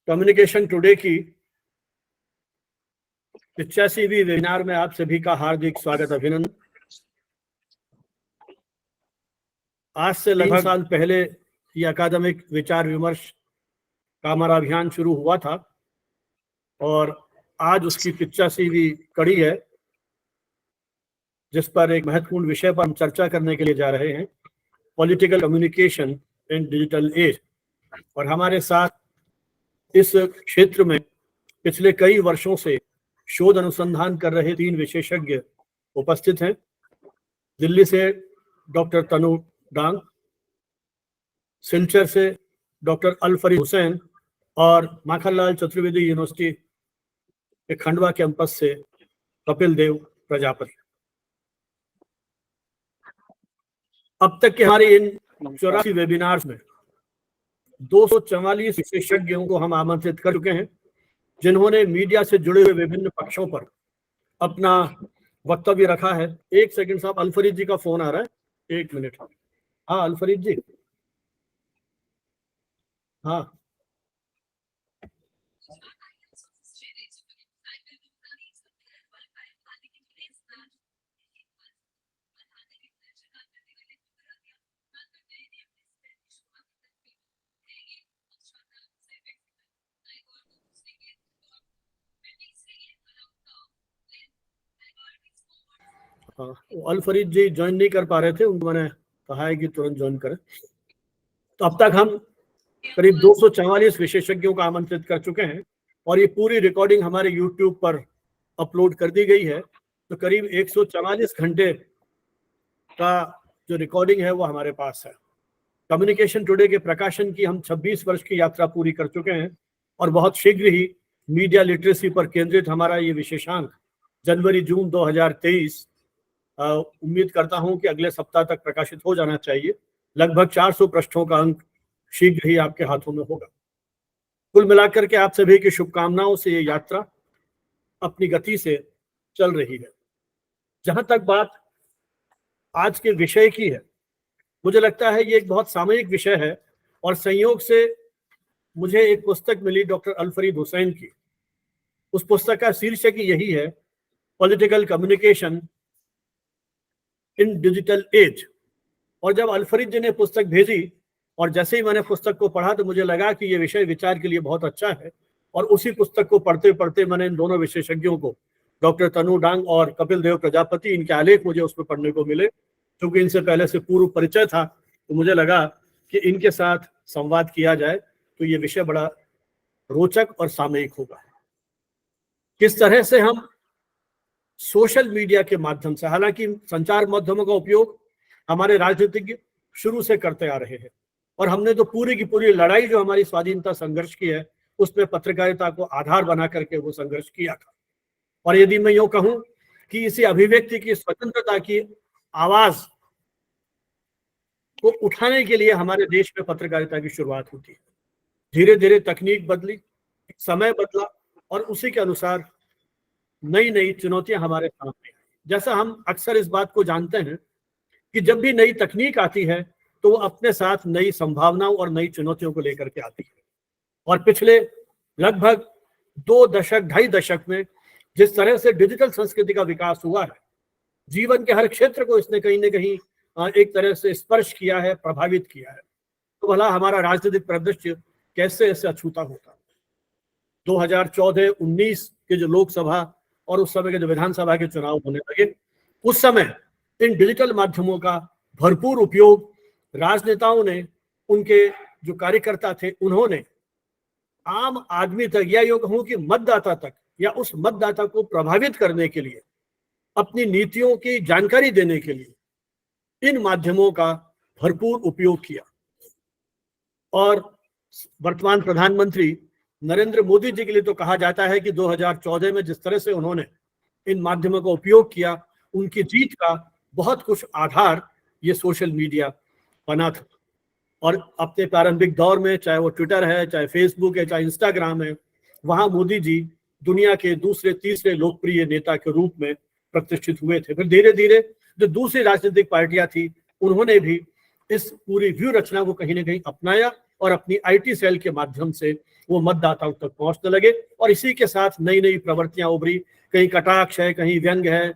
Communication today की 85वीं webinar में आप सभी का हार्दिक स्वागत, अभिनंदन। आज से लगभग साल पहले ये अकादमिक विचार विमर्श का हमारा अभियान शुरू हुआ था और आज उसकी 85वीं कड़ी है, जिस पर एक महत्वपूर्ण विषय पर हम चर्चा करने के लिए जा रहे हैं, political communication in digital age. और हमारे साथ इस क्षेत्र में पिछले कई वर्षों से शोध अनुसंधान कर रहे 3 विशेषज्ञ उपस्थित हैं। दिल्ली से डॉक्टर तनु डांग, सिलचर से डॉक्टर अल-फरीद हुसैन और माखनलाल चतुर्वेदी यूनिवर्सिटी के खंडवा कैंपस से कपिल देव प्रजापति। अब तक के हमारे इन 84 वेबिनार्स में 244 विशेषज्ञों को हम आमंत्रित कर चुके हैं, जिन्होंने मीडिया से जुड़े हुए विभिन्न पक्षों पर अपना वक्तव्य रखा है। एक सेकंड साहब, अल-फरीद जी का फोन आ रहा है, 1 मिनट। हाँ अल-फरीद जी, हाँ अल-फरीद जी ज्वाइन नहीं कर पा रहे थे, उनको मैंने कहा है कि तुरंत ज्वाइन करें। तो अब तक हम करीब 244 विशेषज्ञों को आमंत्रित कर चुके हैं और ये पूरी रिकॉर्डिंग हमारे YouTube पर अपलोड कर दी गई है। तो करीब 144 घंटे का जो रिकॉर्डिंग है वो हमारे पास है। कम्युनिकेशन टुडे के प्रकाशन की हम 26 वर्ष की यात्रा पूरी कर चुके हैं और बहुत शीघ्र ही मीडिया लिटरेसी पर केंद्रित हमारा ये विशेषांक जनवरी-जून 2023 उम्मीद करता हूं कि अगले सप्ताह तक प्रकाशित हो जाना चाहिए। लगभग 400 पृष्ठों का अंक शीघ्र ही आपके हाथों में होगा। कुल मिलाकर के आप सभी की शुभकामनाओं से ये यात्रा अपनी गति से चल रही है। जहां तक बात आज के विषय की है, मुझे लगता है ये एक बहुत सामयिक विषय है और संयोग से मुझे एक पुस्तक मिली डॉक्टर अल-फरीद हुसैन की। उस पुस्तक का शीर्षक यही है, political communication in digital age. और जब अल-फरीद जी ने पुस्तक भेजी और जैसे ही मैंने पुस्तक को पढ़ा तो मुझे लगा कि ये विषय विचार के लिए बहुत अच्छा है। और उसी पुस्तक को पढ़ते पढ़ते मैंने इन दोनों विशेषज्ञों को, डॉक्टर तनु डांग और कपिल देव प्रजापति, इनके आलेख मुझे उसमें पढ़ने को मिले। क्योंकि इनसे पहले से पूर्व परिचय था तो मुझे लगा कि इनके साथ संवाद किया जाए तो ये विषय बड़ा रोचक और सामयिक होगा। किस तरह से हम सोशल मीडिया के माध्यम से, हालांकि संचार माध्यमों का उपयोग हमारे राजनीतिज्ञ शुरू से करते आ रहे हैं और हमने तो पूरी की पूरी लड़ाई जो हमारी स्वाधीनता संघर्ष की है उसमें पत्रकारिता को आधार बना करके वो संघर्ष किया था। और यदि मैं यूं कहूं कि इसी अभिव्यक्ति की स्वतंत्रता की आवाज को उठाने के लिए हमारे देश में पत्रकारिता की शुरुआत होती है। धीरे धीरे तकनीक बदली, समय बदला और उसी के अनुसार नई नई चुनौतियां हमारे सामने आई। जैसा हम अक्सर इस बात को जानते हैं कि जब भी नई तकनीक आती है तो वो अपने साथ नई संभावनाओं और नई चुनौतियों को लेकर के आती है। और पिछले लगभग 2 दशक, 2.5 दशक में जिस तरह से डिजिटल संस्कृति का विकास हुआ है, जीवन के हर क्षेत्र को इसने कहीं न कहीं एक तरह से स्पर्श किया है, प्रभावित किया है। तो भला हमारा राजनीतिक परिदृश्य कैसे इससे अछूता होता। 2014-19 के जो लोकसभा और उस समय के जो विधानसभा के चुनाव होने लगे, उस समय इन डिजिटल माध्यमों का भरपूर उपयोग राजनेताओं ने, उनके जो कार्यकर्ता थे उन्होंने आम आदमी तक, या यूं कहूं कि मतदाता तक, या उस मतदाता को प्रभावित करने के लिए, अपनी नीतियों की जानकारी देने के लिए इन माध्यमों का भरपूर उपयोग किया। और वर्तमान प्रधानमंत्री नरेंद्र मोदी जी के लिए तो कहा जाता है कि 2014 में जिस तरह से उन्होंने इन माध्यमों का उपयोग किया, उनकी जीत का बहुत कुछ आधार ये सोशल मीडिया बना था। और अपने प्रारंभिक दौर में, चाहे वो ट्विटर है, चाहे फेसबुक है, चाहे इंस्टाग्राम है, वहां मोदी जी दुनिया के दूसरे तीसरे लोकप्रिय नेता के रूप में प्रतिष्ठित हुए थे। फिर धीरे धीरे जो दूसरी राजनीतिक पार्टियां थी उन्होंने भी इस पूरी व्यू रचना को कहीं ना कहीं अपनाया और अपनी आईटी सेल के माध्यम से वो मतदाताओं तक पहुंचने लगे। और इसी के साथ नई नई प्रवृत्तियां उभरी, कहीं कटाक्ष है, कहीं व्यंग है,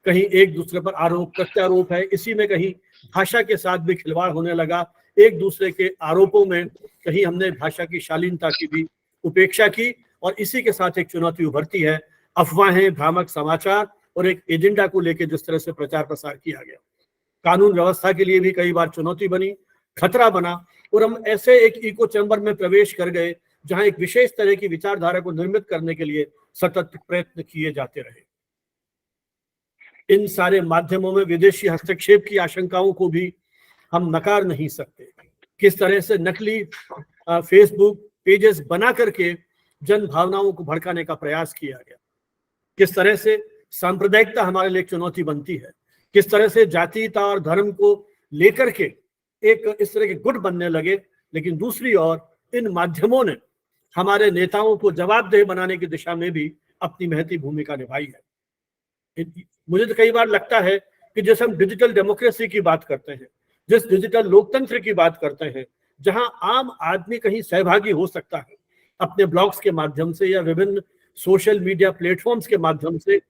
कहीं एक दूसरे पर आरोप प्रत्यारोप है, इसी में कहीं भाषा के साथ भी खिलवाड़ होने लगा। एक दूसरे के आरोपों में कहीं हमने भाषा की शालीनता की भी उपेक्षा की, और इसी के साथ एक चुनौती उभरती है अफवाहें, भ्रामक समाचार और एक एजेंडा को लेकर जिस तरह से प्रचार प्रसार किया गया, कानून व्यवस्था के लिए भी कई बार चुनौती बनी, खतरा बना, और हम ऐसे एक इको चैम्बर में प्रवेश कर गए जहां एक विशेष तरह की विचारधारा को निर्मित करने के लिए सतत प्रयत्न किए जाते रहे। इन सारे माध्यमों में विदेशी हस्तक्षेप की आशंकाओं को भी हम नकार नहीं सकते। किस तरह से नकली फेसबुक पेजेस बना करके जन भावनाओं को भड़काने का प्रयास किया गया, किस तरह से सांप्रदायिकता हमारे लिए चुनौती बनती है, किस तरह से जातीयता और धर्म को लेकर के एक इस तरह के गुट बनने लगे। लेकिन दूसरी ओर इन माध्यमों ने हमारे नेताओं को जवाबदेह बनाने की दिशा में भी अपनी महती भूमिका निभाई है। मुझे तो कई बार लगता है कि जैसे हम डिजिटल डेमोक्रेसी की बात करते हैं, जिस डिजिटल लोकतंत्र की बात करते हैं, जहां आम आदमी कहीं सहभागी हो सकता है अपने ब्लॉग्स के माध्यम से या विभिन्न सोशल मीडिया प्लेटफॉर्म्स के माध्यम से,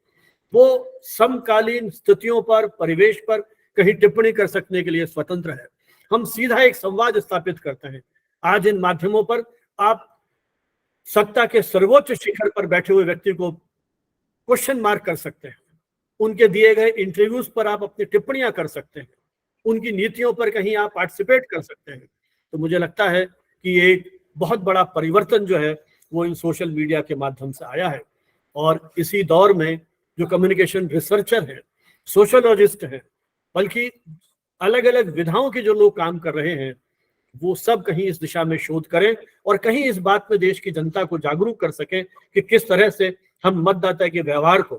वो समकालीन स्थितियों पर, परिवेश पर कहीं टिप्पणी कर सकने के लिए स्वतंत्र है। हम सीधा एक संवाद स्थापित करते हैं। आज इन माध्यमों पर आप सत्ता के सर्वोच्च शिखर पर बैठे हुए व्यक्ति को क्वेश्चन मार्क कर सकते हैं, उनके दिए गए इंटरव्यूज पर आप अपनी टिप्पणियां कर सकते हैं, उनकी नीतियों पर कहीं आप पार्टिसिपेट कर सकते हैं। तो मुझे लगता है कि एक बहुत बड़ा परिवर्तन जो है वो इन सोशल मीडिया के माध्यम से आया है। और इसी दौर में जो कम्युनिकेशन रिसर्चर हैं, सोशोलॉजिस्ट हैं, बल्कि अलग अलग विधाओं के जो लोग काम कर रहे हैं, वो सब कहीं इस दिशा में शोध करें और कहीं इस बात में देश की जनता को जागरूक कर सकें कि किस तरह से हम मतदाता के व्यवहार को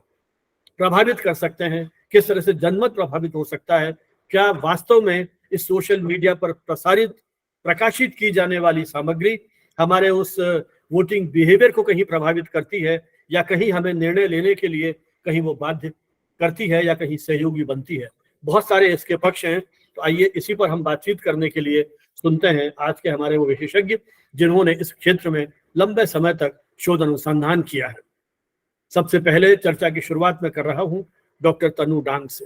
प्रभावित कर सकते हैं, किस तरह से जनमत प्रभावित हो सकता है। क्या वास्तव में इस सोशल मीडिया पर प्रकाशित की जाने वाली सामग्री हमारे उस वोटिंग बिहेवियर को कहीं प्रभावित करती है, या कहीं हमें निर्णय लेने के लिए कहीं वो बाध्य करती है, या कहीं सहयोगी बनती है। बहुत सारे इसके पक्ष हैं। तो आइए इसी पर हम बातचीत करने के लिए सुनते हैं आज के हमारे वो विशेषज्ञ जिन्होंने इस क्षेत्र में लंबे समय तक शोध अनुसंधान किया है। सबसे पहले चर्चा की शुरुआत में कर रहा हूं डॉक्टर तनु डांग से।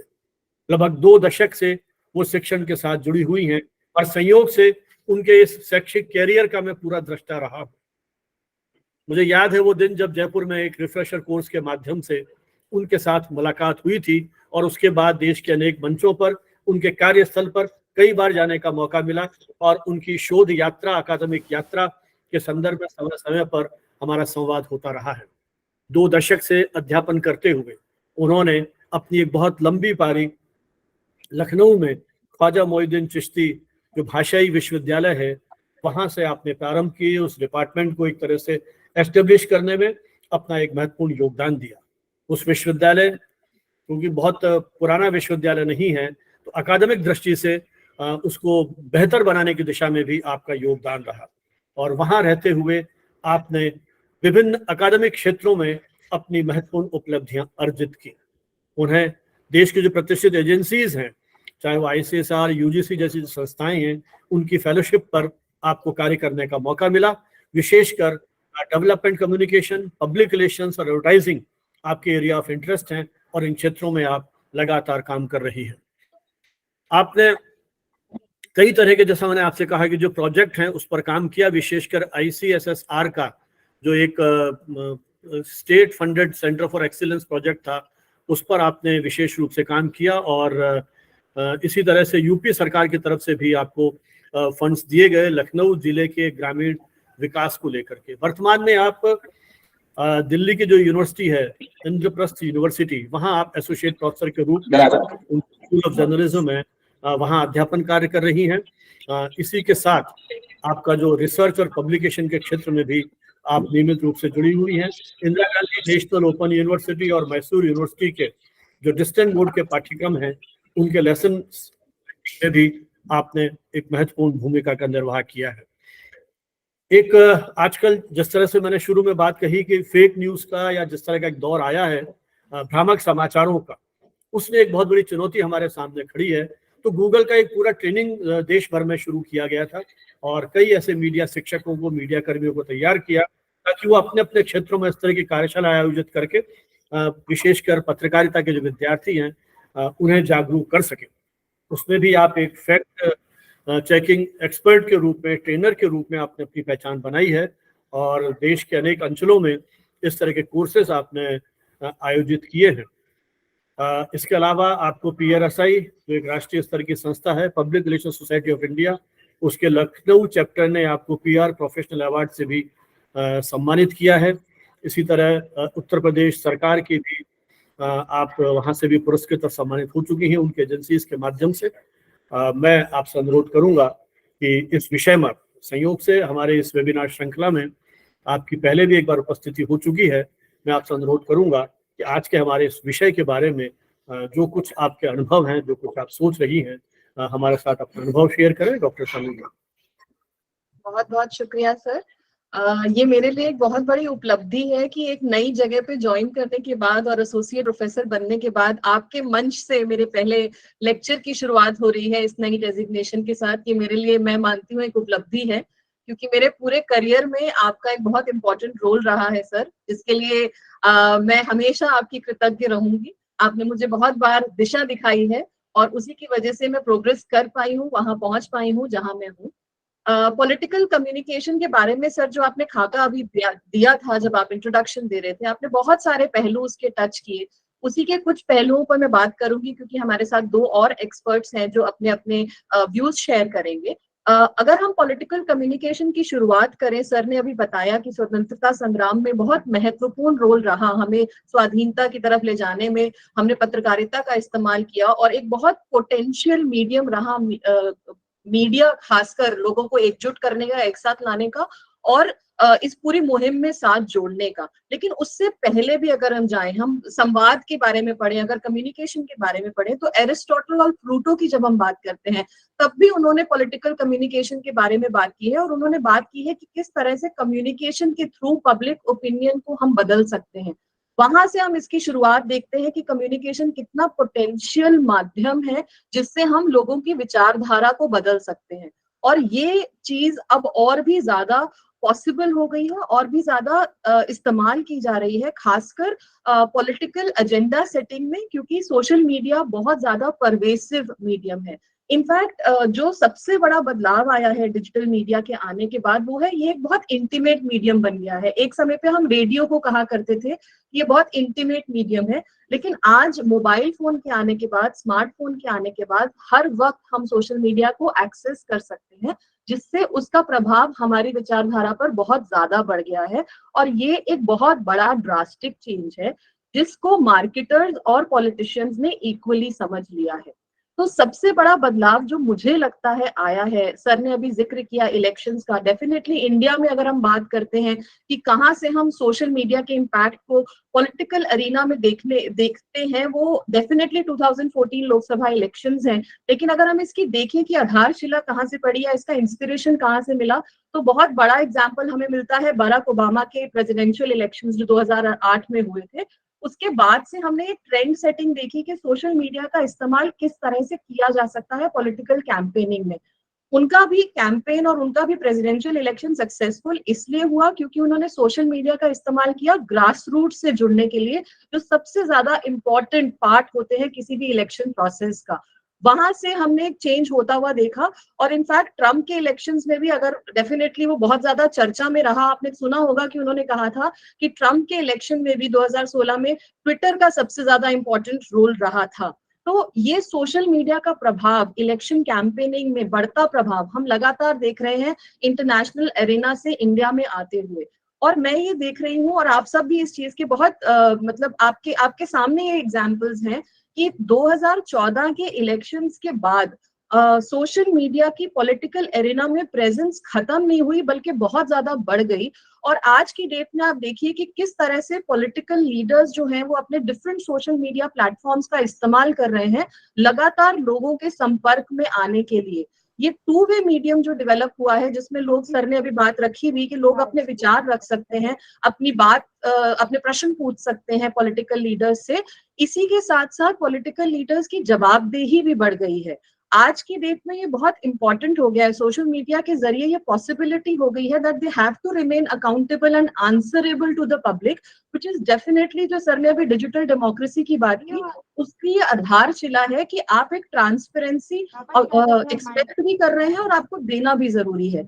लगभग 2 दशक से वो शिक्षण के साथ जुड़ी हुई हैं और संयोग से उनके इस शैक्षिक कैरियर का मैं पूरा दृष्टा रहा हूं। मुझे याद है वो दिन जब जयपुर में एक रिफ्रेशर कोर्स के माध्यम से उनके साथ मुलाकात हुई थी, और उसके बाद देश के अनेक मंचों पर, उनके कार्यस्थल पर कई बार जाने का मौका मिला, और उनकी शोध यात्रा, अकादमिक यात्रा के संदर्भ में समय समय पर हमारा संवाद होता रहा है। 2 दशक से अध्यापन करते हुए उन्होंने अपनी एक बहुत लंबी पारी लखनऊ में ख्वाजा मोइनुद्दीन चिश्ती जो भाषाई विश्वविद्यालय है, वहां से आपने प्रारंभ की। उस डिपार्टमेंट को एक तरह से एस्टेब्लिश करने में अपना एक महत्वपूर्ण योगदान दिया। उस विश्वविद्यालय, क्योंकि बहुत पुराना विश्वविद्यालय नहीं है, तो अकादमिक दृष्टि से उसको बेहतर बनाने की दिशा में भी आपका योगदान रहा। और वहां रहते हुए आपने विभिन्न अकादमिक क्षेत्रों में अपनी महत्वपूर्ण उपलब्धियां अर्जित की। उन्हें देश की जो प्रतिष्ठित एजेंसीज हैं, चाहे वो ICSR, UGC जैसी संस्थाएं हैं, उनकी फेलोशिप पर आपको कार्य करने का मौका मिला। विशेषकर डेवलपमेंट कम्युनिकेशन, पब्लिक रिलेशंस और एडवर्टाइजिंग आपके एरिया ऑफ इंटरेस्ट हैं, और इन क्षेत्रों में आप लगातार काम कर रही हैं। आपने कई तरह के, जैसा मैंने आपसे कहा कि जो प्रोजेक्ट हैं उस पर काम किया, विशेषकर ICSSR का जो एक state funded centre for excellence project था, उस पर आपने विशेष रूप से काम किया। और इसी तरह से यूपी सरकार की तरफ से भी आपको फंड्स दिए गए लखनऊ जिले के ग्रामीण विकास को लेकर के। वर्तमान में आप दिल्ली की जो यूनिवर्सिटी है, इंद्रप्रस्थ यूनिवर्सिटी, वहाँ आप एसोसिएट प्रोफेसर के रूप में स्कूल ऑफ जर्नलिज्म है, वहाँ अध्यापन कार्य कर रही हैं। इसी के साथ आपका जो रिसर्च और पब्लिकेशन के क्षेत्र में भी आप नियमित रूप से जुड़ी हुई हैं। Indira Gandhi national open university और मैसूर यूनिवर्सिटी के जो डिस्टेंट मोड के पाठ्यक्रम हैं, उनके लेसन में भी आपने एक महत्वपूर्ण भूमिका का निर्वाह किया है। एक आजकल जिस तरह से मैंने शुरू में बात कही कि फेक न्यूज का या जिस तरह का एक दौर आया है भ्रामक समाचारों का, उसने एक बहुत बड़ी चुनौती हमारे सामने खड़ी है। तो गूगल का एक पूरा ट्रेनिंग देश भर में शुरू किया गया था और कई ऐसे मीडिया शिक्षकों को, मीडिया कर्मियों को तैयार किया ताकि वो अपने अपने क्षेत्रों में इस तरह की कार्यशाला आयोजित करके विशेषकर पत्रकारिता के जो विद्यार्थी हैं उन्हें जागरूक कर सके। उसमें भी आप एक फैक्ट चेकिंग एक्सपर्ट के रूप में, ट्रेनर के रूप में आपने अपनी पहचान बनाई है और देश के अनेक अंचलों में इस तरह के कोर्सेज आपने आयोजित किए हैं। इसके अलावा आपको PRSI जो एक राष्ट्रीय स्तर की संस्था है, public relation society of India, उसके लखनऊ चैप्टर ने आपको PR प्रोफेशनल अवार्ड से भी सम्मानित किया है। इसी तरह उत्तर प्रदेश सरकार की भी आप वहाँ से भी पुरस्कृत और सम्मानित हो चुकी हैं उनके एजेंसीज के माध्यम से। मैं आपसे अनुरोध करूंगा कि इस विषय में संयोग से हमारे इस वेबिनार श्रृंखला में आपकी पहले भी एक बार उपस्थिति हो चुकी है। मैं आपसे अनुरोध करूंगा कि आज के हमारे इस विषय के बारे में जो कुछ आपके अनुभव हैं, जो कुछ आप सोच रही हैं, हमारे साथ अपना अनुभव शेयर करें। डॉक्टर समीना। बहुत बहुत शुक्रिया सर। ये मेरे लिए एक बहुत बड़ी उपलब्धि है कि एक नई जगह पे ज्वाइन करने के बाद और एसोसिएट प्रोफेसर बनने के बाद आपके मंच से मेरे पहले लेक्चर की शुरुआत हो रही है इस नई डेजिग्नेशन के साथ। ये मेरे लिए, मैं मानती हूँ, एक उपलब्धि है क्योंकि मेरे पूरे करियर में आपका एक बहुत इंपॉर्टेंट रोल रहा है सर, जिसके लिए मैं हमेशा आपकी कृतज्ञ रहूंगी। आपने मुझे बहुत बार दिशा दिखाई है और उसी की वजह से मैं प्रोग्रेस कर पाई हूँ, वहां पहुंच पाई हूँ जहां मैं हूँ। पॉलिटिकल कम्युनिकेशन के बारे में सर जो आपने खाका अभी दिया था, जब आप इंट्रोडक्शन दे रहे थे, आपने बहुत सारे पहलू उसके टच किए। उसी के कुछ पहलुओं पर मैं बात करूंगी क्योंकि हमारे साथ दो और एक्सपर्ट्स हैं जो अपने अपने व्यूज शेयर करेंगे। अगर हम पॉलिटिकल कम्युनिकेशन की शुरुआत करें, सर ने अभी बताया कि स्वतंत्रता संग्राम में बहुत महत्वपूर्ण रोल रहा, हमें स्वाधीनता की तरफ ले जाने में हमने पत्रकारिता का इस्तेमाल किया और एक बहुत पोटेंशियल मीडियम रहा मीडिया, खासकर लोगों को एकजुट करने का, एक साथ लाने का और इस पूरी मुहिम में साथ जोड़ने का। लेकिन उससे पहले भी अगर हम जाएं, हम संवाद के बारे में पढ़ें, अगर कम्युनिकेशन के बारे में पढ़ें, तो एरिस्टोटल और प्लूटो की जब हम बात करते हैं तब भी उन्होंने पॉलिटिकल कम्युनिकेशन के बारे में बात की है और उन्होंने बात की है कि किस तरह से कम्युनिकेशन के थ्रू पब्लिक ओपिनियन को हम बदल सकते हैं। वहां से हम इसकी शुरुआत देखते हैं कि कम्युनिकेशन कितना पोटेंशियल माध्यम है जिससे हम लोगों की विचारधारा को बदल सकते हैं। और ये चीज अब और भी ज्यादा पॉसिबल हो गई है और भी ज्यादा इस्तेमाल की जा रही है, खासकर पॉलिटिकल एजेंडा सेटिंग में, क्योंकि सोशल मीडिया बहुत ज्यादा परवेसिव मीडियम है। इनफैक्ट जो सबसे बड़ा बदलाव आया है डिजिटल मीडिया के आने के बाद वो है ये एक बहुत इंटीमेट मीडियम बन गया है। एक समय पे हम रेडियो को कहा करते थे ये बहुत इंटीमेट मीडियम है, लेकिन आज मोबाइल फोन के आने के बाद, स्मार्टफोन के आने के बाद हर वक्त हम सोशल मीडिया को एक्सेस कर सकते हैं, जिससे उसका प्रभाव हमारी विचारधारा पर बहुत ज्यादा बढ़ गया है। और ये एक बहुत बड़ा ड्रास्टिक चेंज है जिसको मार्केटर्स और पॉलिटिशियंस ने इक्वली समझ लिया है। तो सबसे बड़ा बदलाव जो मुझे लगता है आया है, सर ने अभी जिक्र किया इलेक्शंस का, डेफिनेटली इंडिया में अगर हम बात करते हैं कि कहाँ से हम सोशल मीडिया के इम्पैक्ट को पॉलिटिकल अरीना में देखते हैं, वो डेफिनेटली 2014 लोकसभा इलेक्शंस हैं। लेकिन अगर हम इसकी देखें कि आधारशिला कहाँ से पड़ी या इसका इंस्पिरेशन कहाँ से मिला, तो बहुत बड़ा एग्जाम्पल हमें मिलता है बराक ओबामा के प्रेसिडेंशियल इलेक्शंस जो 2008 में हुए थे। उसके बाद से हमने एक ट्रेंड सेटिंग देखी कि सोशल मीडिया का इस्तेमाल किस तरह से किया जा सकता है पॉलिटिकल कैंपेनिंग में। उनका भी कैंपेन और उनका भी प्रेसिडेंशियल इलेक्शन सक्सेसफुल इसलिए हुआ क्योंकि उन्होंने सोशल मीडिया का इस्तेमाल किया ग्रास रूट से जुड़ने के लिए, जो सबसे ज्यादा इंपॉर्टेंट पार्ट होते हैं किसी भी इलेक्शन प्रोसेस का। वहां से हमने एक चेंज होता हुआ देखा। और इनफैक्ट ट्रम्प के इलेक्शंस में भी, अगर डेफिनेटली वो बहुत ज्यादा चर्चा में रहा, आपने सुना होगा कि उन्होंने कहा था कि ट्रम्प के इलेक्शन में भी 2016 में ट्विटर का सबसे ज्यादा इंपॉर्टेंट रोल रहा था। तो ये सोशल मीडिया का प्रभाव इलेक्शन कैंपेनिंग में बढ़ता प्रभाव हम लगातार देख रहे हैं इंटरनेशनल एरिना से इंडिया में आते हुए। और मैं ये देख रही हूँ और आप सब भी इस चीज के बहुत मतलब आपके सामने ये एग्जांपल्स हैं कि 2014 के इलेक्शंस के बाद सोशल मीडिया की पॉलिटिकल एरिना में प्रेजेंस खत्म नहीं हुई बल्कि बहुत ज्यादा बढ़ गई। और आज की डेट में आप देखिए कि किस तरह से पॉलिटिकल लीडर्स जो हैं वो अपने डिफरेंट सोशल मीडिया प्लेटफॉर्म्स का इस्तेमाल कर रहे हैं लगातार लोगों के संपर्क में आने के लिए। ये टू वे मीडियम जो डेवलप हुआ है, जिसमें लोग, सर ने अभी बात रखी हुई कि लोग अपने विचार रख सकते हैं, अपनी बात अपने प्रश्न पूछ सकते हैं पॉलिटिकल लीडर्स से। इसी के साथ साथ पॉलिटिकल लीडर्स की जवाबदेही भी बढ़ गई है। आज की डेट में ये बहुत इंपॉर्टेंट हो गया है, सोशल मीडिया के जरिए ये पॉसिबिलिटी हो गई है that they have to remain accountable and answerable to the public, which is definitely, जो सर ने अभी डिजिटल डेमोक्रेसी की बात की, उसकी ये आधारशिला है कि आप एक ट्रांसपेरेंसी एक्सपेक्ट भी कर रहे हैं और आपको देना भी जरूरी है।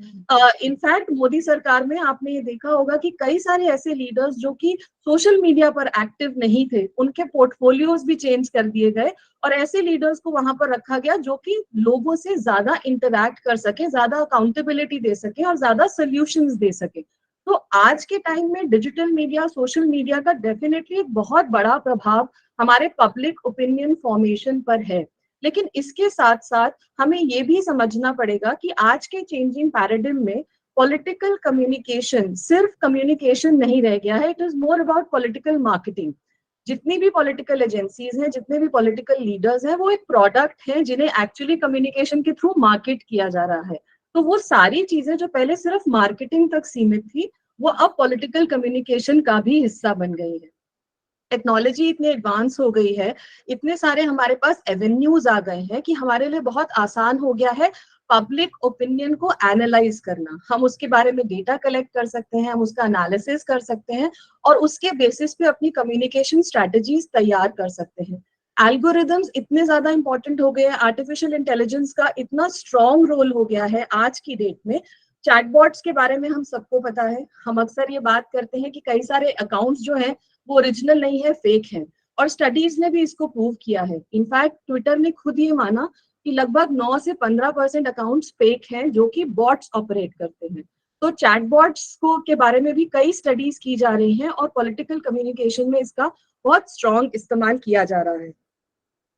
इनफैक्ट मोदी सरकार में आपने ये देखा होगा कि कई सारे ऐसे लीडर्स जो कि सोशल मीडिया पर एक्टिव नहीं थे, उनके पोर्टफोलियोज भी चेंज कर दिए गए और ऐसे लीडर्स को वहां पर रखा गया जो कि लोगों से ज्यादा इंटरैक्ट कर सके, ज्यादा अकाउंटेबिलिटी दे सके और ज्यादा सोल्यूशंस दे सके। तो आज के टाइम में डिजिटल मीडिया, सोशल मीडिया का डेफिनेटली एक बहुत बड़ा प्रभाव हमारे पब्लिक ओपिनियन फॉर्मेशन पर है। लेकिन इसके साथ साथ हमें ये भी समझना पड़ेगा कि आज के चेंजिंग पैराडिम में पॉलिटिकल कम्युनिकेशन सिर्फ कम्युनिकेशन नहीं रह गया है, it is more about political marketing. जितनी भी पॉलिटिकल एजेंसीज हैं, जितने भी पॉलिटिकल लीडर्स हैं, वो एक प्रोडक्ट हैं जिन्हें एक्चुअली कम्युनिकेशन के थ्रू मार्केट किया जा रहा है। तो वो सारी चीजें जो पहले सिर्फ मार्केटिंग तक सीमित थी, वो अब पॉलिटिकल कम्युनिकेशन का भी हिस्सा बन गई है। टेक्नोलॉजी इतनी एडवांस हो गई है, इतने सारे हमारे पास एवेन्यूज आ गए हैं कि हमारे लिए बहुत आसान हो गया है पब्लिक ओपिनियन को एनालाइज करना। हम उसके बारे में डेटा कलेक्ट कर सकते हैं, हम उसका एनालिसिस कर सकते हैं और उसके बेसिस पे अपनी कम्युनिकेशन स्ट्रेटजीज तैयार कर सकते हैं। एल्गोरिदम्स इतने ज्यादा इंपॉर्टेंट हो गए हैं, आर्टिफिशियल इंटेलिजेंस का इतना स्ट्रॉन्ग रोल हो गया है आज की डेट में। चैटबॉट्स के बारे में हम सबको पता है, हम अक्सर ये बात करते हैं कि कई सारे अकाउंट्स जो हैं वो ओरिजिनल नहीं है, फेक है, और स्टडीज ने भी इसको प्रूव किया है। इनफैक्ट ट्विटर ने खुद ये माना कि लगभग 9 से 15% अकाउंट्स फेक हैं जो कि बॉट्स ऑपरेट करते हैं। तो चैटबॉट्स को के बारे में भी कई स्टडीज की जा रही हैं और पॉलिटिकल कम्युनिकेशन में इसका बहुत स्ट्रॉन्ग इस्तेमाल किया जा रहा है।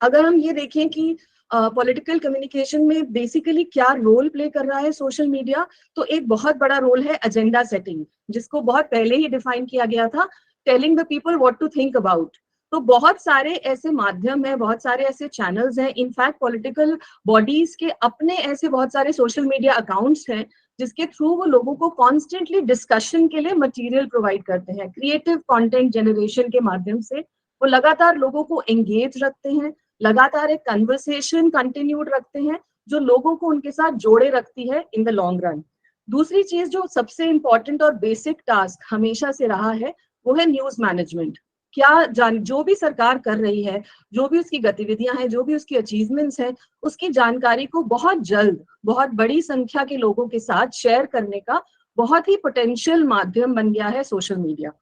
अगर हम ये देखें कि पॉलिटिकल कम्युनिकेशन में बेसिकली क्या रोल प्ले कर रहा है सोशल मीडिया, तो एक बहुत बड़ा रोल है एजेंडा सेटिंग, जिसको बहुत पहले ही डिफाइन किया गया था, telling the people what to think about. तो बहुत सारे ऐसे माध्यम है, बहुत सारे ऐसे चैनल्स हैं, इनफैक्ट पॉलिटिकल बॉडीज के अपने ऐसे बहुत सारे सोशल मीडिया अकाउंट्स हैं जिसके थ्रू वो लोगों को कॉन्स्टेंटली डिस्कशन के लिए मटेरियल प्रोवाइड करते हैं। क्रिएटिव कंटेंट जनरेशन के माध्यम से वो लगातार लोगों को एंगेज रखते हैं, लगातार एक कन्वर्सेशन कंटिन्यूड रखते हैं जो लोगों को उनके साथ जोड़े रखती है इन द लॉन्ग रन। दूसरी चीज जो सबसे इंपॉर्टेंट और बेसिक टास्क हमेशा से रहा है वो है न्यूज मैनेजमेंट। जो भी सरकार कर रही है, जो भी उसकी गतिविधियां हैं, जो भी उसकी अचीवमेंट्स हैं, उसकी जानकारी को बहुत जल्द बहुत बड़ी संख्या के लोगों के साथ शेयर करने का बहुत ही पोटेंशियल माध्यम बन गया है सोशल मीडिया।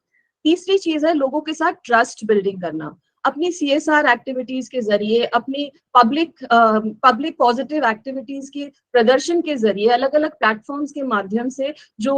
तीसरी चीज है लोगों के साथ ट्रस्ट बिल्डिंग करना। अपनी CSR एक्टिविटीज के जरिए, अपनी पब्लिक पॉजिटिव एक्टिविटीज के प्रदर्शन के जरिए, अलग अलग प्लेटफॉर्म्स के माध्यम से जो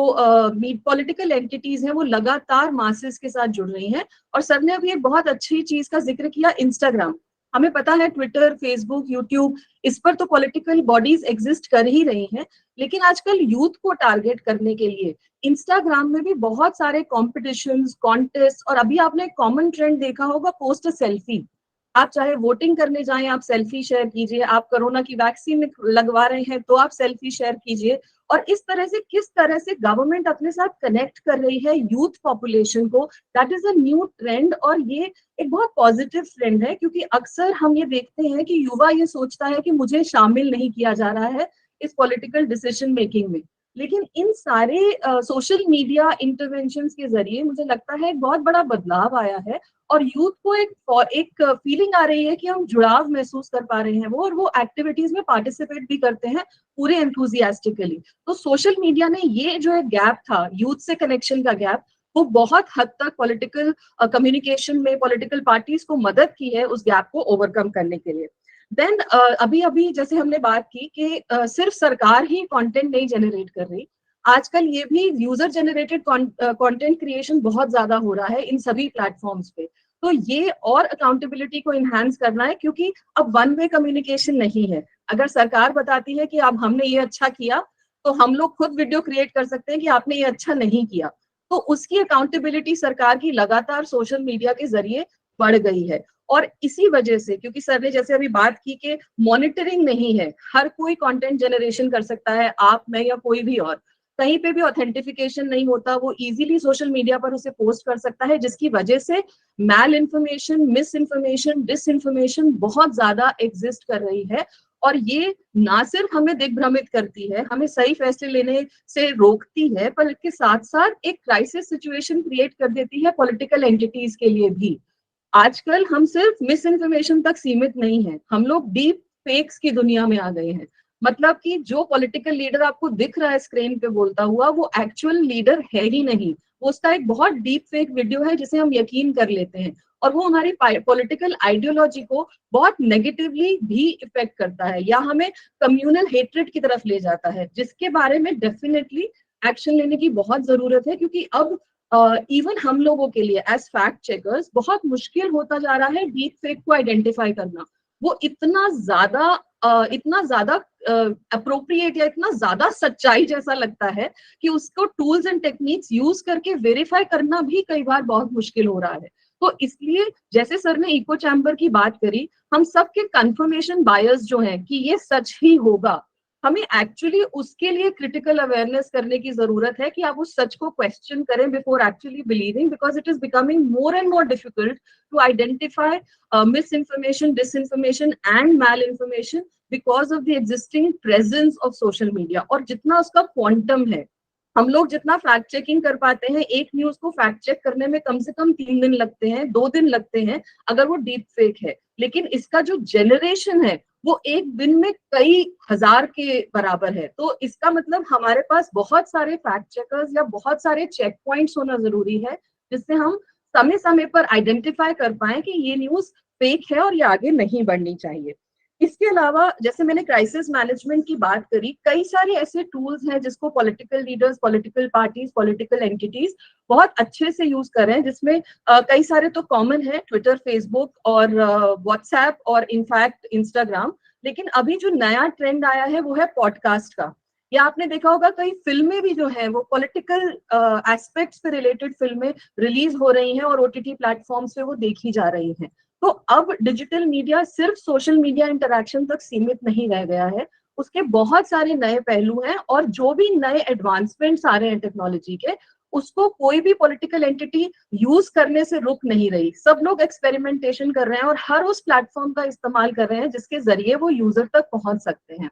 पॉलिटिकल एंटिटीज हैं वो लगातार मासेस के साथ जुड़ रही हैं। और सर ने अभी एक बहुत अच्छी चीज का जिक्र किया, इंस्टाग्राम। हमें पता है ट्विटर, फेसबुक, यूट्यूब, इस पर तो पॉलिटिकल बॉडीज एग्जिस्ट कर ही रही हैं, लेकिन आजकल यूथ को टारगेट करने के लिए इंस्टाग्राम में भी बहुत सारे कॉम्पिटिशन्स, कॉन्टेस्ट, और अभी आपने एक कॉमन ट्रेंड देखा होगा, पोस्ट सेल्फी। आप चाहे वोटिंग करने जाएं, आप सेल्फी शेयर कीजिए, आप कोरोना की वैक्सीन लगवा रहे हैं तो आप सेल्फी शेयर कीजिए। और इस तरह से किस तरह से गवर्नमेंट अपने साथ कनेक्ट कर रही है यूथ पॉपुलेशन को, that is a new trend. और ये एक बहुत पॉजिटिव ट्रेंड है, क्योंकि अक्सर हम ये देखते हैं कि युवा ये सोचता है कि मुझे शामिल नहीं किया जा रहा है इस पॉलिटिकल डिसीजन मेकिंग में। लेकिन इन सारे सोशल मीडिया इंटरवेंशंस के जरिए मुझे लगता है एक बहुत बड़ा बदलाव आया है और यूथ को एक फीलिंग आ रही है कि हम जुड़ाव महसूस कर पा रहे हैं वो, और वो एक्टिविटीज में पार्टिसिपेट भी करते हैं पूरे एंथुजियास्टिकली। तो सोशल मीडिया ने ये जो एक गैप था यूथ से कनेक्शन का गैप, वो बहुत हद तक पॉलिटिकल कम्युनिकेशन में पॉलिटिकल पार्टीज को मदद की है उस गैप को ओवरकम करने के लिए। देन अभी अभी जैसे हमने बात की कि सिर्फ सरकार ही कंटेंट नहीं जनरेट कर रही, आजकल ये भी यूजर जनरेटेड कंटेंट क्रिएशन बहुत ज्यादा हो रहा है इन सभी प्लेटफॉर्म्स पे। तो ये और अकाउंटेबिलिटी को इनहैंस करना है, क्योंकि अब वन वे कम्युनिकेशन नहीं है। अगर सरकार बताती है कि अब हमने ये अच्छा किया, तो हम लोग खुद वीडियो क्रिएट कर सकते हैं कि आपने ये अच्छा नहीं किया। तो उसकी अकाउंटेबिलिटी सरकार की लगातार सोशल मीडिया के जरिए बढ़ गई है। और इसी वजह से, क्योंकि सर ने जैसे अभी बात की कि मॉनिटरिंग नहीं है, हर कोई कंटेंट जनरेशन कर सकता है, आप, मैं या कोई भी और, कहीं पे भी ऑथेंटिफिकेशन नहीं होता, वो इजीली सोशल मीडिया पर उसे पोस्ट कर सकता है, जिसकी वजह से mal information, mis information, dis information बहुत ज्यादा एग्जिस्ट कर रही है। और ये ना सिर्फ हमें दिग्भ्रमित करती है, हमें सही फैसले लेने से रोकती है, पर इसके साथ साथ एक क्राइसिस सिचुएशन क्रिएट कर देती है पॉलिटिकल एंटिटीज के लिए भी। आजकल हम सिर्फ मिस इन्फॉर्मेशन तक सीमित नहीं है, हम लोग डीप फेक्स की दुनिया में आ गए हैं। मतलब कि जो पॉलिटिकल लीडर आपको दिख रहा है स्क्रीन पे बोलता हुआ, वो एक्चुअल लीडर है ही नहीं, वो उसका एक बहुत डीप फेक वीडियो है जिसे हम यकीन कर लेते हैं, और वो हमारी पॉलिटिकल आइडियोलॉजी को बहुत नेगेटिवली भी इफेक्ट करता है, या हमें कम्युनल हेट्रेड की तरफ ले जाता है, जिसके बारे में डेफिनेटली एक्शन लेने की बहुत जरूरत है। क्योंकि अब इवन हम लोगों के लिए एज फैक्ट चेकर्स बहुत मुश्किल होता जा रहा है डीप फेक को आइडेंटिफाई करना। वो इतना ज्यादा अप्रोप्रिएट या इतना ज्यादा सच्चाई जैसा लगता है कि उसको टूल्स एंड टेक्निक्स यूज करके वेरीफाई करना भी कई बार बहुत मुश्किल हो रहा है। तो इसलिए जैसे सर ने इको चैम्बर की बात करी, हम सबके कंफर्मेशन बायस जो है कि ये सच ही होगा, हमें एक्चुअली उसके लिए क्रिटिकल अवेयरनेस करने की जरूरत है कि आप उस सच को क्वेश्चन करें before actually believing, because it is becoming more and more difficult to identify misinformation, disinformation and malinformation because of the existing presence of social media. और जितना उसका क्वांटम है, हम लोग जितना फैक्ट चेकिंग कर पाते हैं, एक न्यूज को फैक्ट चेक करने में कम से कम 3 दिन लगते हैं, 2 दिन लगते हैं अगर वो डीप फेक है, लेकिन इसका जो जनरेशन है वो एक दिन में कई हजार के बराबर है। तो इसका मतलब हमारे पास बहुत सारे फैक्ट चेकर्स या बहुत सारे चेक पॉइंट्स होना जरूरी है, जिससे हम समय समय पर आइडेंटिफाई कर पाए कि ये न्यूज फेक है और ये आगे नहीं बढ़नी चाहिए। इसके अलावा जैसे मैंने क्राइसिस मैनेजमेंट की बात करी, कई सारे ऐसे टूल्स हैं जिसको political leaders, political parties, political entities बहुत अच्छे से यूज कर रहे हैं, जिसमें कई सारे तो कॉमन है, ट्विटर, फेसबुक और व्हाट्सएप और इनफैक्ट इंस्टाग्राम। लेकिन अभी जो नया ट्रेंड आया है वो है पॉडकास्ट का। या आपने देखा होगा कई फिल्में भी जो है वो पॉलिटिकल एस्पेक्ट्स से रिलेटेड फिल्में रिलीज हो रही हैं और ओटीटी प्लेटफॉर्म्स पे वो देखी जा रही हैं। तो अब डिजिटल मीडिया सिर्फ सोशल मीडिया इंटरैक्शन तक सीमित नहीं रह गया है, उसके बहुत सारे नए पहलू हैं, और जो भी नए एडवांसमेंट्स आ रहे हैं टेक्नोलॉजी के, उसको कोई भी पॉलिटिकल एंटिटी यूज करने से रुक नहीं रही। सब लोग एक्सपेरिमेंटेशन कर रहे हैं और हर उस प्लेटफॉर्म का इस्तेमाल कर रहे हैं जिसके जरिए वो यूजर तक पहुंच सकते हैं।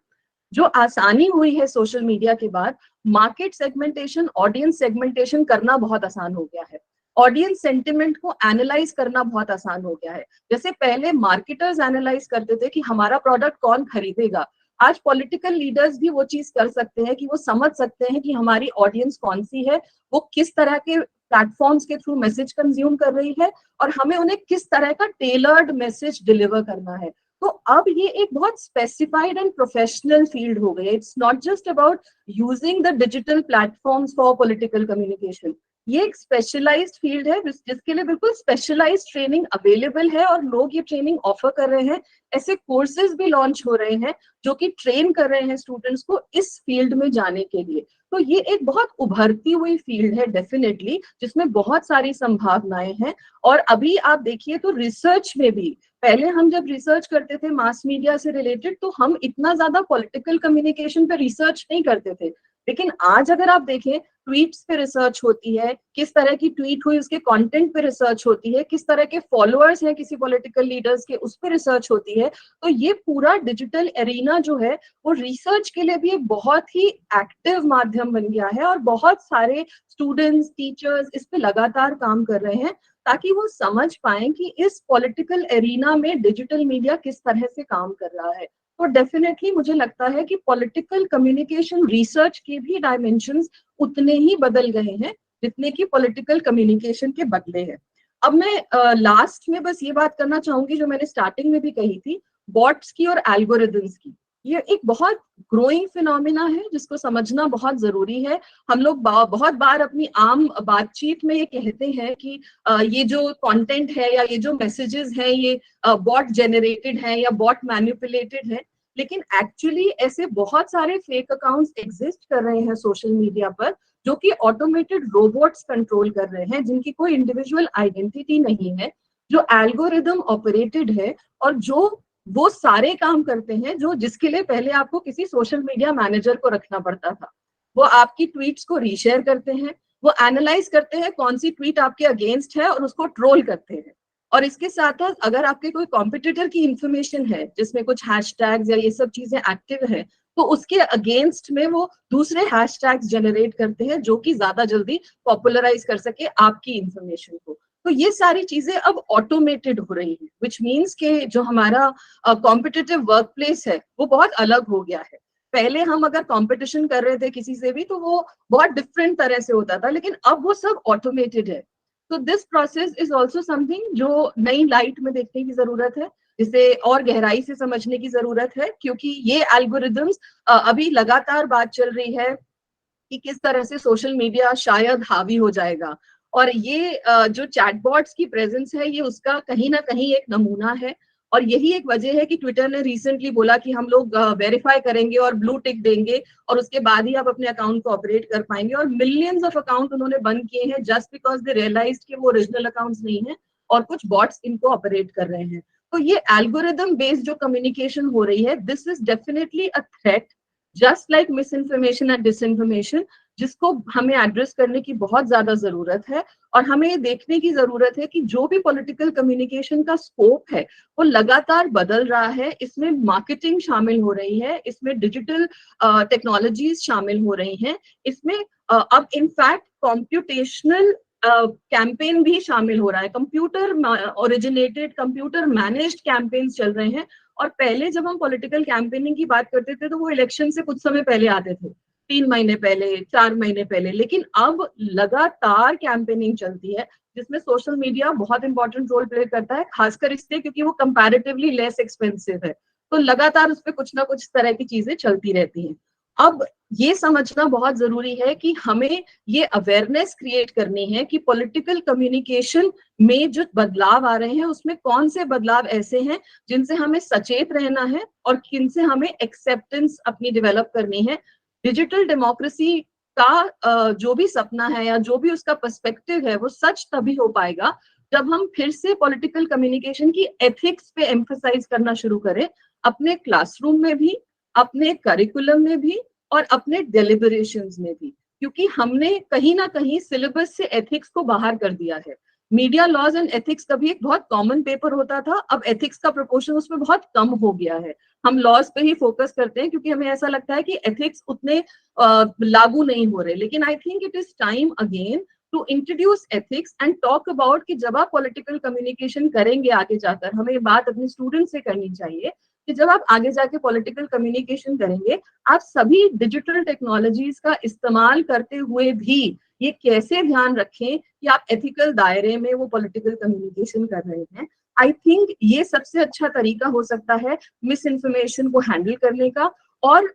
जो आसानी हुई है सोशल मीडिया के बाद, मार्केट सेगमेंटेशन, ऑडियंस सेगमेंटेशन करना बहुत आसान हो गया है, ऑडियंस सेंटिमेंट को एनालाइज करना बहुत आसान हो गया है। जैसे पहले मार्केटर्स एनालाइज करते थे कि हमारा प्रोडक्ट कौन खरीदेगा, आज पॉलिटिकल लीडर्स भी वो चीज कर सकते हैं कि वो समझ सकते हैं कि हमारी ऑडियंस कौन सी है, वो किस तरह के प्लेटफॉर्म्स के थ्रू मैसेज कंज्यूम कर रही है, और हमें उन्हें किस तरह का टेलर्ड मैसेज डिलीवर करना है। तो अब ये एक बहुत स्पेसिफाइड एंड प्रोफेशनल फील्ड हो गई है। It's not just about using the digital platforms for political communication. ये एक स्पेशलाइज्ड फील्ड है जिसके लिए बिल्कुल स्पेशलाइज्ड ट्रेनिंग अवेलेबल है, और लोग ये ट्रेनिंग ऑफर कर रहे हैं। ऐसे कोर्सेज भी लॉन्च हो रहे हैं जो कि ट्रेन कर रहे हैं स्टूडेंट्स को इस फील्ड में जाने के लिए। तो ये एक बहुत उभरती हुई फील्ड है डेफिनेटली, जिसमें बहुत सारी संभावनाएं हैं। और अभी आप देखिए तो रिसर्च में भी, पहले हम जब रिसर्च करते थे मास मीडिया से रिलेटेड, तो हम इतना ज्यादा पॉलिटिकल कम्युनिकेशन पे रिसर्च नहीं करते थे। लेकिन आज अगर आप देखें, ट्वीट्स पे रिसर्च होती है, किस तरह की ट्वीट हुई उसके कंटेंट पे रिसर्च होती है, किस तरह के फॉलोअर्स हैं किसी पॉलिटिकल लीडर्स के, उस पे रिसर्च होती है। तो ये पूरा डिजिटल एरिना जो है वो रिसर्च के लिए भी एक बहुत ही एक्टिव माध्यम बन गया है, और बहुत सारे स्टूडेंट्स, टीचर्स इस पे लगातार काम कर रहे हैं ताकि वो समझ पाए कि इस पॉलिटिकल एरिना में डिजिटल मीडिया किस तरह से काम कर रहा है। तो डेफिनेटली मुझे लगता है कि पॉलिटिकल कम्युनिकेशन रिसर्च के भी डायमेंशंस उतने ही बदल गए हैं जितने कि पॉलिटिकल कम्युनिकेशन के बदले हैं। अब मैं लास्ट में बस ये बात करना चाहूंगी जो मैंने स्टार्टिंग में भी कही थी, बॉट्स की और एल्गोरिदम्स की। ये एक बहुत ग्रोइंग फिनोमिना है जिसको समझना बहुत जरूरी है। हम लोग बहुत बार अपनी आम बातचीत में ये कहते हैं कि ये जो कंटेंट है या ये जो मैसेजेस हैं ये बॉट जनरेटेड है या बॉट मैनिपुलेटेड है, लेकिन एक्चुअली ऐसे बहुत सारे फेक अकाउंट्स एग्जिस्ट कर रहे हैं सोशल मीडिया पर, जो कि ऑटोमेटेड रोबोट्स कंट्रोल कर रहे हैं, जिनकी कोई इंडिविजुअल आइडेंटिटी नहीं है, जो एल्गोरिदम ऑपरेटेड है, और जो वो सारे काम करते हैं जो जिसके लिए पहले आपको किसी सोशल मीडिया मैनेजर को रखना पड़ता था। वो आपकी ट्वीट्स को रीशेयर करते हैं, वो एनालाइज करते हैं कौन सी ट्वीट आपके अगेंस्ट है और उसको ट्रोल करते हैं। और इसके साथ साथ अगर आपके कोई कॉम्पिटिटर की इंफॉर्मेशन है जिसमें कुछ हैशटैग्स या ये सब चीजें एक्टिव है, तो उसके अगेंस्ट में वो दूसरे हैशटैग्स जनरेट करते हैं जो कि ज्यादा जल्दी पॉपुलराइज कर सके आपकी इंफॉर्मेशन को। तो ये सारी चीजें अब ऑटोमेटेड हो रही है, विच मीन्स के जो हमारा कॉम्पिटिटिव वर्क प्लेस है वो बहुत अलग हो गया है। पहले हम अगर कंपटीशन कर रहे थे किसी से भी तो वो बहुत डिफरेंट तरह से होता था, लेकिन अब वो सब ऑटोमेटेड है। तो this process is also something जो नई लाइट में देखने की जरूरत है, जिसे और गहराई से समझने की जरूरत है, क्योंकि ये एल्गोरिदम्स अभी लगातार बात चल रही है कि किस तरह से सोशल मीडिया शायद हावी हो जाएगा। और ये जो चैटबॉट्स की प्रेजेंस है ये उसका कहीं ना कहीं एक नमूना है। और यही एक वजह है कि ट्विटर ने रिसेंटली बोला कि हम लोग वेरीफाई करेंगे और ब्लू टिक देंगे और उसके बाद ही आप अपने अकाउंट को ऑपरेट कर पाएंगे। और मिलियंस ऑफ अकाउंट उन्होंने बंद किए हैं जस्ट बिकॉज दे रियलाइज्ड कि वो ओरिजिनल अकाउंट्स नहीं है और कुछ बॉट्स इनको ऑपरेट कर रहे हैं। तो ये एल्गोरिदम बेस्ड जो कम्युनिकेशन हो रही है, this is definitely a threat, just like miss information and disinformation, जिसको हमें एड्रेस करने की बहुत ज्यादा जरूरत है। और हमें ये देखने की जरूरत है कि जो भी पॉलिटिकल कम्युनिकेशन का स्कोप है वो लगातार बदल रहा है। इसमें मार्केटिंग शामिल हो रही है, इसमें डिजिटल टेक्नोलॉजीज शामिल हो रही हैं, इसमें अब इनफैक्ट कॉम्प्यूटेशनल कैंपेन भी शामिल हो रहा है। Computer originated, computer managed campaigns चल रहे हैं। और पहले जब हम पॉलिटिकल कैंपेनिंग की बात करते थे तो वो इलेक्शन से कुछ समय पहले आते थे, 3 महीने पहले, 4 महीने पहले। लेकिन अब लगातार कैंपेनिंग चलती है जिसमें सोशल मीडिया बहुत इंपॉर्टेंट रोल प्ले करता है, खासकर इसलिए क्योंकि वो कंपैरेटिवली लेस एक्सपेंसिव है। तो लगातार उस पर कुछ ना कुछ तरह की चीजें चलती रहती हैं। अब ये समझना बहुत जरूरी है कि हमें ये अवेयरनेस क्रिएट करनी है कि पॉलिटिकल कम्युनिकेशन में जो बदलाव आ रहे हैं उसमें कौन से बदलाव ऐसे हैं जिनसे हमें सचेत रहना है और किन से हमें एक्सेप्टेंस अपनी डेवलप करनी है। डिजिटल डेमोक्रेसी का जो भी सपना है या जो भी उसका पर्सपेक्टिव है वो सच तभी हो पाएगा जब हम फिर से पॉलिटिकल कम्युनिकेशन की एथिक्स पे एम्फसाइज करना शुरू करें, अपने क्लासरूम में भी, अपने करिकुलम में भी और अपने डेलिबरेशंस में भी। क्योंकि हमने कहीं ना कहीं सिलेबस से एथिक्स को बाहर कर दिया है। मीडिया लॉज एंड एथिक्स कभी एक बहुत कॉमन पेपर होता था, अब एथिक्स का प्रोपोर्शन उसमें बहुत कम हो गया है। हम लॉज पे ही फोकस करते हैं क्योंकि हमें ऐसा लगता है कि एथिक्स उतने लागू नहीं हो रहे। लेकिन I think it is time again to introduce ethics and talk about कि जब आप पॉलिटिकल कम्युनिकेशन करेंगे आगे जाकर, हमें ये बात अपने स्टूडेंट से करनी चाहिए कि जब आप आगे जाके पॉलिटिकल कम्युनिकेशन करेंगे, आप सभी डिजिटल टेक्नोलॉजीज का इस्तेमाल करते हुए भी ये कैसे ध्यान रखें कि आप एथिकल दायरे में वो पॉलिटिकल कम्युनिकेशन कर रहे हैं। आई थिंक ये सबसे अच्छा तरीका हो सकता है मिस इन्फॉर्मेशन को हैंडल करने का और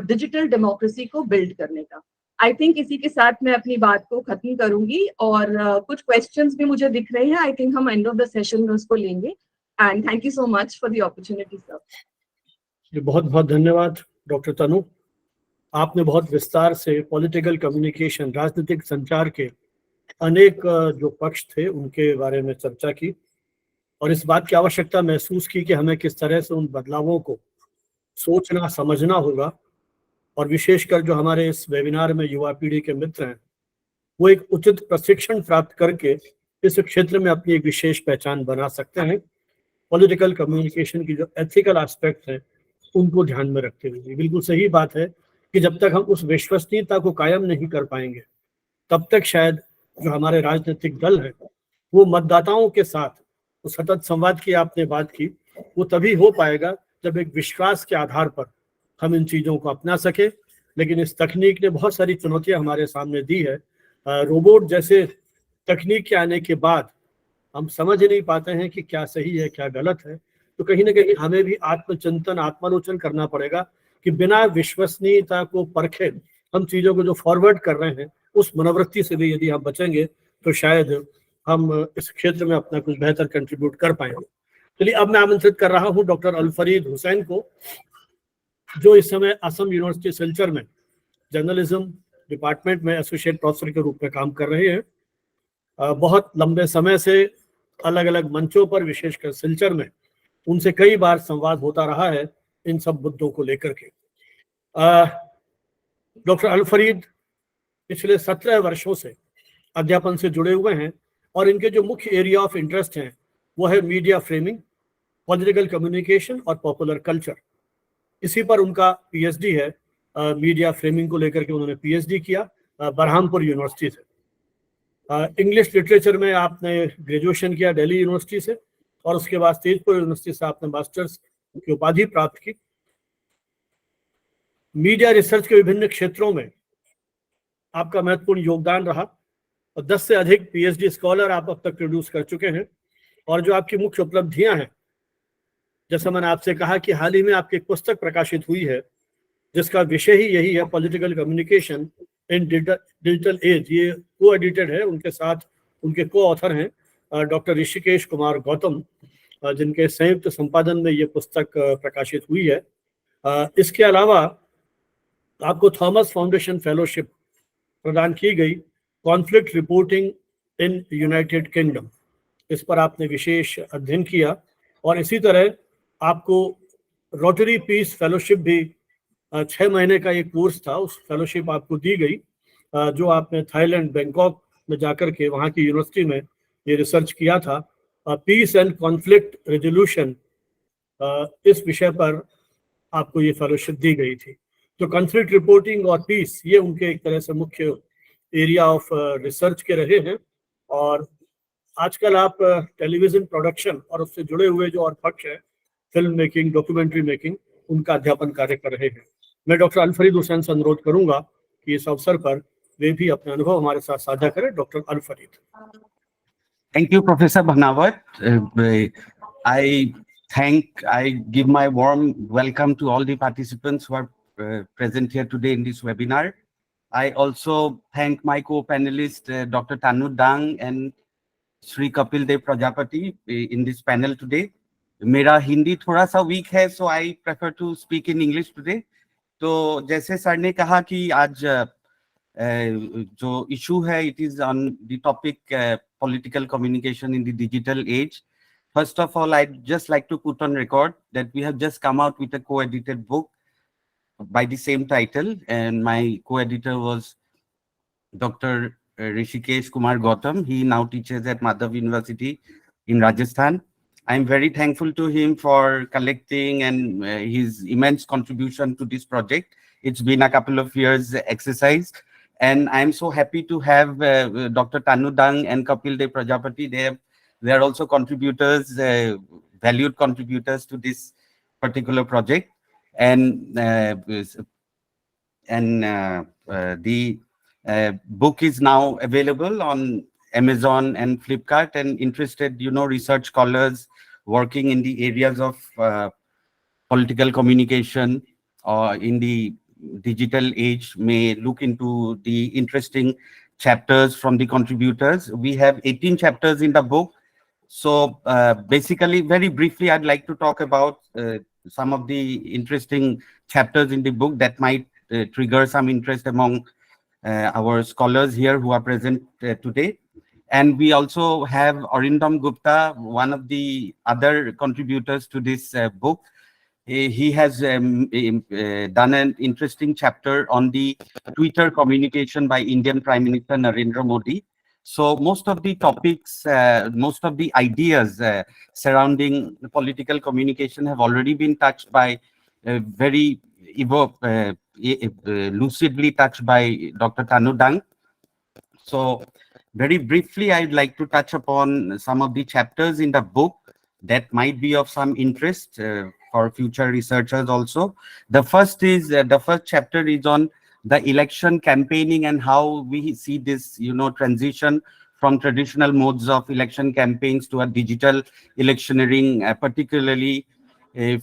डिजिटल डेमोक्रेसी को बिल्ड करने का। आई थिंक इसी के साथ मैं अपनी बात को खत्म करूंगी और कुछ क्वेश्चंस भी मुझे दिख रहे हैं। आई थिंक हम एंड ऑफ द सेशन में उसको लेंगे। And thank you so much for the opportunity sir. बहुत बहुत धन्यवाद डॉक्टर तनु। आपने बहुत विस्तार से पॉलिटिकल कम्युनिकेशन, राजनीतिक संचार के अनेक जो पक्ष थे उनके बारे में चर्चा की और इस बात की आवश्यकता महसूस की कि हमें किस तरह से उन बदलावों को सोचना समझना होगा। और विशेषकर जो हमारे इस वेबिनार में युवा पीढ़ी के मित्र हैं वो एक उचित प्रशिक्षण प्राप्त करके इस क्षेत्र में अपनी एक विशेष पहचान बना सकते हैं। पॉलिटिकल कम्युनिकेशन की जो एथिकल एस्पेक्ट हैं उनको ध्यान में रखते हुए बिल्कुल सही बात है कि जब तक हम उस विश्वसनीयता को कायम नहीं कर पाएंगे तब तक शायद जो हमारे राजनीतिक दल है वो मतदाताओं के साथ तो सतत संवाद की आपने बात की, वो तभी हो पाएगा जब एक विश्वास के आधार पर हम इन चीज़ों को अपना सके। लेकिन इस तकनीक ने बहुत सारी चुनौतियां हमारे सामने दी है। रोबोट जैसे तकनीक के आने के बाद हम समझ नहीं पाते हैं कि क्या सही है क्या गलत है। तो कहीं ना कहीं हमें भी आत्मचिंतन, आत्मालोचन करना पड़ेगा कि बिना विश्वसनीयता को परखे हम चीज़ों को जो फॉरवर्ड कर रहे हैं उस मनोवृत्ति से भी यदि हम बचेंगे तो शायद हम इस क्षेत्र में अपना कुछ बेहतर कंट्रीब्यूट कर पाएंगे। चलिए अब मैं आमंत्रित कर रहा हूं डॉक्टर अलफरीद हुसैन को, जो इस समय असम यूनिवर्सिटी सिलचर में जर्नलिज्म डिपार्टमेंट में एसोसिएट प्रोफेसर के रूप में काम कर रहे हैं। बहुत लंबे समय से अलग अलग मंचों पर, विशेषकर सिलचर में उनसे कई बार संवाद होता रहा है इन सब मुद्दों को लेकर के। डॉक्टर अलफरीद पिछले 17 वर्षों से अध्यापन से जुड़े हुए हैं और इनके जो मुख्य एरिया ऑफ इंटरेस्ट हैं वो है मीडिया फ्रेमिंग, पॉलिटिकल कम्युनिकेशन और पॉपुलर कल्चर। इसी पर उनका पीएचडी है। मीडिया फ्रेमिंग को लेकर के उन्होंने पीएचडी किया बरहामपुर यूनिवर्सिटी से। इंग्लिश लिटरेचर में आपने ग्रेजुएशन किया दिल्ली यूनिवर्सिटी से, और उसके बाद तेजपुर यूनिवर्सिटी से आपने मास्टर्स की उपाधि प्राप्त की। मीडिया रिसर्च के विभिन्न क्षेत्रों में आपका महत्वपूर्ण योगदान रहा, और 10 से अधिक पीएचडी स्कॉलर आप अब तक प्रोड्यूस कर चुके हैं। और जो आपकी मुख्य उपलब्धियां हैं, जैसा मैंने आपसे कहा कि हाल ही में आपकी एक पुस्तक प्रकाशित हुई है जिसका विषय ही यही है, political communication in digital age. ये को एडिटेड है, उनके साथ उनके को ऑथर हैं डॉक्टर ऋषिकेश कुमार गौतम, जिनके संयुक्त संपादन में ये पुस्तक प्रकाशित हुई है। इसके अलावा आपको थॉमस फाउंडेशन फेलोशिप प्रदान की गई, conflict reporting in United kingdom. इस पर आपने विशेष अध्ययन किया, और इसी तरह आपको रोटरी पीस फेलोशिप भी 6 महीने का एक कोर्स था, उस फेलोशिप आपको दी गई, जो आपने थाईलैंड बैंकॉक में जाकर के वहाँ की यूनिवर्सिटी में ये रिसर्च किया था। पीस एंड कॉन्फ्लिक्ट रेजोल्यूशन, इस विषय पर आपको ये फेलोशिप दी गई थी। तो कॉन्फ्लिक्ट रिपोर्टिंग और पीस, ये उनके एक तरह से मुख्य एरिया ऑफ रिसर्च के रहे हैं। और आजकल आप टेलीविजन प्रोडक्शन और उससे जुड़े हुए जो और पक्ष है, फिल्म मेकिंग, डॉक्यूमेंट्री मेकिंग, उनका अध्यापन कार्य कर रहे हैं। मैं डॉक्टर अल फरीद हुसैन से अनुरोध करूंगा कि इस अवसर पर वे भी अपने अनुभव हमारे साथ साझा करें। Doctor Al Farid. Thank you, Professor Bhanawat. I give my warm welcome to all the participants who are present here today in this webinar. I also thank my co-panelists, Dr. Tanu Dang and Sri Kapil Dev Prajapati in this panel today. मेरा हिंदी थोड़ा सा week है, so I prefer to speak in English today. तो जैसे sir ने कहा कि आज जो इशू है, it is on the topic political communication in the digital age. First of all, I'd just like to put on record that we have just come out with a co-edited book by the same title, and my co-editor was Dr. Rishikesh Kumar Gautam. He now teaches at Madhav University in Rajasthan. I'm very thankful to him for collecting and his immense contribution to this project. It's been a couple of years exercise, and I'm so happy to have Dr. Tanu Dang and Kapil Dev Prajapati. They are also contributors, valued contributors to this particular project. And the book is now available on Amazon and Flipkart, and interested, research scholars working in the areas of political communication or in the digital age may look into the interesting chapters from the contributors. We have 18 chapters in the book. So basically, very briefly, I'd like to talk about some of the interesting chapters in the book that might trigger some interest among our scholars here who are present today. And we also have Arindam Gupta, one of the other contributors to this book. He has done an interesting chapter on the Twitter communication by Indian Prime Minister Narendra Modi. So most of the topics, most of the ideas surrounding political communication have already been touched by very lucidly touched by Dr. Tanu Dang. So very briefly, I'd like to touch upon some of the chapters in the book that might be of some interest for future researchers also. The first chapter is on the election campaigning and how we see this, transition from traditional modes of election campaigns to a digital electioneering, particularly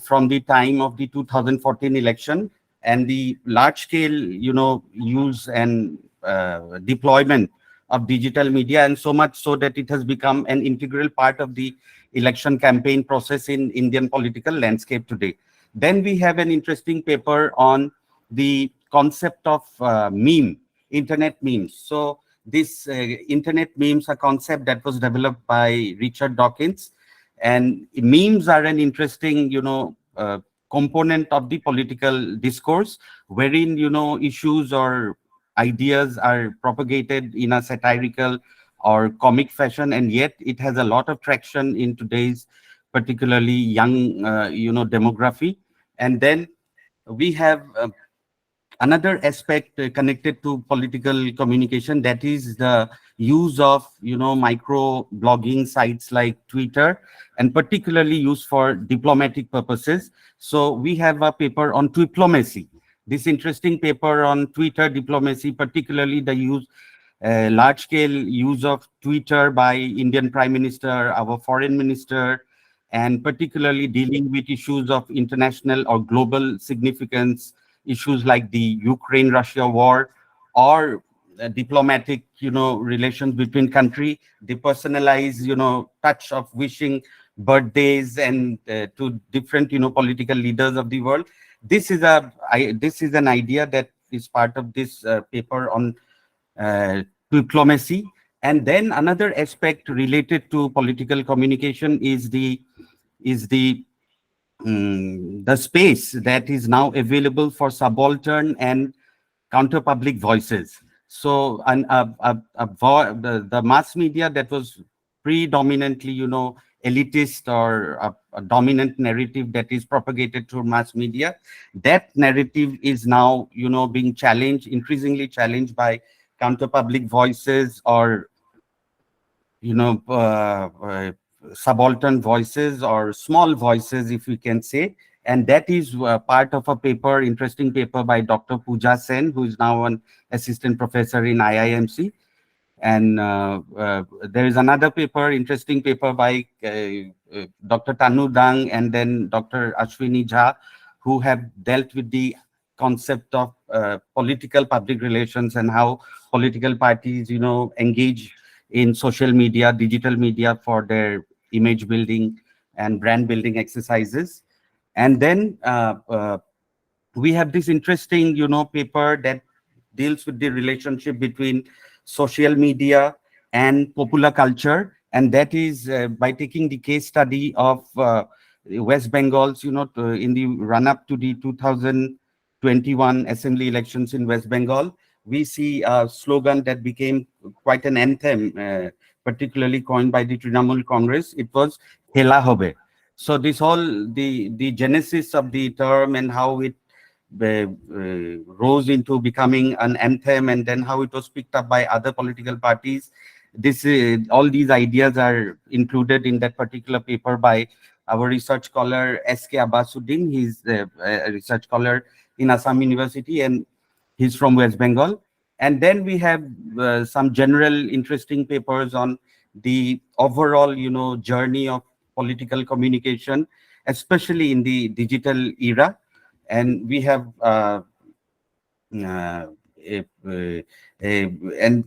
from the time of the 2014 election and the large scale, use and deployment of digital media, and so much so that it has become an integral part of the election campaign process in Indian political landscape today. Then we have an interesting paper on the concept of internet memes. So this internet memes, a concept that was developed by Richard Dawkins, and memes are an interesting, component of the political discourse, wherein, issues or ideas are propagated in a satirical or comic fashion, and yet it has a lot of traction in today's particularly young demography. And then we have another aspect connected to political communication, that is the use of micro blogging sites like Twitter, and particularly used for diplomatic purposes. So we have a paper on diplomacy, this interesting paper on Twitter diplomacy, particularly the large scale use of Twitter by Indian Prime Minister, our foreign minister, and particularly dealing with issues of international or global significance, issues like the Ukraine-Russia war, or diplomatic, relations between country, the personalized, touch of wishing birthdays and to different, political leaders of the world. This is an idea that is part of this paper on diplomacy. And then another aspect related to political communication is the space that is now available for subaltern and counter public voices. So the mass media that was predominantly, elitist, or a dominant narrative that is propagated through mass media, that narrative is now, being challenged, increasingly challenged by counter public voices, or subaltern voices, or small voices, if we can say. And that is part of a paper, interesting paper by Dr. Pooja Sen, who is now an assistant professor in IIMC. And there is another paper, interesting paper by Dr. Tanu Dang and then Dr. Ashwini Jha, who have dealt with the concept of political public relations and how political parties, engage in social media, digital media, for their image building and brand building exercises. And then we have this interesting, paper that deals with the relationship between social media and popular culture. And that is by taking the case study of West Bengal's, in the run-up to the 2021 assembly elections in West Bengal. We see a slogan that became quite an anthem, particularly coined by the Trinamool Congress. It was Khela Hobe. So this whole, the genesis of the term and how it rose into becoming an anthem, and then how it was picked up by other political parties. All these ideas are included in that particular paper by our research scholar S.K. Abbasuddin. He's a research scholar in Assam University, and he's from West Bengal. And then we have some general interesting papers on the overall, journey of political communication, especially in the digital era. And we have and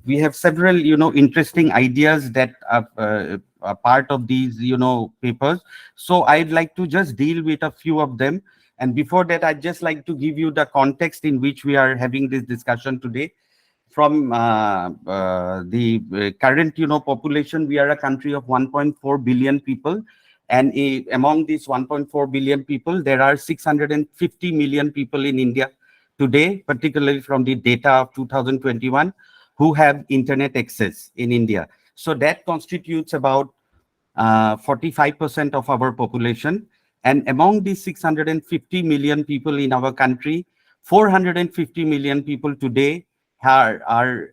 we have several, interesting ideas that are part of these, papers. So I'd like to just deal with a few of them. And before that, I'd just like to give you the context in which we are having this discussion today. From the current, population, we are a country of 1.4 billion people. And among these 1.4 billion people, there are 650 million people in India today, particularly from the data of 2021, who have internet access in India. So that constitutes about 45% of our population. And among these 650 million people in our country, 450 million people today are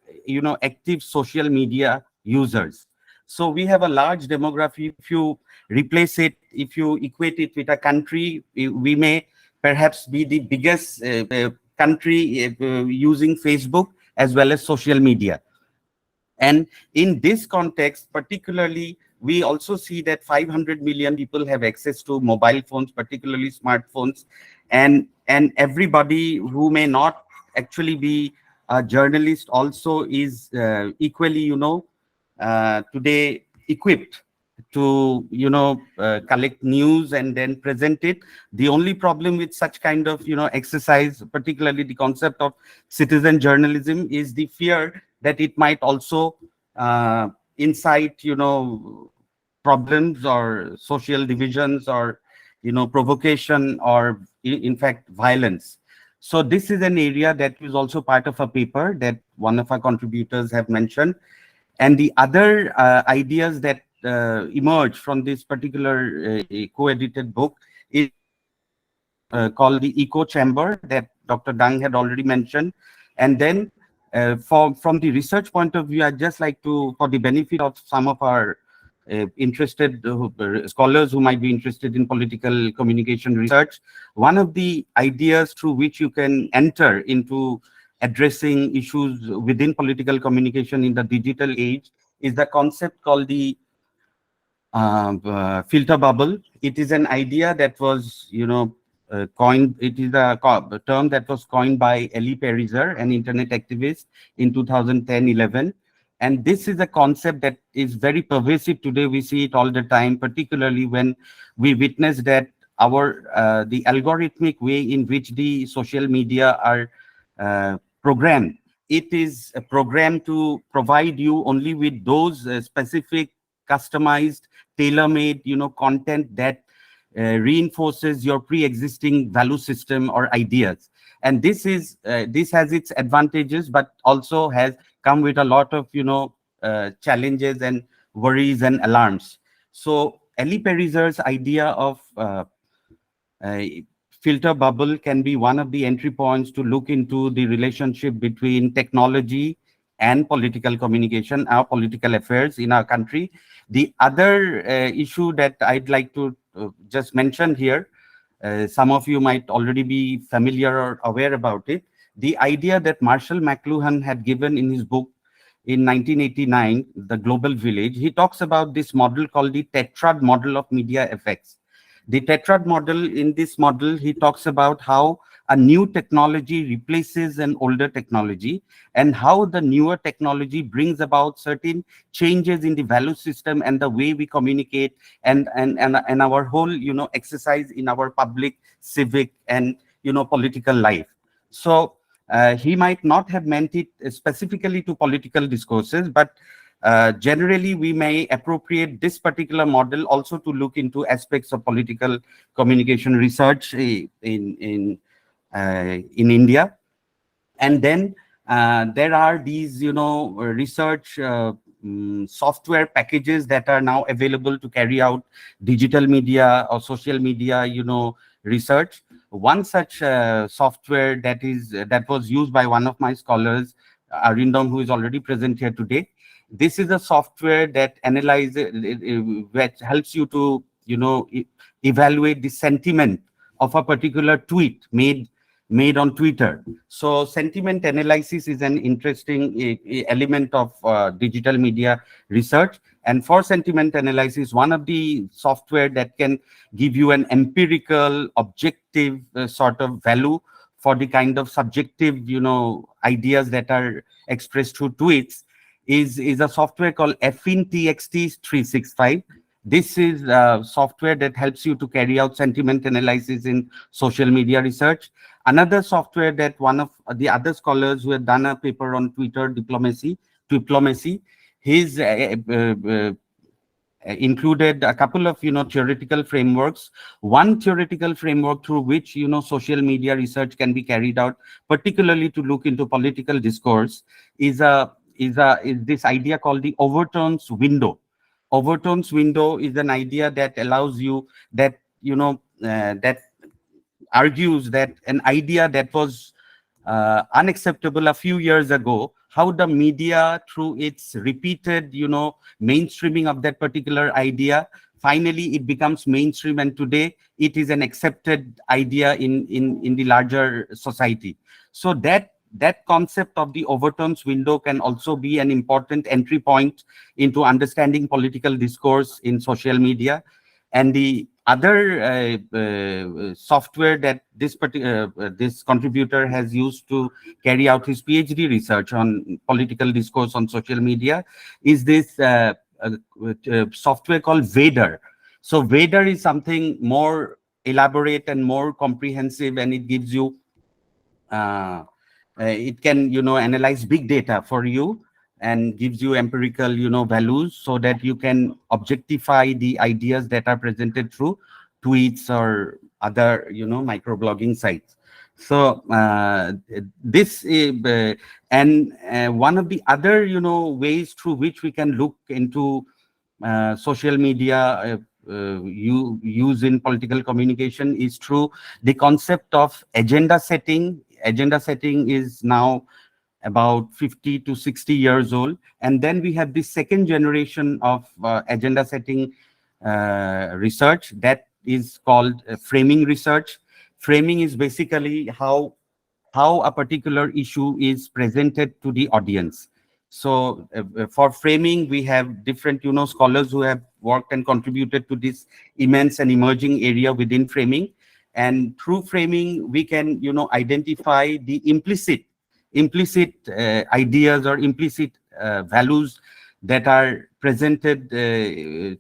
active social media users. So we have a large demography. If you replace it, if you equate it with a country, we may perhaps be the biggest country using Facebook as well as social media. And in this context, particularly, we also see that 500 million people have access to mobile phones, particularly smartphones. And everybody who may not actually be a journalist also is equally, today equipped to, collect news and then present it. The only problem with such kind of, exercise, particularly the concept of citizen journalism, is the fear that it might also incite, problems or social divisions or, provocation or in fact, violence. So this is an area that is also part of a paper that one of our contributors have mentioned. And the other ideas that emerge from this particular co-edited book is called the echo chamber that Dr. Dung had already mentioned. And then from the research point of view, I'd just like to, for the benefit of some of our interested scholars who might be interested in political communication research, one of the ideas through which you can enter into addressing issues within political communication in the digital age is the concept called the filter bubble. It is an idea that was, coined. It is a term that was coined by Elie Pariser, an internet activist, in 2010-11. And this is a concept that is very pervasive today. We see it all the time, particularly when we witness that the algorithmic way in which the social media are programmed. It is programmed to provide you only with those specific, customized, tailor-made, content that reinforces your pre-existing value system or ideas. And this has its advantages, but also has come with a lot of challenges and worries and alarms. So Elie Pariser's idea of filter bubble can be one of the entry points to look into the relationship between technology and political communication, our political affairs in our country. The other issue that I'd like to just mention here, some of you might already be familiar or aware about it, the idea that Marshall McLuhan had given in his book in 1989, The Global Village. He talks about this model called the tetrad model of media effects. The tetrad model, in this model, he talks about how a new technology replaces an older technology and how the newer technology brings about certain changes in the value system and the way we communicate and our whole, exercise in our public, civic, and, political life. So he might not have meant it specifically to political discourses, but generally, we may appropriate this particular model also to look into aspects of political communication research in India. And then there are these, research software packages that are now available to carry out digital media or social media, research. One such software that was used by one of my scholars, Arindam, who is already present here today. This is a software that analyzes, which helps you to, evaluate the sentiment of a particular tweet made on Twitter. So sentiment analysis is an interesting element of digital media research. And for sentiment analysis, one of the software that can give you an empirical, objective sort of value for the kind of subjective, ideas that are expressed through tweets is a software called FinTXT 365. This is software that helps you to carry out sentiment analysis in social media research. Another software that one of the other scholars who had done a paper on Twitter diplomacy, his included a couple of theoretical frameworks. One theoretical framework through which social media research can be carried out, particularly to look into political discourse, is this idea called the overtones window. Overtones window is an idea that allows you that that argues that an idea that was unacceptable a few years ago, how the media, through its repeated mainstreaming of that particular idea, finally it becomes mainstream, and today it is an accepted idea in the larger society. So that concept of the overtones window can also be an important entry point into understanding political discourse in social media. And the other software that this contributor has used to carry out his PhD research on political discourse on social media is this software called Vader. So Vader is something more elaborate and more comprehensive, and it gives you it can analyze big data for you and gives you empirical values so that you can objectify the ideas that are presented through tweets or other microblogging sites. So this and one of the other ways through which we can look into social media use in political communication is through the concept of agenda setting. Agenda setting is now about 50 to 60 years old, and then we have the second generation of agenda setting research that is called framing research. Framing is basically how a particular issue is presented to the audience. So for framing, we have different scholars who have worked and contributed to this immense and emerging area within framing. And through framing, we can identify the implicit ideas or implicit values that are presented to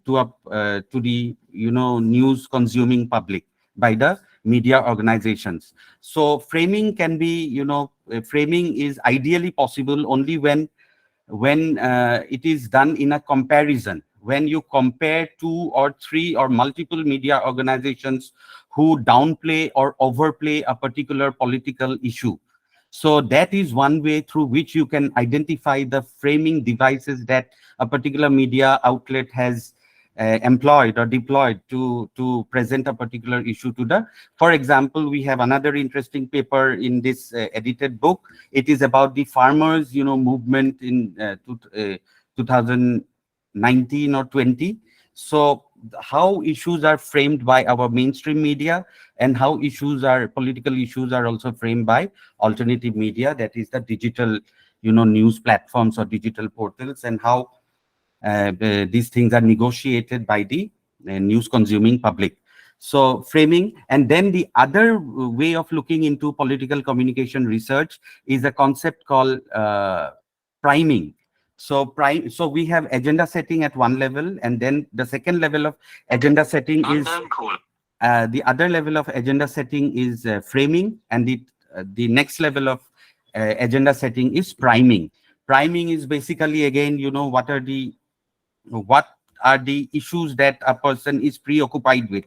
the news consuming public by the media organizations. So framing can be framing is ideally possible only when it is done in a comparison, when you compare two or three or multiple media organizations who downplay or overplay a particular political issue. So that is one way through which you can identify the framing devices that a particular media outlet has employed or deployed to present a particular issue to the. For example, we have another interesting paper in this edited book. It is about the farmers movement in 2019 or 20. So how issues are framed by our mainstream media, and how political issues are also framed by alternative media, that is the digital news platforms or digital portals, and how these things are negotiated by the news consuming public. So framing. And then the other way of looking into political communication research is a concept called priming. So we have agenda setting at one level, and then the second level of agenda setting is the other level of agenda setting is framing, and the next level of agenda setting is priming. Priming is basically, again, what are the issues that a person is preoccupied with.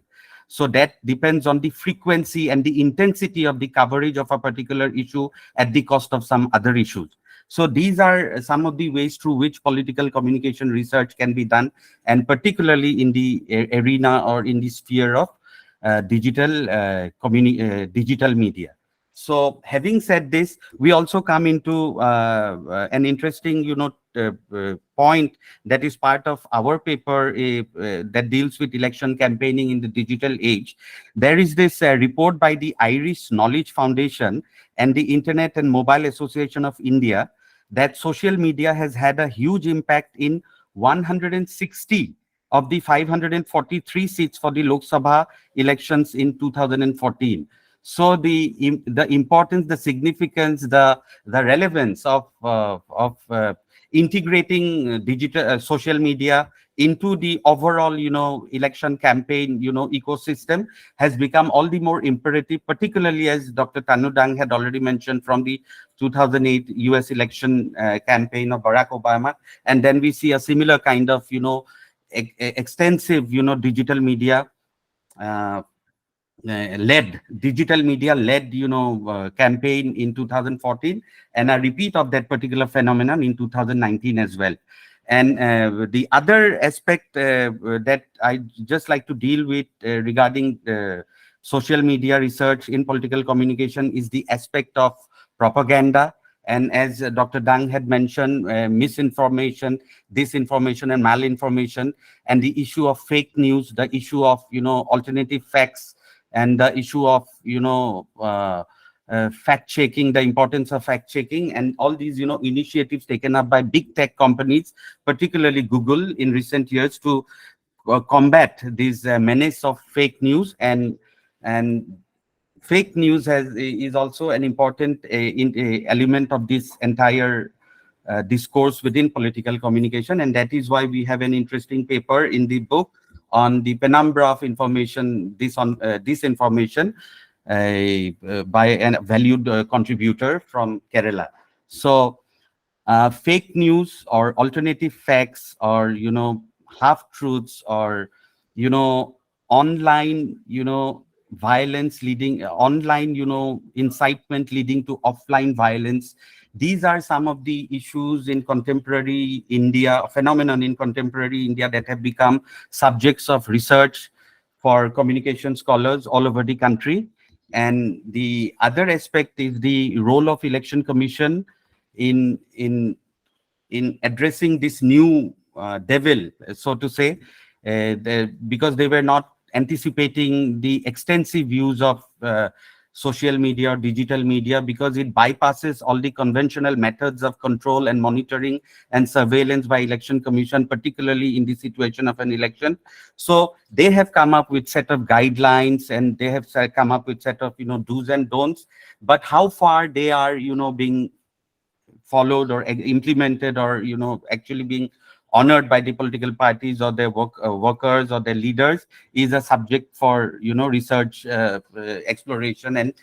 So that depends on the frequency and the intensity of the coverage of a particular issue at the cost of some other issues. So these are some of the ways through which political communication research can be done, and particularly in the arena or in the sphere of digital media. So having said this, we also come into an interesting point that is part of our paper that deals with election campaigning in the digital age. There is this report by the Irish Knowledge Foundation and the Internet and Mobile Association of India that social media has had a huge impact in 160 of the 543 seats for the Lok Sabha elections in 2014. So the importance, the significance, the relevance of integrating digital social media into the overall election campaign ecosystem has become all the more imperative, particularly as Dr. Tanu Dang had already mentioned, from the 2008 US election campaign of Barack Obama. And then we see a similar kind of extensive digital media led campaign in 2014, and a repeat of that particular phenomenon in 2019 as well. And the other aspect that I just like to deal with regarding social media research in political communication is the aspect of propaganda. And as Dr. Dang had mentioned, misinformation, disinformation, and malinformation, and the issue of fake news, the issue of alternative facts, and the issue of fact checking, the importance of fact checking, and all these initiatives taken up by big tech companies, particularly Google, in recent years to combat this menace of fake news. And fake news is also an important element of this entire discourse within political communication, and that is why we have an interesting paper in the book on the penumbra of information, disinformation, by a valued contributor from Kerala. So fake news or alternative facts or half truths or online violence leading online, incitement leading to offline violence. These are some of the issues in contemporary India, phenomenon in contemporary India that have become subjects of research for communication scholars all over the country. And the other aspect is the role of Election Commission in addressing this new devil, so to say, because they were not anticipating the extensive use of social media or digital media, because it bypasses all the conventional methods of control and monitoring and surveillance by Election Commission, particularly in the situation of an election. So they have come up with set of guidelines, and they have come up with set of do's and don'ts, but how far they are being followed or implemented, or actually being honored by the political parties or their workers or their leaders, is a subject for research, exploration, and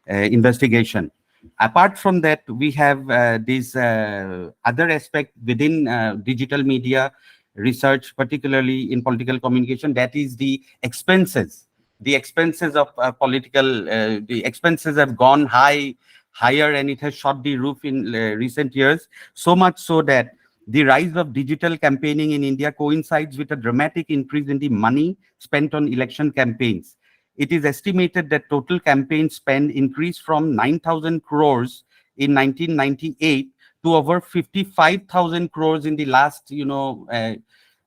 investigation. Apart from that, we have this other aspect within digital media research, particularly in political communication, that is the expenses. The expenses of the expenses have gone higher, and it has shot the roof in recent years, so much so that the rise of digital campaigning in India coincides with a dramatic increase in the money spent on election campaigns. It is estimated that total campaign spend increased from 9,000 crores in 1998 to over 55,000 crores in the last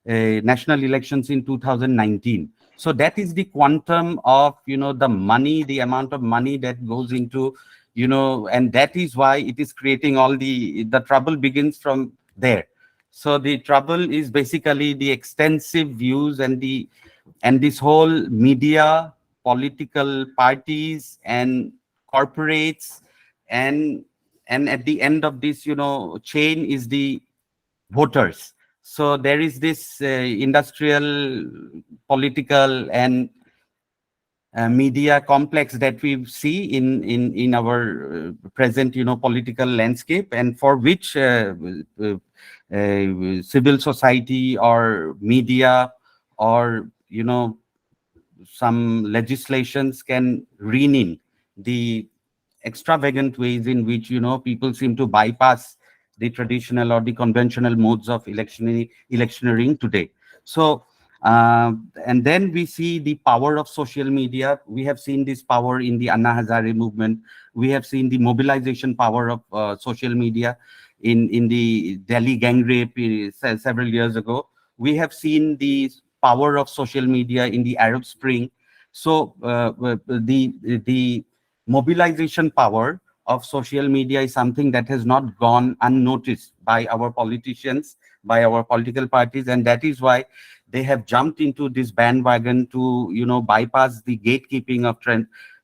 national elections in 2019. So that is the quantum of the money, the amount of money that goes into and that is why it is creating all the trouble begins from there. So the trouble is basically the extensive views and this whole media, political parties and corporates, and at the end of this chain is the voters. So there is this industrial, political, and media complex that we see in our present political landscape, and for which civil society or media or some legislations can rein in the extravagant ways in which people seem to bypass the traditional or the conventional modes of electioneering today. So and then we see the power of social media. We have seen this power in the Anna Hazare movement. We have seen the mobilization power of social media in the Delhi gang rape several years ago. We have seen the power of social media in the Arab Spring. So the mobilization power of social media is something that has not gone unnoticed by our politicians, by our political parties, and that is why they have jumped into this bandwagon to bypass the gatekeeping of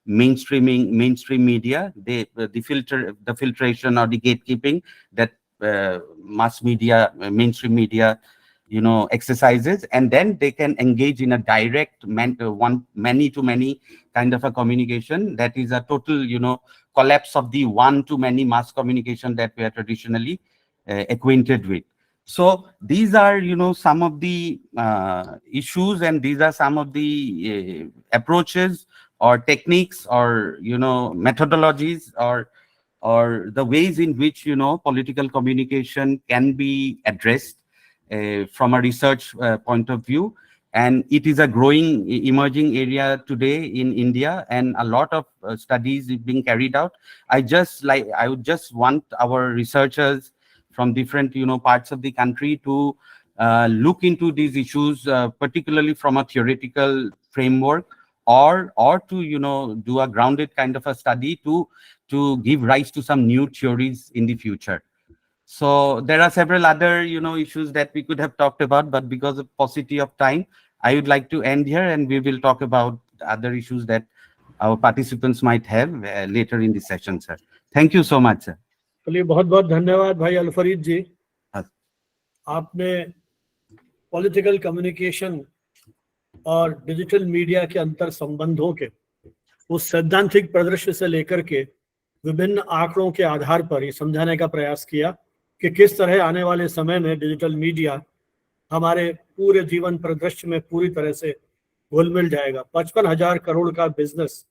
mainstream media, the filtration or the gatekeeping that mass media, mainstream media exercises, and then they can engage in a direct many to many kind of a communication that is a total collapse of the one to many mass communication that we are traditionally acquainted with. So these are some of the issues, and these are some of the approaches or techniques or methodologies or the ways in which political communication can be addressed from a research point of view. And it is a growing, emerging area today in India, and a lot of studies is being carried out. I would just want our researchers from different parts of the country to look into these issues, particularly from a theoretical framework, or to do a grounded kind of a study to give rise to some new theories in the future. So there are several other issues that we could have talked about, but because of paucity of time, I would like to end here, and we will talk about other issues that our participants might have later in the session, sir. Thank you so much, sir. चलिए, बहुत बहुत धन्यवाद भाई अलफरीद जी। आपने political communication और digital media के अंतर संबंधों के उस सैद्धांतिक परिदृश्य से लेकर के विभिन्न आंकड़ों के आधार पर ये समझाने का प्रयास किया कि किस तरह आने वाले समय में डिजिटल मीडिया हमारे पूरे जीवन परिदृश्य में पूरी तरह से घुल मिल जाएगा। 55,000 करोड़ का बिजनेस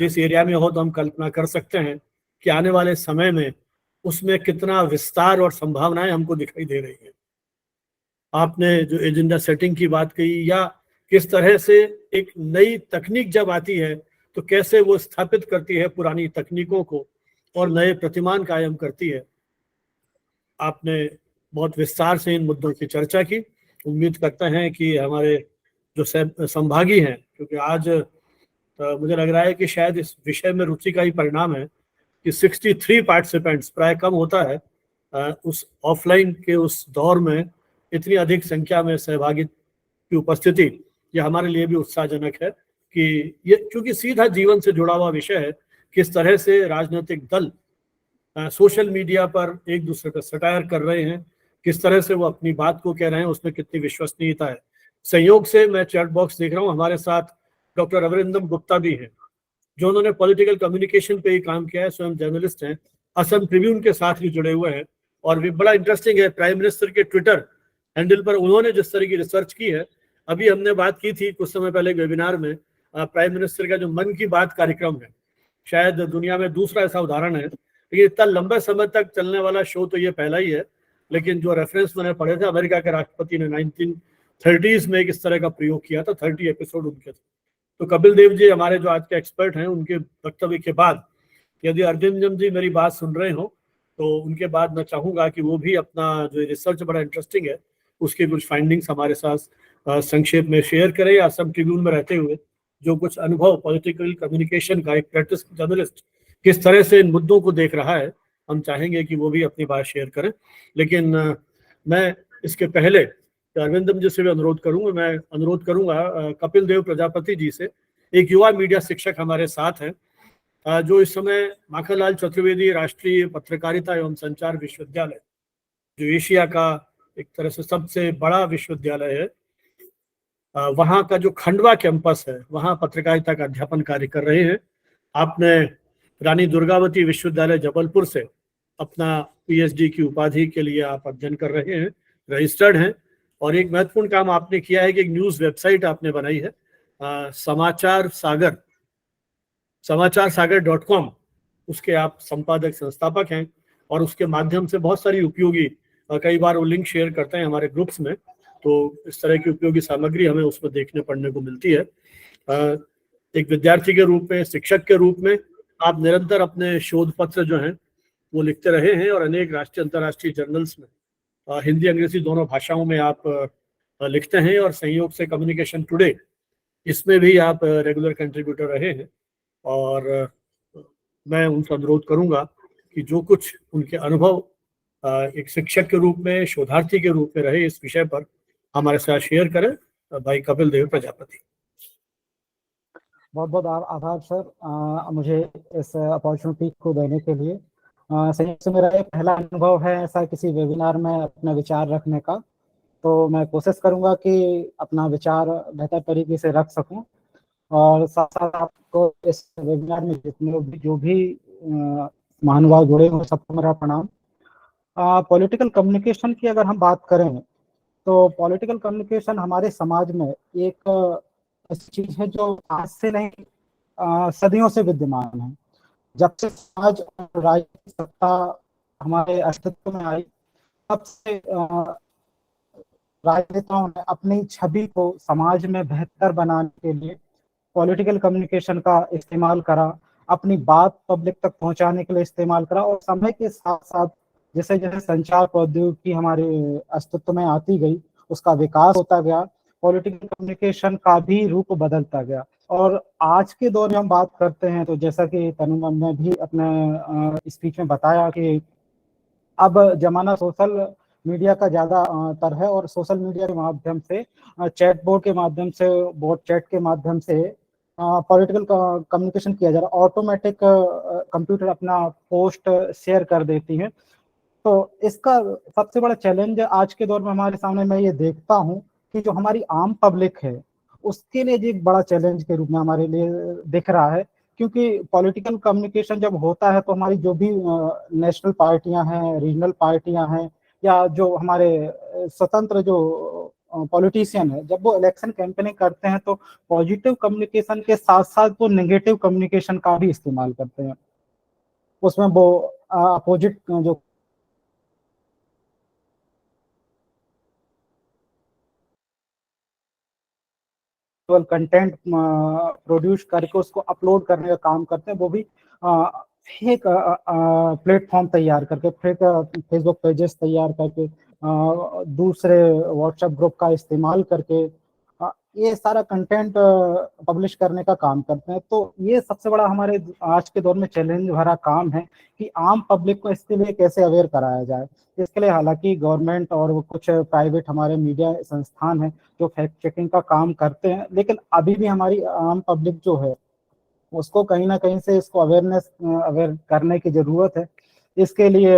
जिस एरिया में हो तो हम कल्पना कर सकते हैं कि आने वाले समय में उसमें कितना विस्तार और संभावनाएं हमको दिखाई दे रही है। आपने जो एजेंडा सेटिंग की बात कही, या किस तरह से एक नई तकनीक जब आती है तो कैसे वो स्थापित करती है पुरानी तकनीकों को और नए प्रतिमान कायम करती है, आपने बहुत विस्तार से इन मुद्दों की चर्चा की। उम्मीद करते हैं कि हमारे जो संभागी हैं, क्योंकि आज मुझे लग रहा है कि शायद इस विषय में रुचि का ही परिणाम है कि 63 पार्टिसिपेंट्स, प्राय कम होता है उस ऑफलाइन के उस दौर में इतनी अधिक संख्या में सहभागी की उपस्थिति, ये हमारे लिए भी उत्साहजनक है कि ये क्योंकि सीधा जीवन से जुड़ा हुआ विषय है, किस तरह से राजनीतिक दल सोशल मीडिया पर एक दूसरे पर सटायर कर रहे हैं, किस तरह से वो अपनी बात को कह रहे हैं, उसमें कितनी विश्वसनीयता है। संयोग से मैं चैट बॉक्स देख रहा हूँ, हमारे साथ डॉक्टर अरिंदम गुप्ता भी हैं, जो उन्होंने पॉलिटिकल कम्युनिकेशन पे ही काम किया है, स्वयं जर्नलिस्ट हैं, असम ट्रिब्यून के साथ भी जुड़े हुए हैं। और भी बड़ा इंटरेस्टिंग है, प्राइम मिनिस्टर के ट्विटर हैंडल पर उन्होंने जिस तरह की रिसर्च की है, अभी हमने बात की थी कुछ समय पहले वेबिनार में, प्राइम मिनिस्टर का जो मन की बात कार्यक्रम है, शायद दुनिया में दूसरा ऐसा उदाहरण है। लेकिन इतना लंबे समय तक चलने वाला शो तो ये पहला ही है। लेकिन जो रेफरेंस मैंने पढ़े थे, अमेरिका के राष्ट्रपति ने 1930s में इस तरह का प्रयोग किया था, 30 एपिसोड उनके थे। तो कपिल देव जी हमारे जो आज के एक्सपर्ट हैं, उनके वक्तव्य के बाद यदि अरिंदम जी मेरी बात सुन रहे हो तो उनके बाद मैं चाहूंगा कि वो भी अपना जो रिसर्च बड़ा इंटरेस्टिंग है उसके कुछ फाइंडिंग्स हमारे साथ संक्षेप में शेयर करें, या असम ट्रिब्यून में रहते हुए जो कुछ अनुभव पॉलिटिकल कम्युनिकेशन का एक प्रैक्टिस जर्नलिस्ट किस तरह से इन मुद्दों को देख रहा है, हम चाहेंगे कि वो भी अपनी बात शेयर करें। लेकिन मैं इसके पहले अरविंदम जी से भी अनुरोध करूंगा कपिल देव प्रजापति जी से, एक युवा मीडिया शिक्षक हमारे साथ हैं, जो इस समय माखनलाल चतुर्वेदी राष्ट्रीय पत्रकारिता एवं संचार विश्वविद्यालय, जो एशिया का एक तरह से सबसे बड़ा विश्वविद्यालय है, वहाँ का जो खंडवा कैंपस है, वहाँ पत्रकारिता का अध्यापन कार्य कर रहे हैं। आपने रानी दुर्गावती विश्वविद्यालय जबलपुर से अपना पीएचडी की उपाधि के लिए आप अध्ययन कर रहे हैं, रजिस्टर्ड हैं। और एक महत्वपूर्ण काम आपने किया है कि एक न्यूज़ वेबसाइट आपने बनाई है, समाचारसागर.com, उसके आप संपादक संस्थापक हैं, और उसके माध्यम से बहुत सारी उपयोगी, कई बार वो लिंक शेयर करते हैं हमारे ग्रुप्स में, तो इस तरह की उपयोगी सामग्री हमें उसमें देखने पढ़ने को मिलती है। एक विद्यार्थी के रूप में, शिक्षक के रूप में आप निरंतर अपने शोध पत्र जो हैं वो लिखते रहे हैं, और अनेक राष्ट्रीय अंतर्राष्ट्रीय जर्नल्स में हिंदी अंग्रेजी दोनों भाषाओं में आप लिखते हैं, और संयोग से कम्युनिकेशन टुडे इसमें भी आप रेगुलर कंट्रीब्यूटर रहे हैं। और मैं उनसे अनुरोध करूंगा कि जो कुछ उनके अनुभव एक शिक्षक के रूप में, शोधार्थी के रूप में रहे इस विषय पर, हमारे साथ शेयर करें। भाई कपिल देव प्रजापति। बहुत बहुत आभार सर, मुझे इस अपॉर्चुनिटी को देने के लिए। संयोग से मेरा ये पहला अनुभव है ऐसा किसी वेबिनार में अपना विचार रखने का, तो मैं कोशिश करूंगा कि अपना विचार बेहतर तरीके से रख सकूं। और साथ साथ आपको इस वेबिनार में जितने जो भी महानुभाव जुड़े हुए सबको मेरा प्रणाम। पॉलिटिकल कम्युनिकेशन की अगर हम बात करें तो पॉलिटिकल कम्युनिकेशन हमारे समाज में एक ऐसी चीज है जो आज से नहीं सदियों से विद्यमान है। जब से समाज और राजनीतिक सत्ता हमारे अस्तित्व में आई, तब से राजनेताओं ने अपनी छवि को समाज में बेहतर बनाने के लिए पॉलिटिकल कम्युनिकेशन का इस्तेमाल करा, अपनी बात पब्लिक तक पहुंचाने के लिए इस्तेमाल करा। और समय के साथ साथ जैसे जैसे संचार प्रौद्योगिकी हमारे अस्तित्व में आती गई, उसका विकास होता गया, पॉलिटिकल कम्युनिकेशन का भी रूप बदलता गया। और आज के दौर में हम बात करते हैं तो जैसा कि तनु मैम ने भी अपने स्पीच में बताया कि अब जमाना सोशल मीडिया का ज्यादा तर है, और सोशल मीडिया के माध्यम से, चैट बोर्ड के माध्यम से, बोट चैट के माध्यम से पॉलिटिकल कम्युनिकेशन किया जा रहा है। ऑटोमेटिक कंप्यूटर अपना पोस्ट शेयर कर देती है। तो इसका सबसे बड़ा चैलेंज आज के दौर में हमारे सामने मैं ये देखता हूँ कि जो हमारी आम पब्लिक है उसके लिए एक बड़ा चैलेंज के रूप में हमारे लिए दिख रहा है। क्योंकि पॉलिटिकल कम्युनिकेशन जब होता है तो हमारी जो भी नेशनल पार्टियां हैं, रीजनल पार्टियां हैं, या जो हमारे स्वतंत्र जो पॉलिटिशियन है, जब वो इलेक्शन कैंपेनिंग करते हैं तो पॉजिटिव कम्युनिकेशन के साथ साथ वो नेगेटिव कम्युनिकेशन का भी इस्तेमाल करते हैं। उसमें वो अपोजिट जो कंटेंट प्रोड्यूस करके उसको अपलोड करने का काम करते हैं, वो भी फेक प्लेटफॉर्म तैयार करके, फेक फेसबुक पेजेस तैयार करके, दूसरे व्हाट्सएप ग्रुप का इस्तेमाल करके ये सारा कंटेंट पब्लिश करने का काम करते हैं। तो ये सबसे बड़ा हमारे आज के दौर में चैलेंज भरा काम है कि आम पब्लिक को इसके लिए कैसे अवेयर कराया जाए। इसके लिए हालांकि गवर्नमेंट और कुछ प्राइवेट हमारे मीडिया संस्थान हैं जो फैक्ट चेकिंग का काम करते हैं, लेकिन अभी भी हमारी आम पब्लिक जो है उसको कहीं ना कहीं से इसको अवेयर करने की जरूरत है। इसके लिए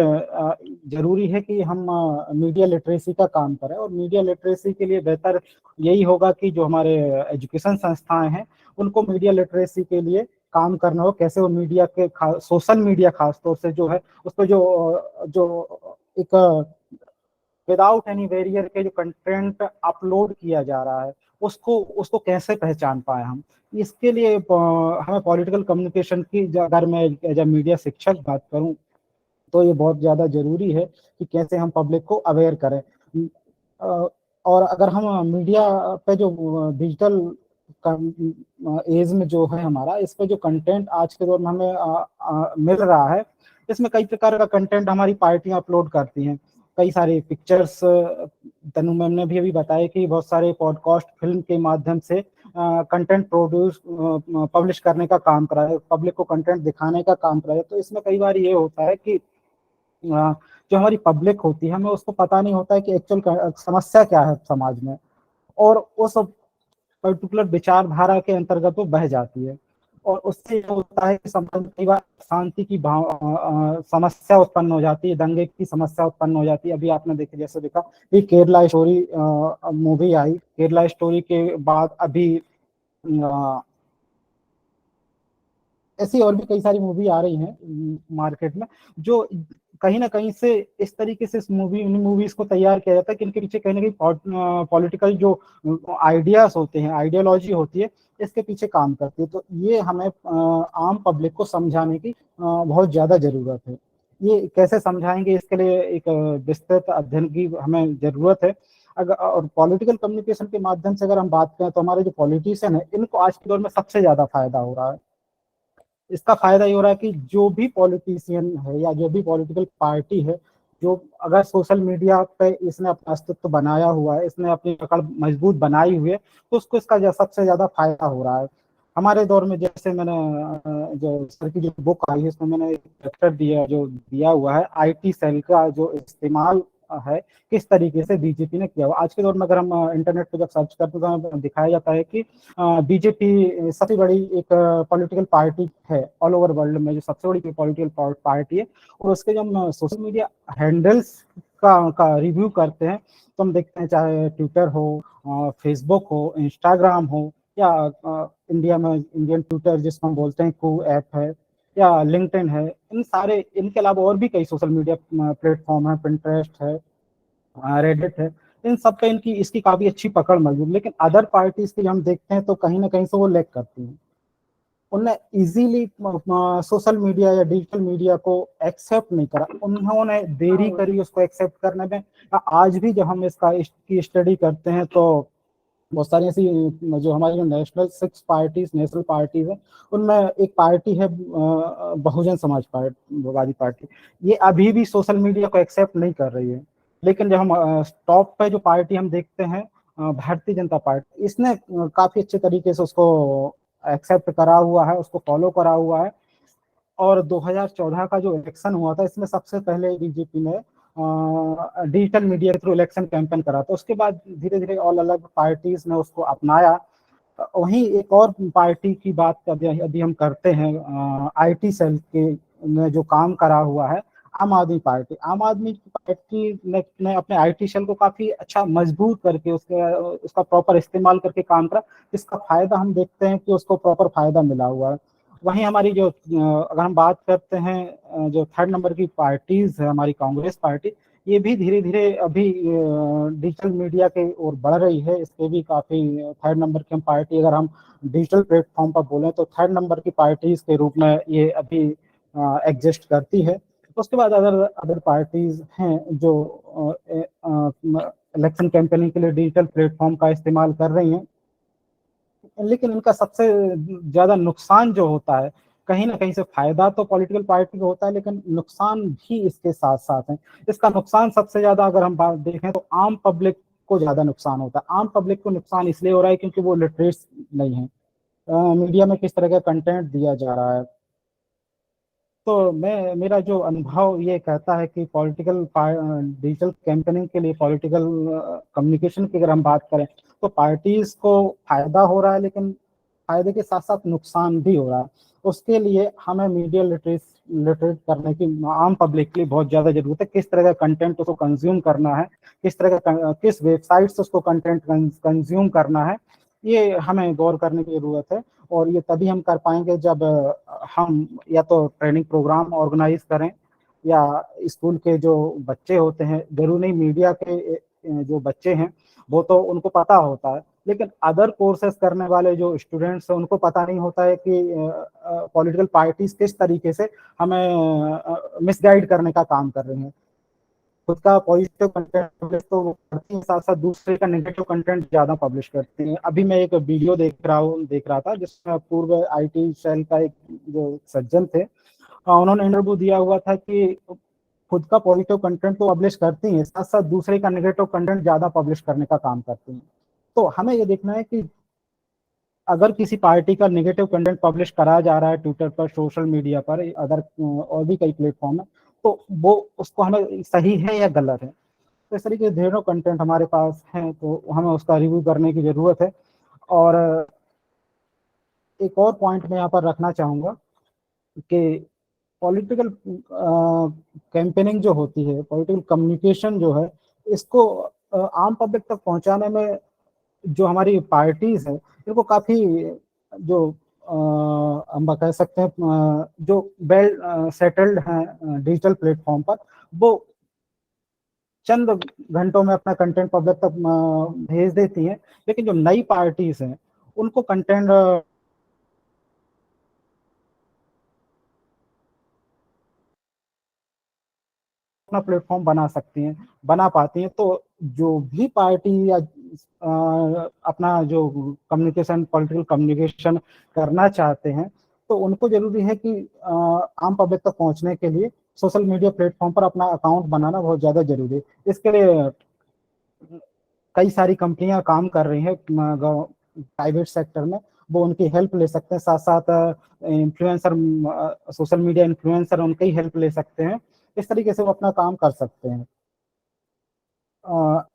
जरूरी है कि हम मीडिया लिटरेसी का काम करें, और मीडिया लिटरेसी के लिए बेहतर यही होगा कि जो हमारे एजुकेशन संस्थाएं हैं उनको मीडिया लिटरेसी के लिए काम करना हो, कैसे वो मीडिया के सोशल मीडिया खासतौर से जो है उस पर जो एक विदाउट एनी बैरियर के जो कंटेंट अपलोड किया जा रहा है उसको कैसे पहचान पाए हम। इसके लिए हमें पॉलिटिकल कम्युनिकेशन की, अगर मैं एज ए मीडिया शिक्षक बात करूं तो ये बहुत ज़्यादा जरूरी है कि कैसे हम पब्लिक को अवेयर करें। और अगर हम मीडिया पे जो डिजिटल एज में जो है हमारा, इस पे जो कंटेंट आज के दौर में हमें मिल रहा है, इसमें कई प्रकार का कंटेंट हमारी पार्टियां अपलोड करती हैं। कई सारे पिक्चर्स, तनु मैम ने भी अभी बताया कि बहुत सारे पॉडकास्ट फिल्म के माध्यम से कंटेंट प्रोड्यूस पब्लिश करने का काम करा है, पब्लिक को कंटेंट दिखाने का काम करा है। तो इसमें कई बार ये होता है कि जो हमारी पब्लिक होती है हमें उसको पता नहीं होता है कि एक्चुअल समस्या क्या है समाज में, और उस पर्टिकुलर विचारधारा के अंतर्गत वो बह जाती है, और उससे ये होता है कि समाज में कई बार शांति की समस्या उत्पन्न हो जाती है, दंगे की समस्या उत्पन्न हो जाती है। अभी आपने देखा, जैसे देखा कि केरला स्टोरी मूवी आई, केरला स्टोरी के बाद अभी ऐसी और भी कई सारी मूवी आ रही हैं मार्केट में, जो कहीं ना कहीं से इस तरीके से मूवीज को तैयार किया जाता है कि इनके पीछे कहीं ना कहीं पॉलिटिकल जो आइडियाज होते हैं, आइडियोलॉजी होती है, इसके पीछे काम करती है। तो ये हमें आम पब्लिक को समझाने की बहुत ज्यादा जरूरत है। ये कैसे समझाएंगे, इसके लिए एक विस्तृत अध्ययन की हमें जरूरत है। अगर और पॉलिटिकल कम्युनिकेशन के माध्यम से अगर हम बात करें तो हमारे जो पॉलिटिशियन है इनको आज के दौर में सबसे ज्यादा फायदा हो रहा है। इसका फायदा ये हो रहा है कि जो भी पॉलिटिशियन है या जो भी पॉलिटिकल पार्टी है, जो अगर सोशल मीडिया पे इसने अपना अस्तित्व बनाया हुआ है, इसने अपनी पकड़ मजबूत बनाई हुई है, तो उसको इसका सबसे ज्यादा फायदा हो रहा है। हमारे दौर में जैसे मैंने जो सर की जो बुक आई है उसमें मैंने एक चैप्टर दिया हुआ है आईटी सेल का जो इस्तेमाल है किस तरीके से बीजेपी ने किया हुआ। आज के दौर में अगर हम इंटरनेट पे जब सर्च करते हैं तो हमें दिखाया जाता है कि बीजेपी सबसे बड़ी एक पॉलिटिकल पार्टी है ऑल ओवर वर्ल्ड में, जो सबसे बड़ी पॉलिटिकल पार्टी है। और उसके जब हम सोशल मीडिया हैंडल्स का रिव्यू करते हैं तो हम देखते हैं चाहे ट्विटर हो, फेसबुक हो, इंस्टाग्राम हो, या इंडिया में इंडियन ट्विटर जिसको हम बोलते हैं कू ऐप है, या लिंक्डइन है, इनके अलावा और भी कई सोशल मीडिया प्लेटफॉर्म है, पिंटरेस्ट है, रेडिट है, इन सब पे इसकी काफी अच्छी पकड़ मौजूद। लेकिन अदर पार्टीज की हम देखते हैं तो कहीं ना कहीं से वो लैग करती हैं। उन्होंने इजीली सोशल मीडिया या डिजिटल मीडिया को एक्सेप्ट नहीं करा, उन्होंने देरी करी उसको एक्सेप्ट करने में। आज भी जब हम इसकी स्टडी करते हैं तो बहुत सारी ऐसी जो हमारी नेशनल नेशनल पार्टीज है, उनमें एक पार्टी है बहुजन समाजवादी पार्टी, ये अभी भी सोशल मीडिया को एक्सेप्ट नहीं कर रही है। लेकिन जब हम टॉप पे जो पार्टी हम देखते हैं भारतीय जनता पार्टी, इसने काफी अच्छे तरीके से उसको एक्सेप्ट करा हुआ है, उसको फॉलो करा हुआ है। और 2014 का जो इलेक्शन हुआ था इसमें सबसे पहले बीजेपी ने डिजिटल मीडिया के थ्रू इलेक्शन कैंपेन करा था। उसके बाद धीरे धीरे और अलग पार्टीज ने उसको अपनाया। वहीं एक और पार्टी की बात अभी हम करते हैं आईटी सेल के में जो काम करा हुआ है आम आदमी पार्टी। आम आदमी पार्टी ने अपने आईटी सेल को काफी अच्छा मजबूत करके उसका प्रॉपर इस्तेमाल करके काम करा, जिसका फायदा हम देखते हैं कि उसको प्रॉपर फायदा मिला हुआ है। वहीं हमारी अगर हम बात करते हैं जो थर्ड नंबर की पार्टीज है हमारी कांग्रेस पार्टी, ये भी धीरे धीरे अभी डिजिटल मीडिया के ओर बढ़ रही है। इसके भी काफी थर्ड नंबर की हम पार्टी, अगर हम डिजिटल प्लेटफॉर्म पर बोलें तो थर्ड नंबर की पार्टीज के रूप में ये अभी एग्जिस्ट करती है। उसके बाद अदर अदर पार्टीज हैं जो इलेक्शन कैंपेनिंग के लिए डिजिटल प्लेटफॉर्म का इस्तेमाल कर रही हैं, लेकिन इनका सबसे ज्यादा नुकसान जो होता है, कहीं ना कहीं से फायदा तो पॉलिटिकल पार्टी को होता है लेकिन नुकसान भी इसके साथ साथ है। इसका नुकसान सबसे ज्यादा अगर हम बात देखें तो आम पब्लिक को ज्यादा नुकसान होता है। आम पब्लिक को नुकसान इसलिए हो रहा है क्योंकि वो लिटरेट नहीं है। मीडिया में किस तरह का कंटेंट दिया जा रहा है, तो मेरा जो अनुभव ये कहता है कि पॉलिटिकल डिजिटल कैंपेनिंग के लिए, पॉलिटिकल कम्युनिकेशन की अगर हम बात करें तो पार्टीज को फायदा हो रहा है, लेकिन फायदे के साथ साथ नुकसान भी हो रहा है। उसके लिए हमें मीडिया लिटरेट करने की आम पब्लिक के लिए बहुत ज्यादा जरूरत है। किस तरह का कंटेंट उसको कंज्यूम करना है, किस तरह का किस वेबसाइट से उसको कंटेंट कंज्यूम करना है, ये हमें गौर करने की जरूरत है। और ये तभी हम कर पाएंगे जब हम या तो ट्रेनिंग प्रोग्राम ऑर्गेनाइज करें, या स्कूल के जो बच्चे होते हैं, जरूर नहीं मीडिया के जो बच्चे हैं वो तो उनको पता होता है, लेकिन अदर कोर्सेज करने वाले जो स्टूडेंट्स हैं उनको पता नहीं होता है कि पॉलिटिकल पार्टीज किस तरीके से हमें मिसगाइड करने का काम कर रही हैं। खुद का पॉजिटिव कंटेंट तो वो करती हैं, साथ साथ दूसरे का नेगेटिव कंटेंट ज्यादा पब्लिश करती हैं। अभी मैं एक वीडियो देख रहा था जिसमें पूर्व आईटी सेल का एक जो सज्जन थे, उन्होंने इंटरव्यू दिया हुआ था कि खुद का पॉजिटिव कंटेंट तो पब्लिश करती हैं, साथ साथ दूसरे का नेगेटिव कंटेंट ज्यादा पब्लिश करने का काम करती हैं। तो हमें ये देखना है कि अगर किसी पार्टी का नेगेटिव कंटेंट पब्लिश करा जा रहा है ट्विटर पर, सोशल मीडिया पर, अदर और भी कई प्लेटफॉर्म है, तो वो उसको हमें सही है या गलत है। तो इस तरीके के ढेरों कंटेंट हमारे पास हैं, तो हमें उसका रिव्यू करने की जरूरत है। और एक और पॉइंट मैं यहाँ पर रखना चाहूँगा कि पॉलिटिकल कैंपेनिंग जो होती है, पॉलिटिकल कम्युनिकेशन जो है, इसको आम पब्लिक तक पहुँचाने में जो हमारी पार्टीज है इनको काफ़ी जो हम कह सकते हैं जो वेल सेटल्ड हैं डिजिटल प्लेटफॉर्म पर, वो चंद घंटों में अपना कंटेंट पब्लिक तक भेज देती हैं। लेकिन जो नई पार्टीज हैं उनको कंटेंट अपना प्लेटफॉर्म बना सकती हैं, बना पाती हैं। तो जो भी पार्टी या अपना जो कम्युनिकेशन, पॉलिटिकल कम्युनिकेशन करना चाहते हैं, तो उनको जरूरी है कि आम पब्लिक तक पहुंचने के लिए सोशल मीडिया प्लेटफॉर्म पर अपना अकाउंट बनाना बहुत ज़्यादा जरूरी है। इसके लिए कई सारी कंपनियां काम कर रही हैं प्राइवेट सेक्टर में, वो उनकी हेल्प ले सकते हैं। साथ साथ इन्फ्लुएंसर, सोशल मीडिया इन्फ्लुएंसर, उनकी हेल्प ले सकते हैं। इस तरीके से वो अपना काम कर सकते हैं।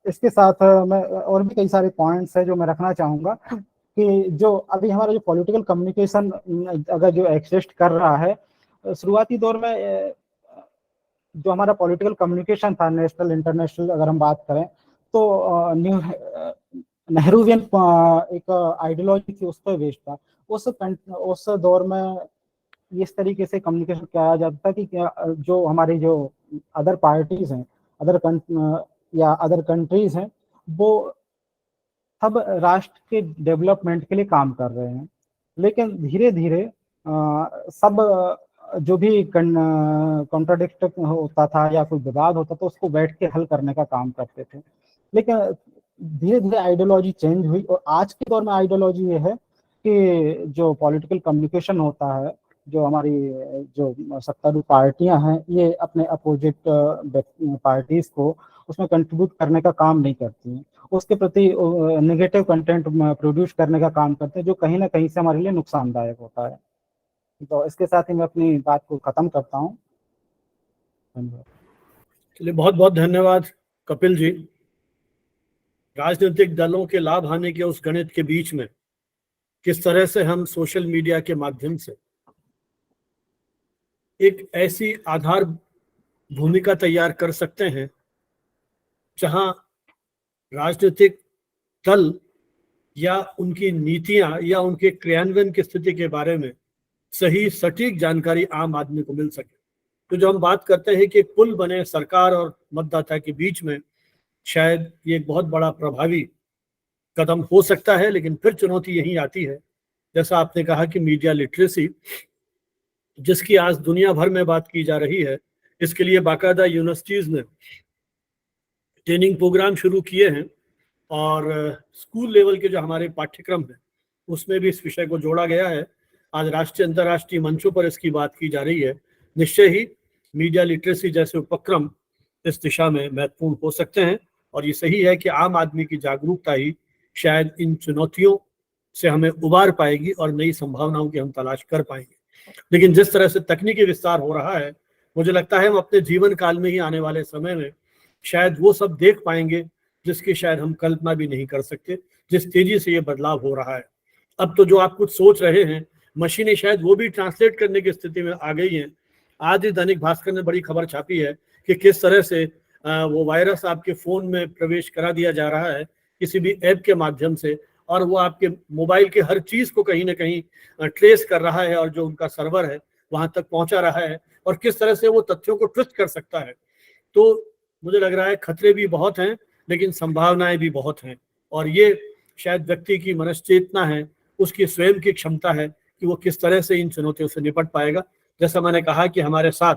इसके साथ मैं और भी कई सारे पॉइंट्स हैं जो मैं रखना चाहूँगा कि जो अभी हमारा जो पॉलिटिकल कम्युनिकेशन अगर जो एग्जिस्ट कर रहा है, शुरुआती दौर में जो हमारा पॉलिटिकल कम्युनिकेशन था, नेशनल इंटरनेशनल अगर हम बात करें, तो नेहरूवियन एक आइडियोलॉजी थी, उस पर बेस्ड था। उस दौर में इस तरीके से कम्युनिकेशन किया जाता था कि जो हमारी जो अदर पार्टीज हैं, अदर कंट्रीज हैं, वो सब राष्ट्र के डेवलपमेंट के लिए काम कर रहे हैं। लेकिन धीरे धीरे सब जो भी कॉन्ट्राडिक्ट होता था या कोई विवाद होता था, उसको बैठ के हल करने का काम करते थे। लेकिन धीरे धीरे आइडियोलॉजी चेंज हुई, और आज के दौर में आइडियोलॉजी ये है कि जो पॉलिटिकल कम्युनिकेशन होता है, जो हमारी जो सत्तारूढ़ पार्टियां हैं, ये अपने अपोजिट पार्टीज को उसमें कंट्रीब्यूट करने का काम नहीं करती हैं, उसके प्रति नेगेटिव कंटेंट प्रोड्यूस करने का काम करते हैं, जो कहीं ना कहीं से हमारे लिए नुकसानदायक होता है। तो इसके साथ ही मैं अपनी बात को खत्म करता हूँ। धन्यवाद। चलिए, बहुत बहुत धन्यवाद कपिल जी। राजनीतिक दलों के लाभ हानि के उस गणित के बीच में किस तरह से हम सोशल मीडिया के माध्यम से एक ऐसी आधार भूमिका तैयार कर सकते हैं जहां राजनीतिक दल या उनकी नीतियां या उनके क्रियान्वयन की स्थिति के बारे में सही सटीक जानकारी आम आदमी को मिल सके। तो जो हम बात करते हैं कि एक पुल बने सरकार और मतदाता के बीच में, शायद ये एक बहुत बड़ा प्रभावी कदम हो सकता है। लेकिन फिर चुनौती यही आती है, जैसा आपने कहा कि मीडिया लिटरेसी, जिसकी आज दुनिया भर में बात की जा रही है, इसके लिए बाकायदा यूनिवर्सिटीज ने ट्रेनिंग प्रोग्राम शुरू किए हैं और स्कूल लेवल के जो हमारे पाठ्यक्रम हैं उसमें भी इस विषय को जोड़ा गया है। आज राष्ट्रीय अंतर्राष्ट्रीय मंचों पर इसकी बात की जा रही है। निश्चय ही मीडिया लिटरेसी जैसे उपक्रम इस दिशा में महत्वपूर्ण हो सकते हैं और ये सही है कि आम आदमी की जागरूकता ही शायद इन चुनौतियों से हमें उबार पाएगी और नई संभावनाओं की हम तलाश कर पाएंगे। लेकिन जिस तरह से तकनीकी विस्तार हो रहा है, मुझे लगता है हम अपने जीवन काल में ही आने वाले समय में शायद वो सब देख पाएंगे जिसकी शायद हम कल्पना भी नहीं कर सकते, जिस तेजी से ये बदलाव हो रहा है। अब तो जो आप कुछ सोच रहे हैं, मशीनें शायद वो भी ट्रांसलेट करने की स्थिति में आ गई हैं। आज ही दैनिक भास्कर ने बड़ी खबर छापी है कि किस तरह से वो वायरस आपके फोन में प्रवेश करा दिया जा रहा है किसी भी ऐप के माध्यम से, और वो आपके मोबाइल के हर चीज को कहीं ना कहीं ट्रेस कर रहा है और जो उनका सर्वर है वहां तक पहुंचा रहा है, और किस तरह से वो तथ्यों को ट्विस्ट कर सकता है। तो मुझे लग रहा है खतरे भी बहुत हैं लेकिन संभावनाएं भी बहुत हैं, और ये शायद व्यक्ति की मनश्चेतना है, उसकी स्वयं की क्षमता है कि वो किस तरह से इन चुनौतियों से निपट पाएगा। जैसा मैंने कहा कि हमारे साथ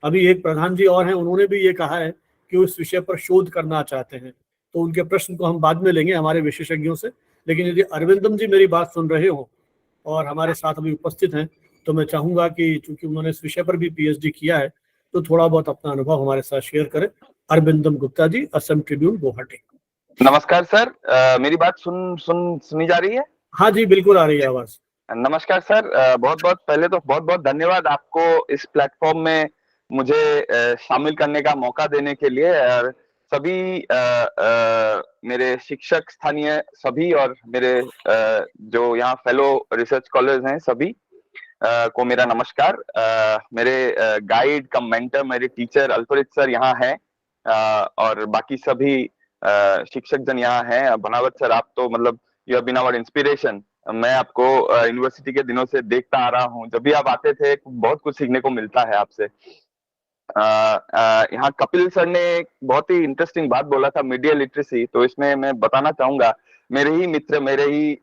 अभी एक प्रधान जी और हैं, उन्होंने भी ये कहा है कि वो इस विषय पर शोध करना चाहते हैं, तो उनके प्रश्न को हम बाद में लेंगे हमारे विशेषज्ञों से। लेकिन यदि अरविंदम जी मेरी बात सुन रहे हो और हमारे साथ अभी उपस्थित हैं, तो मैं चाहूंगा कि चूंकि उन्होंने इस विषय पर भी पीएचडी किया है तो थोड़ा बहुत अपना अनुभव हमारे साथ शेयर करें। अरविंदम गुप्ता जी, असम ट्रिब्यून, गुवाहाटी। नमस्कार सर, मेरी बात सुनी जा रही है? हाँ जी, बिल्कुल आ रही है आवाज। नमस्कार सर, पहले तो बहुत बहुत धन्यवाद आपको इस प्लेटफॉर्म में मुझे शामिल करने का मौका देने के लिए। और सभी मेरे शिक्षक स्थानीय सभी और मेरे जो यहाँ फेलो रिसर्च स्कॉलर्स हैं सभी को मेरा नमस्कार। मेरे गाइड कम मेंटर, मेरे टीचर अल्फरेद सर यहाँ हैं और बाकी सभी शिक्षक जन यहाँ हैं। बनावट सर, आप तो मतलब you have been our inspiration. मैं आपको यूनिवर्सिटी के दिनों से देखता आ रहा हूँ, जब भी आप आते थे बहुत कुछ सीखने को मिलता है आपसे। यहाँ कपिल सर ने एक बहुत ही इंटरेस्टिंग बात बोला था, मीडिया लिटरेसी। तो इसमें मैं बताना चाहूंगा, मेरे ही मित्र, मेरे ही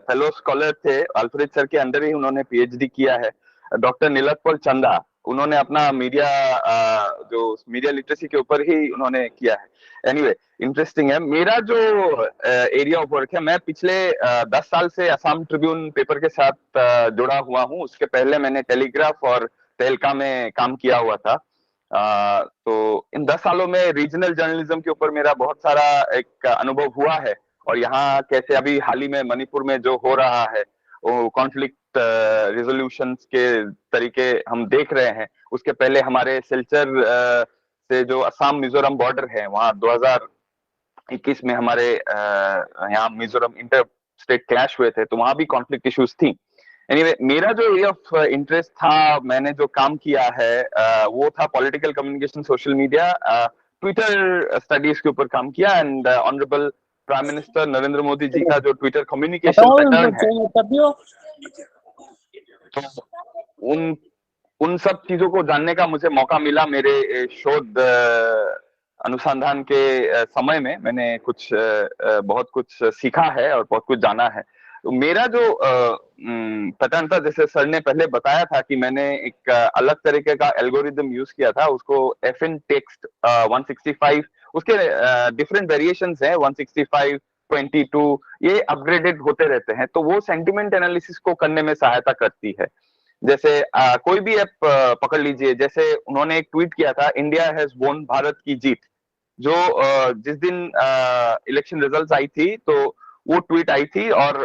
फेलो स्कॉलर थे, अल्फ्रेड सर के अंदर ही उन्होंने पीएचडी किया है, डॉक्टर नीलकमल चंदा। उन्होंने अपना जो मीडिया लिटरेसी के ऊपर ही उन्होंने किया है। एनीवे, इंटरेस्टिंग है। मेरा जो एरिया ऑफ वर्क है, मैं पिछले 10 साल से असम ट्रिब्यून पेपर के साथ जुड़ा हुआ हूँ। उसके पहले मैंने टेलीग्राफ और तहलका में काम किया हुआ था। तो इन 10 सालों में रीजनल जर्नलिज्म के ऊपर मेरा बहुत सारा एक अनुभव हुआ है। और यहाँ कैसे अभी हाल ही में मणिपुर में जो हो रहा है, वो कॉन्फ्लिक्ट रिजोल्यूशन के तरीके हम देख रहे हैं। उसके पहले हमारे सिलचर से जो असम मिजोरम बॉर्डर है, वहाँ 2021 में हमारे यहाँ मिजोरम इंटर स्टेट क्लैश हुए थे, तो वहां भी कॉन्फ्लिक्ट इश्यूज थी। एनीवे, मेरा जो एरिया ऑफ इंटरेस्ट था, मैंने जो काम किया है वो था political communication, social media, Twitter studies के ऊपर काम किया। And honourable prime minister Narendra Modi ji का जो ट्विटर कम्युनिकेशन पैटर्न है, तो उन सब चीजों को जानने का मुझे मौका मिला। मेरे शोध अनुसंधान के समय में मैंने बहुत कुछ सीखा है और बहुत कुछ जाना है। तो मेरा जो पैटर्न था, जैसे सर ने पहले बताया था कि मैंने एक अलग तरीके का एल्गोरिदम यूज किया था, उसको FN टेक्स्ट 165, उसके डिफरेंट वेरिएशंस हैं, 165, 22, ये अपग्रेडेड होते रहते हैं। तो वो सेंटिमेंट एनालिसिस को करने में सहायता करती है। जैसे कोई भी ऐप पकड़ लीजिए, जैसे उन्होंने एक ट्वीट किया था, इंडिया हैज वोन, भारत की जीत। जो जिस दिन इलेक्शन रिजल्ट्स आई थी, तो वो ट्वीट आई थी और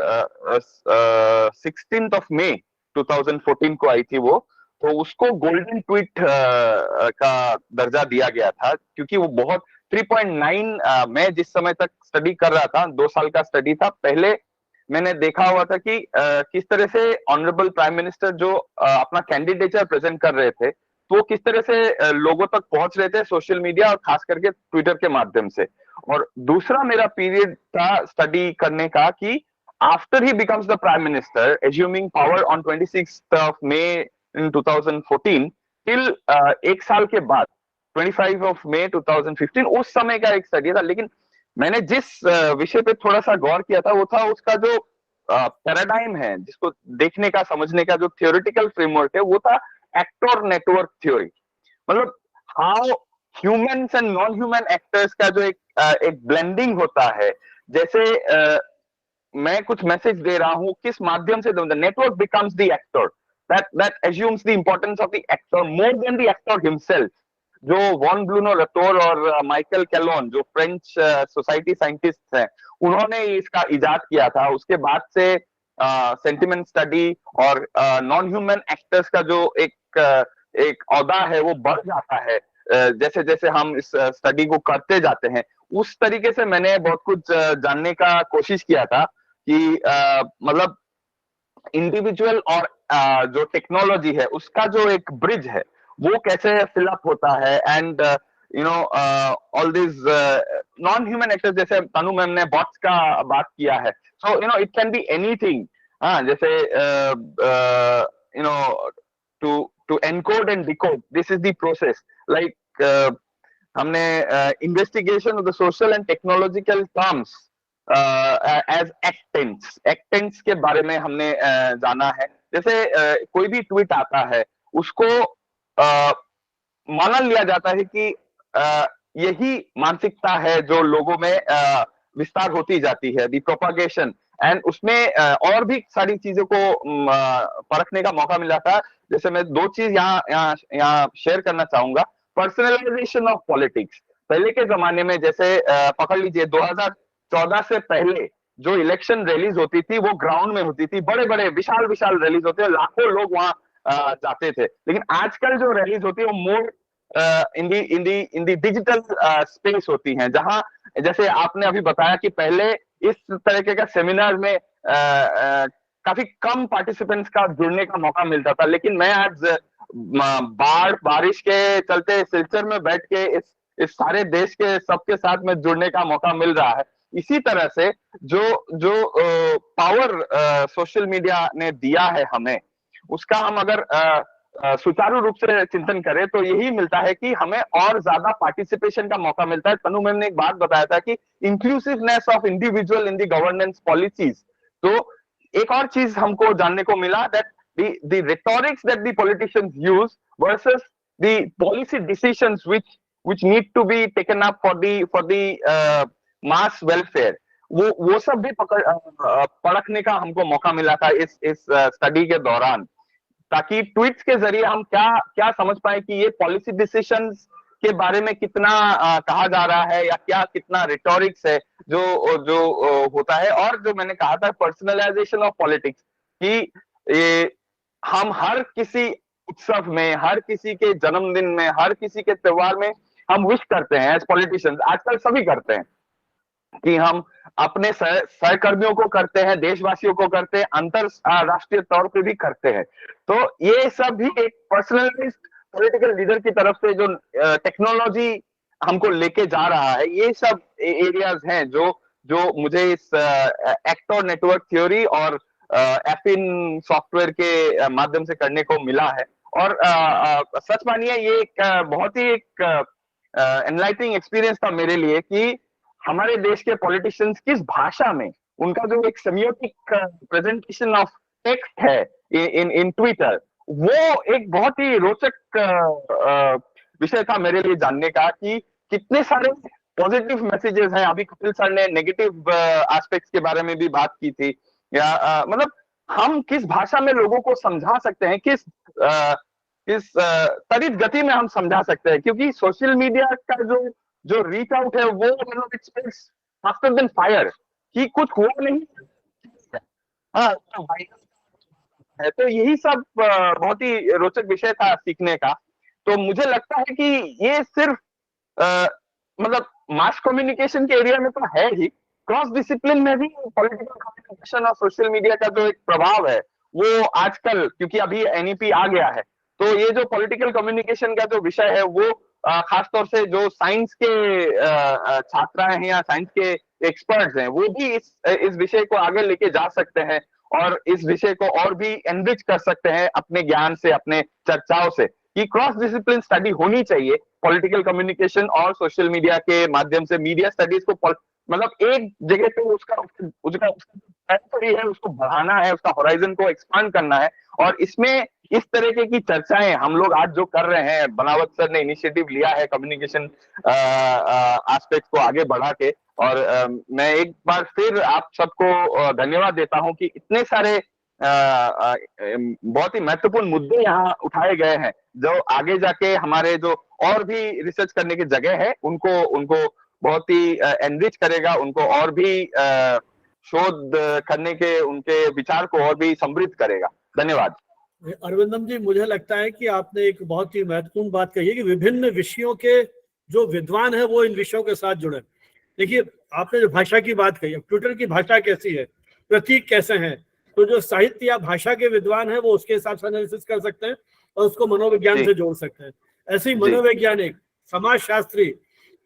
16th of May 2014 को आई थी वो। तो उसको गोल्डन ट्वीट का दर्जा दिया गया था, क्योंकि वो बहुत 3.9 मैं जिस समय तक स्टडी कर रहा था, 2 साल का स्टडी था, पहले मैंने देखा हुआ था कि किस तरह से ऑनरेबल प्राइम मिनिस्टर जो अपना कैंडिडेचर प्रेजेंट कर रहे थे, तो वो किस तरह से लोगों तक पहुंच रहे थे सोशल मीडिया और खास करके ट्विटर के माध्यम से। और दूसरा मेरा पीरियड था स्टडी करने का कि after he becomes the prime minister, assuming power on 26th of May in 2014, till एक साल के बाद 25 ऑफ मई 2015 उस समय का एक स्टडी था। लेकिन मैंने जिस विषय पे थोड़ा सा गौर किया था वो था उसका जो पैराडाइम है, जिसको देखने का समझने का जो थियोरेटिकल फ्रेमवर्क है, वो था एक्टर नेटवर्क थ्योरी। मतलब how humans and non human actors का जो एक ब्लेंडिंग होता है। जैसे मैं कुछ मैसेज दे रहा हूं, किस माध्यम से the network becomes the actor, that assumes the importance of the actor more than the actor himself. जो वॉन ब्रूनो लटोर और माइकल कैलोन, जो फ्रेंच सोसाइटी साइंटिस्ट हैं, उन्होंने इसका इजाद किया था। उसके बाद से सेंटिमेंट स्टडी और नॉन ह्यूमन एक्टर्स का जो एक औदा है वो बढ़ जाता है जैसे जैसे हम इस स्टडी को करते जाते हैं। उस तरीके से मैंने बहुत कुछ जानने का कोशिश किया था कि मतलब इंडिविजुअल और जो टेक्नोलॉजी है उसका जो एक ब्रिज है वो कैसे फिलअप होता है। And you know all this non human actors, जैसे तनु मैम ने बॉट्स का बात किया है, so you know it can be anything. हाँ, जैसे you know to encode and decode, this is the process. Like हमने investigation of the social and technological terms as actants के बारे में हमने जाना है। जैसे कोई भी ट्वीट आता है उसको माना लिया जाता है कि यही मानसिकता है जो लोगों में विस्तार होती जाती है, दी प्रोपागेशन। एंड उसमें और भी सारी चीजों को परखने का मौका मिला था। जैसे मैं दो चीज यहाँ शेयर करना चाहूंगा। Personalisation of politics. पहले के जमाने में जैसे पकड़ लीजिए 2014 से पहले जो इलेक्शन रैलीज होती थी वो ग्राउंड में होती थी, बड़े बड़े विशाल विशाल रैलीज होते थे, लाखों लोग वहां जाते थे। लेकिन आजकल जो रैलीज होती है वो मोर इन दी डिजिटल स्पेस होती हैं, जहां जैसे आपने अभी बताया कि पहले इस तरीके का सेमिनार में काफी कम पार्टिसिपेंट्स का जुड़ने का मौका मिलता था। लेकिन मैं आज बारिश के चलते सिलचर में बैठ के इस सारे देश के सबके साथ में जुड़ने का मौका मिल रहा है। इसी तरह से जो पावर सोशल मीडिया ने दिया है हमें, उसका हम अगर सुचारू रूप से चिंतन करें तो यही मिलता है कि हमें और ज्यादा पार्टिसिपेशन का मौका मिलता है। तनु मैम ने एक बात बताया था कि inclusiveness of individual in the governance policies. तो एक और चीज हमको जानने को मिला, that the rhetorics that the politicians use versus the policy decisions which need to be taken up for the mass welfare, वो सब भी परखने का हमको मौका मिला था इस स्टडी के दौरान, ताकि ट्वीट्स के जरिए हम क्या समझ पाए कि ये पॉलिसी डिसीजंस के बारे में कितना कहा जा रहा है या क्या कितना रिटोरिक्स है जो होता है। और जो मैंने कहा था पर्सनलाइजेशन ऑफ पॉलिटिक्स, कि हम हर किसी उत्सव में, हर किसी के जन्मदिन में, हर किसी के त्योहार में हम विश करते हैं एज पॉलिटिशियंस। आजकल सभी करते हैं कि हम अपने सहकर्मियों को करते हैं, देशवासियों को करते हैं, अंतरराष्ट्रीय तौर पे भी करते हैं। तो ये सब भी एक पर्सनलाइज्ड पॉलिटिकल लीडर की तरफ से जो टेक्नोलॉजी हमको लेके जा रहा है, ये सब एरियाज हैं जो मुझे इस एक्टर नेटवर्क थ्योरी और एफिन सॉफ्टवेयर के माध्यम से करने को मिला है। और सच मानिए ये एक बहुत ही एक एनलाइटनिंग एक्सपीरियंस था मेरे लिए कि हमारे देश के पॉलिटिशियंस किस भाषा में, उनका जो एक सेमियोटिक प्रेजेंटेशन ऑफ टेक्स्ट है इन ट्विटर, वो एक बहुत ही रोचक विषय था मेरे लिए जानने का कि कितने सारे पॉजिटिव मैसेजेस हैं। अभी कपिल सर ने नेगेटिव एस्पेक्ट्स के बारे में भी बात की थी, या मतलब हम किस भाषा में लोगों को समझा सकते हैं, किस त्वरित गति में हम समझा सकते हैं, क्योंकि सोशल मीडिया का जो रीच आउट है वो मतलब it spreads faster than fire, कि कुछ हुआ नहीं। हाँ, तो यही सब बहुत ही रोचक विषय था सीखने का। तो मुझे लगता है कि ये सिर्फ मतलब मास कम्युनिकेशन के एरिया में तो है ही, क्रॉस डिसिप्लिन में भी पॉलिटिकल कम्युनिकेशन और सोशल मीडिया का जो एक प्रभाव है वो आजकल, क्योंकि अभी एनईपी आ गया है, तो ये जो पॉलिटिकल कम्युनिकेशन का जो विषय है वो खासतौर से जो साइंस के छात्राएं हैं या साइंस के एक्सपर्ट्स हैं, वो भी इस विषय को आगे लेके जा सकते हैं और इस विषय को और भी एनरिच कर सकते हैं अपने ज्ञान से, अपने चर्चाओं से। कि क्रॉस डिसिप्लिन स्टडी होनी चाहिए पॉलिटिकल कम्युनिकेशन और सोशल मीडिया के माध्यम से। मीडिया स्टडीज को मतलब एक जगह पे उसका है, उसको बढ़ाना है, उसका होराइजन को एक्सपांड करना है। और इसमें इस तरीके की चर्चाएं हम लोग आज जो कर रहे हैं, बनावत सर ने इनिशिएटिव लिया है कम्युनिकेशन एस्पेक्ट को आगे बढ़ा के। और मैं एक बार फिर आप सबको धन्यवाद देता हूं कि इतने सारे बहुत ही महत्वपूर्ण मुद्दे यहाँ उठाए गए हैं, जो आगे जाके हमारे जो और भी रिसर्च करने की जगह है उनको बहुत ही एनरिच करेगा, उनको और भी शोध करने के उनके विचार को और भी समृद्ध करेगा। धन्यवाद। अरविंदम जी, मुझे लगता है कि आपने एक बहुत ही महत्वपूर्ण बात कही है कि विभिन्न विषयों के जो विद्वान है वो इन विषयों के साथ जुड़े। देखिए, आपने जो भाषा की बात कही, अब ट्विटर की भाषा कैसी है, प्रतीक कैसे हैं, तो जो साहित्य या भाषा के विद्वान है वो उसके हिसाब से एनालिसिस कर सकते हैं और उसको मनोविज्ञान से जोड़ सकते हैं। ऐसे ही मनोवैज्ञानिक, समाजशास्त्री,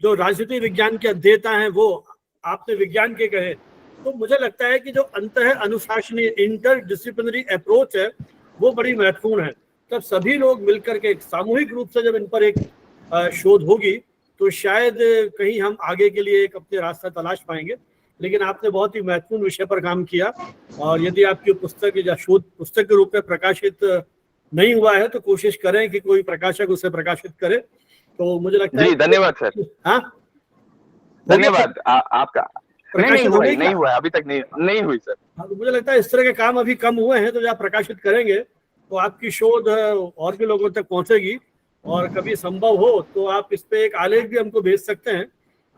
जो राजनीति विज्ञान के अध्येता हैं वो आपने विज्ञान के कहे, तो मुझे लगता है कि जो अंतः अनुशासनीय इंटरडिसिप्लिनरी अप्रोच है वो बड़ी महत्वपूर्ण है। तब सभी लोग मिलकर के सामूहिक रूप से जब इन पर एक शोध होगी तो शायद कहीं हम आगे के लिए एक अपने रास्ता तलाश पाएंगे। लेकिन आपने बहुत ही महत्वपूर्ण विषय पर काम किया, और यदि आपकी पुस्तक या शोध पुस्तक के रूप में प्रकाशित नहीं हुआ है तो कोशिश करें कि कोई प्रकाशक उसे प्रकाशित करे। तो मुझे लगता है धन्यवाद सर। हाँ, धन्यवाद आपका। नहीं हुआ अभी तक, नहीं हुई सर। हाँ, तो मुझे लगता है इस तरह के काम अभी कम हुए हैं, तो जब आप प्रकाशित करेंगे तो आपकी शोध और भी लोगों तक पहुंचेगी। और कभी संभव हो तो आप इस पे एक आलेख भी हमको भेज सकते हैं,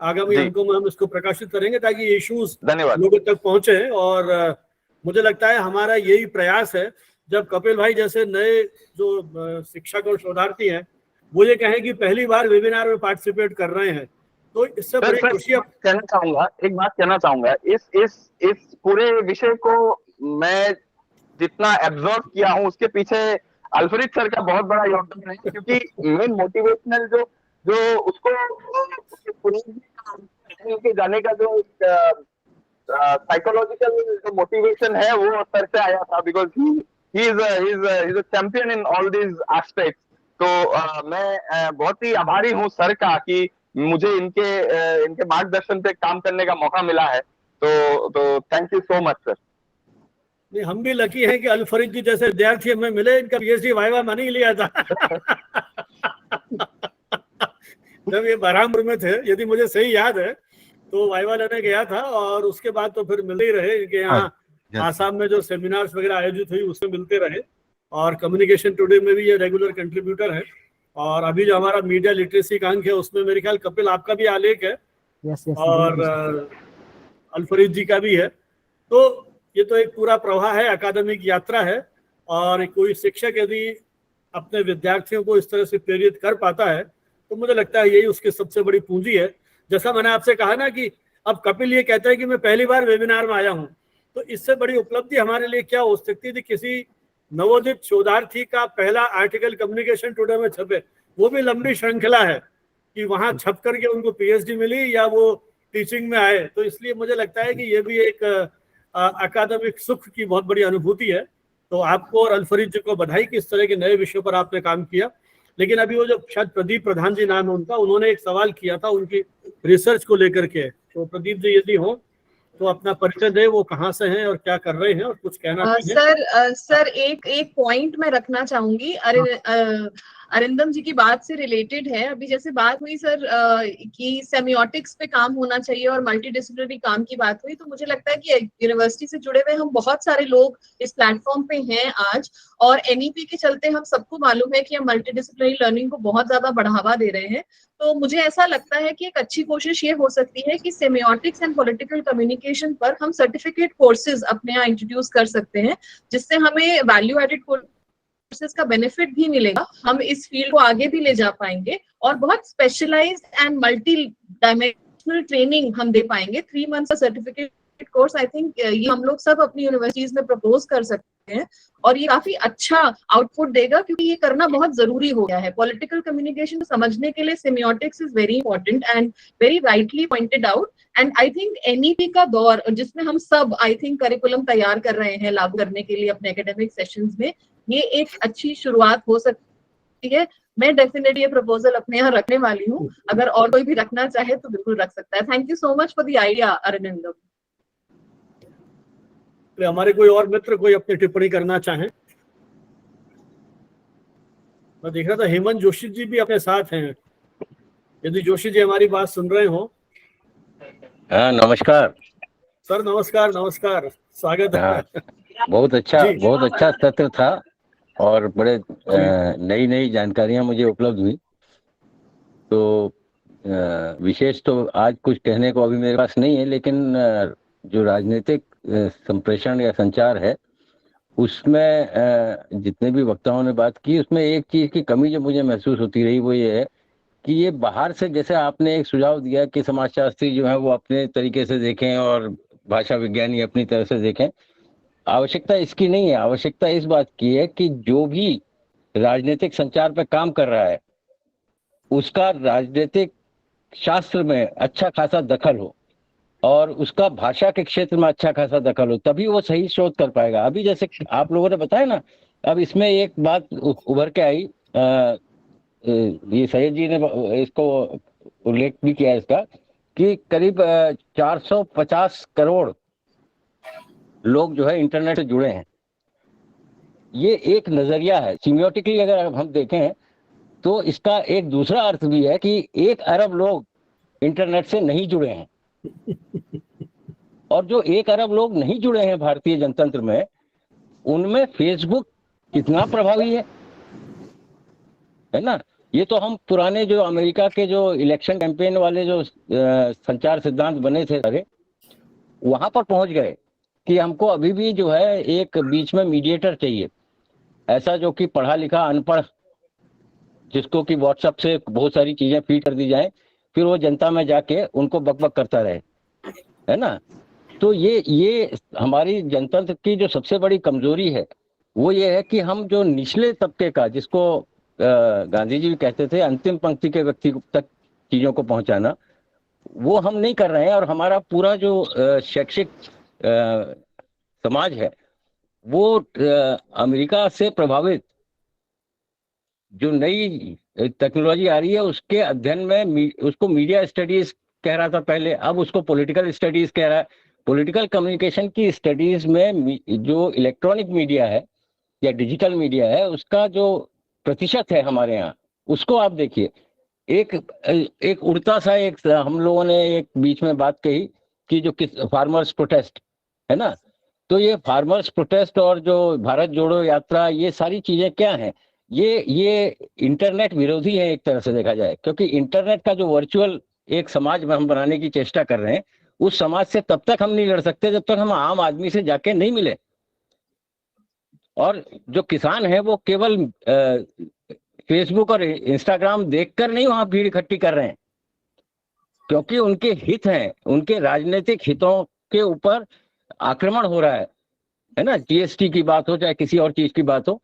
आगामी अंकों में हम इसको प्रकाशित करेंगे ताकि ये इश्यूज लोगों तक पहुंचे। और मुझे लगता है हमारा यही प्रयास है, जब कपिल भाई जैसे नए जो शिक्षक और शोधार्थी हैं वो ये कहें कि पहली बार वेबिनार में पार्टिसिपेट कर रहे हैं, तो इससे बड़ी खुशी एक बात कहना चाहूंगा, इस पूरे विषय को मैं जितना एब्जॉर्ब किया हूँ उसके पीछे अल्फ्रेड सर का बहुत बड़ा योगदान है। क्योंकि मेन मोटिवेशनल जो उसको जाने का जो साइकोलॉजिकल जो मोटिवेशन है वो सर से आया था, because he is a champion in all these aspects. तो मैं बहुत ही आभारी हूँ सर का कि मुझे इनके मार्गदर्शन पे काम करने का मौका मिला है। तो thank you so much sir. नहीं, हम भी लकी हैं कि अल्फरीद जी जैसे विद्यार्थी हमें मिले, इनका पीएचडी वाइवा मैंने ही लिया था जब ये बरहामपुर में थे, यदि मुझे सही याद है, तो वाइवा लेने गया था और उसके बाद तो फिर मिलते ही रहे। इनके यहाँ आसाम में जो सेमिनार्स वगैरह आयोजित हुई उसमें मिलते रहे, और कम्युनिकेशन टुडे में भी ये रेगुलर कंट्रीब्यूटर है। और अभी जो हमारा मीडिया लिटरेसी का अंक है उसमें मेरे ख्याल कपिल आपका भी आलेख है, और अल्फरीद जी का भी है। तो ये तो एक पूरा प्रवाह है, अकादमिक यात्रा है। और कोई शिक्षक यदि अपने विद्यार्थियों को इस तरह से प्रेरित कर पाता है तो मुझे लगता है यही उसकी सबसे बड़ी पूंजी है। जैसा मैंने आपसे कहा ना कि अब कपिल ये कहता है कि मैं पहली बार वेबिनार में आया हूँ, तो इससे बड़ी उपलब्धि हमारे लिए क्या हो सकती थी? किसी नवोदित शोधार्थी का पहला आर्टिकल कम्युनिकेशन टुडे में छपे, वो भी लंबी श्रृंखला है कि वहां छप करके उनको पीएचडी मिली या वो टीचिंग में आए। तो इसलिए मुझे लगता है कि ये भी एक अकादमिक सुख की बहुत बड़ी अनुभूति है। तो आपको और अल्फरीद जी को बधाई कि इस तरह के नए विषयों पर आपने काम किया। लेकिन अभी वो जो शायद प्रदीप प्रधान जी नाम है उनका, उन्होंने एक सवाल किया था उनकी रिसर्च को लेकर के। तो प्रदीप जी यदि हो तो अपना परिचय दे, वो कहाँ से हैं और क्या कर रहे हैं और कुछ कहना चाहिए। सर एक पॉइंट मैं रखना चाहूंगी, अरिंदम जी की बात से रिलेटेड है। अभी जैसे बात हुई सर कि सेमियोटिक्स पे काम होना चाहिए और मल्टीडिसिप्लिनरी काम की बात हुई, तो मुझे लगता है कि यूनिवर्सिटी से जुड़े हुए हम बहुत सारे लोग इस प्लेटफॉर्म पे हैं आज, और एनईपी के चलते हम सबको मालूम है कि हम मल्टीडिसिप्लिनरी लर्निंग को बहुत ज्यादा बढ़ावा दे रहे हैं। तो मुझे ऐसा लगता है कि एक अच्छी कोशिश ये हो सकती है कि सेमियोटिक्स एंड पॉलिटिकल कम्युनिकेशन पर हम सर्टिफिकेट कोर्सेज अपने यहाँ इंट्रोड्यूस कर सकते हैं, जिससे हमें वैल्यू एडेड कोर्सेज का बेनिफिट भी मिलेगा। हम इस फील्ड को आगे भी ले जा पाएंगे और बहुत specialised and multidimensional training हम दे पाएंगे। 3 मंथ्स का सर्टिफिकेट कोर्स, आई थिंक ये हम लोग सब अपनी यूनिवर्सिटीज में प्रपोज कर सकते हैं और ये काफी अच्छा आउटपुट देगा, क्योंकि ये करना बहुत जरूरी हो गया है। पॉलिटिकल कम्युनिकेशन समझने के लिए semiotics is very important and very rightly pointed out. And I think NEP का दौर जिसमें हम सब आई थिंक करिकुलम तैयार कर रहे हैं लागू करने के लिए अपने एकेडमिक सेशंस में, ये एक अच्छी शुरुआत हो सकती ठीक है, मैं डेफिनेटली ये प्रपोजल अपने यहाँ रखने वाली हूँ, अगर और कोई भी रखना चाहे तो बिल्कुल रख सकता है। Thank you so much for the idea Arvindam. हमारे कोई और मित्र कोई अपनी टिप्पणी करना चाहें? मैं देख रहा था हेमंत जोशी जी भी अपने साथ हैं, यदि जोशी जी हमारी बात सुन रहे हो। हाँ, नमस्कार सर। नमस्कार नमस्कार, स्वागत है। हाँ, बहुत अच्छा सत्र था और बड़े नई नई जानकारियां मुझे उपलब्ध हुई। तो विशेष तो आज कुछ कहने को अभी मेरे पास नहीं है, लेकिन जो राजनीतिक संप्रेषण या संचार है उसमें जितने भी वक्ताओं ने बात की, उसमें एक चीज की कमी जो मुझे महसूस होती रही वो ये है कि ये बाहर से, जैसे आपने एक सुझाव दिया कि समाजशास्त्री जो है वो अपने तरीके से देखें और भाषा विज्ञानी अपनी तरह से देखें, आवश्यकता इसकी नहीं है। आवश्यकता इस बात की है कि जो भी राजनीतिक संचार पे काम कर रहा है उसका राजनीतिक शास्त्र में अच्छा खासा दखल हो और उसका भाषा के क्षेत्र में अच्छा खासा दखल हो, तभी वो सही शोध कर पाएगा। अभी जैसे आप लोगों ने बताया ना, अब इसमें एक बात उभर के आई, ये सैयद जी ने इसको उल्लेख भी किया इसका, कि करीब 450 करोड़ लोग जो है इंटरनेट से जुड़े हैं। ये एक नजरिया है। सिमियोटिकली अगर हम देखें तो इसका एक दूसरा अर्थ भी है कि 1 अरब लोग इंटरनेट से नहीं जुड़े हैं। और जो 1 अरब लोग नहीं जुड़े हैं भारतीय जनतंत्र में, उनमें फेसबुक कितना प्रभावी है ना। ये तो हम पुराने जो अमेरिका के जो इलेक्शन कैंपेन वाले जो संचार सिद्धांत बने थे सारे, वहां पर पहुंच गए कि हमको अभी भी जो है एक बीच में मीडिएटर चाहिए, ऐसा जो कि पढ़ा लिखा अनपढ़, जिसको कि व्हाट्सएप से बहुत सारी चीजें फीड कर दी जाए, फिर वो जनता में जाके उनको बकबक करता रहे, है ना। तो ये हमारी जनतंत्र की जो सबसे बड़ी कमजोरी है वो ये है कि हम जो निचले तबके का, जिसको गांधी जी भी कहते थे अंतिम पंक्ति के व्यक्ति तक चीजों को पहुंचाना, वो हम नहीं कर रहे हैं। और हमारा पूरा जो शैक्षिक समाज है वो अमेरिका से प्रभावित जो नई टेक्नोलॉजी आ रही है उसके अध्ययन में, उसको मीडिया स्टडीज कह रहा था पहले, अब उसको पॉलिटिकल स्टडीज कह रहा है। पॉलिटिकल कम्युनिकेशन की स्टडीज में जो इलेक्ट्रॉनिक मीडिया है या डिजिटल मीडिया है, उसका जो प्रतिशत है हमारे यहाँ, उसको आप देखिए। एक उड़ता सा एक हम लोगों ने एक बीच में बात कही कि जो फार्मर्स प्रोटेस्ट है ना, तो ये फार्मर्स प्रोटेस्ट और जो भारत जोड़ो यात्रा, ये सारी चीजें क्या हैं? ये इंटरनेट विरोधी है एक तरह से देखा जाए, क्योंकि इंटरनेट का जो वर्चुअल एक समाज में हम बनाने की चेष्टा कर रहे हैं, उस समाज से तब तक हम नहीं लड़ सकते जब तक हम आम आदमी से जाके नहीं मिले। और जो किसान है वो केवल फेसबुक और इंस्टाग्राम देखकर नहीं वहां भीड़ इकट्ठी कर रहे हैं, क्योंकि उनके हित हैं, उनके राजनीतिक हितों के ऊपर आक्रमण हो रहा है ना। जीएसटी की बात हो चाहे किसी और चीज की बात हो,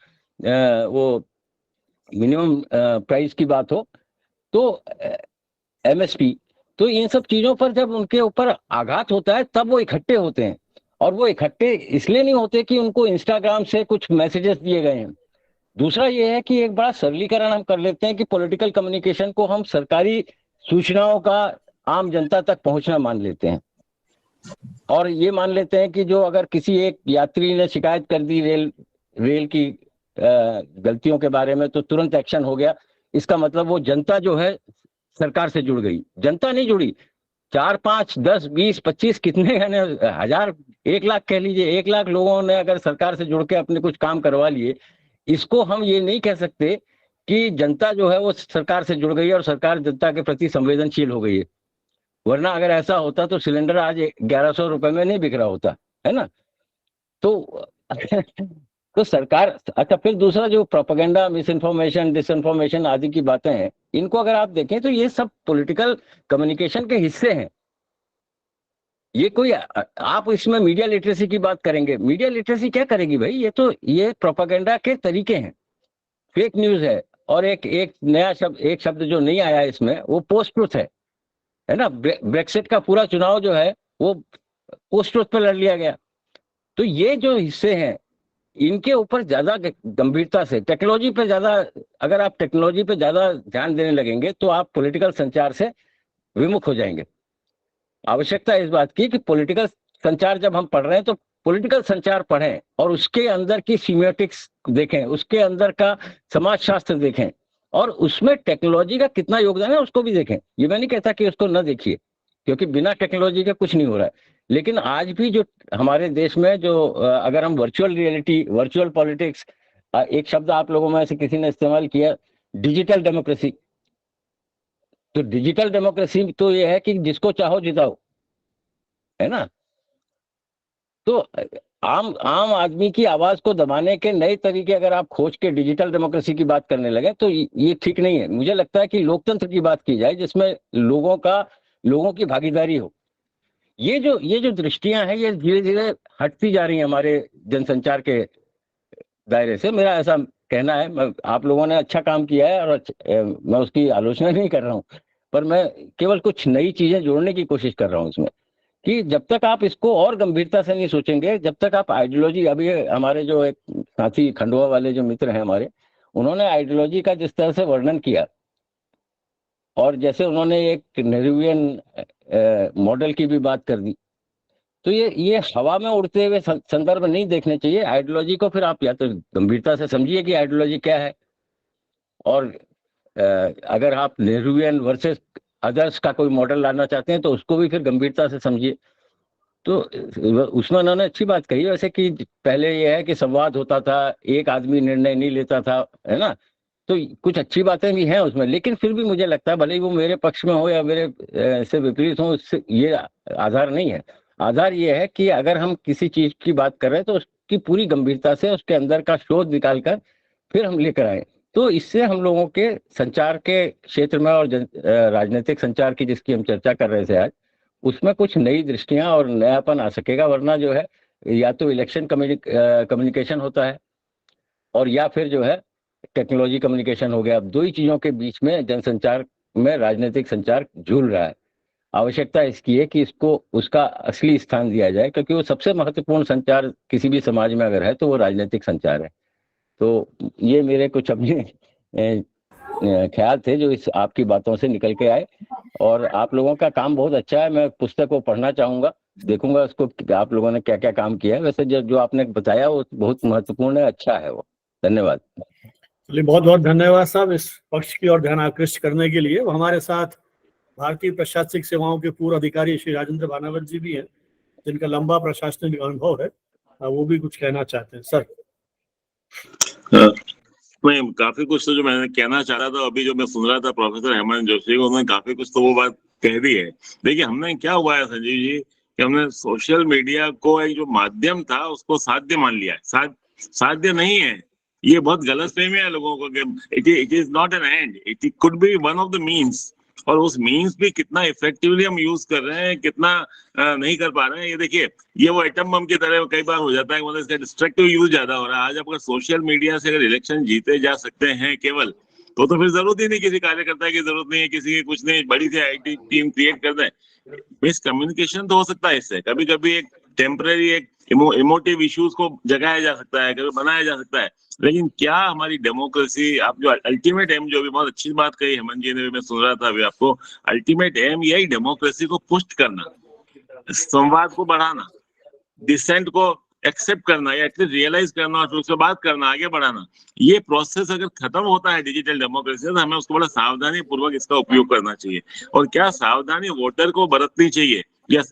वो मिनिमम प्राइस की बात हो, तो एमएसपी, तो इन सब चीजों पर जब उनके ऊपर आघात होता है तब वो इकट्ठे होते हैं। और वो इकट्ठे इसलिए नहीं होते कि उनको इंस्टाग्राम से कुछ मैसेजेस दिए गए हैं। दूसरा ये है कि एक बड़ा सरलीकरण हम कर लेते हैं कि पॉलिटिकल कम्युनिकेशन को हम सरकारी सूचनाओं का आम जनता तक पहुंचना मान लेते हैं, और ये मान लेते हैं कि जो अगर किसी एक यात्री ने शिकायत कर दी रेल की गलतियों के बारे में, तो तुरंत एक्शन हो गया। इसका मतलब वो जनता जो है सरकार से जुड़ गई। जनता नहीं जुड़ी। 4, 5, 10, 20, 25 कितने, हजार, 1 लाख कह लीजिए, 1 लाख लोगों ने अगर सरकार से जुड़ के अपने कुछ काम करवा लिए, इसको हम ये नहीं कह सकते कि जनता जो है वो सरकार से जुड़ गई है और सरकार जनता के प्रति संवेदनशील हो गई है। वरना अगर ऐसा होता तो सिलेंडर आज 1100 रुपए में नहीं बिक रहा होता, है ना। तो सरकार, अच्छा, फिर दूसरा जो प्रोपेगेंडा, मिस इन्फॉर्मेशन, डिसइन्फॉर्मेशन आदि की बातें हैं, इनको अगर आप देखें तो ये सब पॉलिटिकल कम्युनिकेशन के हिस्से हैं। ये कोई, आप इसमें मीडिया लिटरेसी की बात करेंगे, मीडिया लिटरेसी क्या करेगी भाई? ये प्रोपेगेंडा के तरीके हैं, फेक न्यूज है। और एक नया शब्द, एक शब्द जो नहीं आया इसमें, वो पोस्ट ट्रुथ है ना। ब्रेक्सिट का पूरा चुनाव जो है वो पोस्ट ट्रुथ पे लड़ लिया गया। तो ये जो हिस्से हैं इनके ऊपर ज्यादा गंभीरता से टेक्नोलॉजी पे ज्यादा, अगर आप टेक्नोलॉजी पे ज्यादा ध्यान देने लगेंगे तो आप पॉलिटिकल संचार से विमुख हो जाएंगे। आवश्यकता इस बात की कि पॉलिटिकल संचार जब हम पढ़ रहे हैं तो पॉलिटिकल संचार पढ़ें और उसके अंदर की सीमियोटिक्स देखें, उसके अंदर का समाजशास्त्र देखें और उसमें टेक्नोलॉजी का कितना योगदान है उसको भी देखें। ये मैं नहीं कहता कि उसको न देखिए, क्योंकि बिना टेक्नोलॉजी के कुछ नहीं हो रहा है। लेकिन आज भी जो हमारे देश में जो अगर हम वर्चुअल रियलिटी, वर्चुअल पॉलिटिक्स, एक शब्द आप लोगों में से किसी ने इस्तेमाल किया, डिजिटल डेमोक्रेसी। तो डिजिटल डेमोक्रेसी तो ये है कि जिसको चाहो जिताओ, है ना। तो आम आदमी की आवाज को दबाने के नए तरीके अगर आप खोज के डिजिटल डेमोक्रेसी की बात करने लगे तो ये ठीक नहीं है। मुझे लगता है कि लोकतंत्र की बात की जाए जिसमें लोगों की भागीदारी हो। ये जो दृष्टियां हैं ये धीरे धीरे हटती जा रही हैं हमारे जनसंचार के दायरे से, मेरा ऐसा कहना है। आप लोगों ने अच्छा काम किया है और मैं उसकी आलोचना नहीं कर रहा हूँ, पर मैं केवल कुछ नई चीजें जोड़ने की कोशिश कर रहा हूँ इसमें, कि जब तक आप इसको और गंभीरता से नहीं सोचेंगे, जब तक आप आइडियोलॉजी, अभी हमारे जो एक साथी खंडवा वाले जो मित्र हैं हमारे, उन्होंने आइडियोलॉजी का जिस तरह से वर्णन किया और जैसे उन्होंने एक नेहरूवियन मॉडल की भी बात कर दी, तो ये हवा में उड़ते हुए संदर्भ नहीं देखने चाहिए। आइडियोलॉजी को फिर आप या तो गंभीरता से समझिए कि आइडियोलॉजी क्या है, और अगर आप नेहरूवियन वर्सेस अदर्स का कोई मॉडल लाना चाहते हैं तो उसको भी फिर गंभीरता से समझिए। तो उसमें उन्होंने अच्छी बात कही वैसे कि पहले ये है कि संवाद होता था, एक आदमी निर्णय नहीं लेता था, है ना। तो कुछ अच्छी बातें भी हैं उसमें, लेकिन फिर भी मुझे लगता है भले ही वो मेरे पक्ष में हो या मेरे से विपरीत हो, उससे ये आधार नहीं है। आधार ये है कि अगर हम किसी चीज की बात कर रहे हैं तो उसकी पूरी गंभीरता से उसके अंदर का शोध निकाल कर फिर हम लेकर आए, तो इससे हम लोगों के संचार के क्षेत्र में और राजनीतिक संचार की जिसकी हम चर्चा कर रहे थे आज, उसमें कुछ नई दृष्टियां और नयापन आ सकेगा। वरना जो है या तो इलेक्शन कम्युनिकेशन होता है और या फिर जो है टेक्नोलॉजी कम्युनिकेशन हो गया। अब दो ही चीजों के बीच में जनसंचार में राजनीतिक संचार झूल रहा है। आवश्यकता इसकी है कि इसको उसका असली स्थान दिया जाए, क्योंकि वो सबसे महत्वपूर्ण संचार किसी भी समाज में अगर है तो वो राजनीतिक संचार है। तो ये मेरे कुछ अपने ख्याल थे जो इस आपकी बातों से निकल के आए, और आप लोगों का काम बहुत अच्छा है। मैं पुस्तक को पढ़ना चाहूंगा, देखूंगा उसको आप लोगों ने क्या क्या काम किया है। वैसे जो आपने बताया वो बहुत महत्वपूर्ण है, अच्छा है वो। धन्यवाद। चलिए, बहुत बहुत धन्यवाद साहब इस पक्ष की ओर ध्यान आकृष्ट करने के लिए। हमारे साथ भारतीय प्रशासनिक सेवाओं के पूर्व अधिकारी श्री राजेंद्र भानावत जी भी हैं, जिनका लंबा प्रशासनिक अनुभव है, वो भी कुछ कहना चाहते हैं। सर। मैं काफी कुछ तो जो मैंने कहना चाह रहा था, अभी जो मैं सुन रहा था प्रोफेसर हेमंत जोशी को, उन्होंने काफी कुछ तो वो बात कह दी है। देखिए, हमने क्या हुआ है संजीव जी कि हमने सोशल मीडिया को एक जो माध्यम था उसको साध्य मान लिया है। साध्य नहीं है, ये बहुत गलतफहमी है लोगों को कि it is not an and, it could be one of the means. और उस मीन्स भी कितना इफेक्टिवली हम यूज कर रहे हैं, कितना नहीं कर पा रहे हैं। ये देखिए, ये वो एटम बम की तरह कई बार हो जाता है, मतलब इसका डिस्ट्रक्टिव यूज ज्यादा हो रहा है। आज अगर सोशल मीडिया से अगर इलेक्शन जीते जा सकते हैं केवल, तो फिर जरूरत ही नहीं किसी कार्यकर्ता की, जरूरत नहीं है किसी की, कुछ नहीं, बड़ी सी आईटी टीम क्रिएट कर दें। मिस कम्युनिकेशन तो हो सकता है इससे, कभी कभी एक टेम्पररी एक इमोटिव इश्यूज को जगाया जा सकता है, कभी बनाया जा सकता है। लेकिन क्या हमारी डेमोक्रेसी, आप जो अल्टीमेट एम, जो भी बहुत अच्छी बात कही हेमंत जी ने, मैं सुन रहा था अभी आपको, अल्टीमेट एम यही डेमोक्रेसी को पुष्ट करना, संवाद को बढ़ाना, डिसेंट को एक्सेप्ट करना या एटलीस्ट रियलाइज करना और फिर उसके बाद करना, आगे बढ़ाना। ये प्रोसेस अगर खत्म होता है डिजिटल डेमोक्रेसी से, तो हमें उसको बड़ा सावधानी पूर्वक इसका उपयोग करना चाहिए। और क्या सावधानी वोटर को बरतनी चाहिए या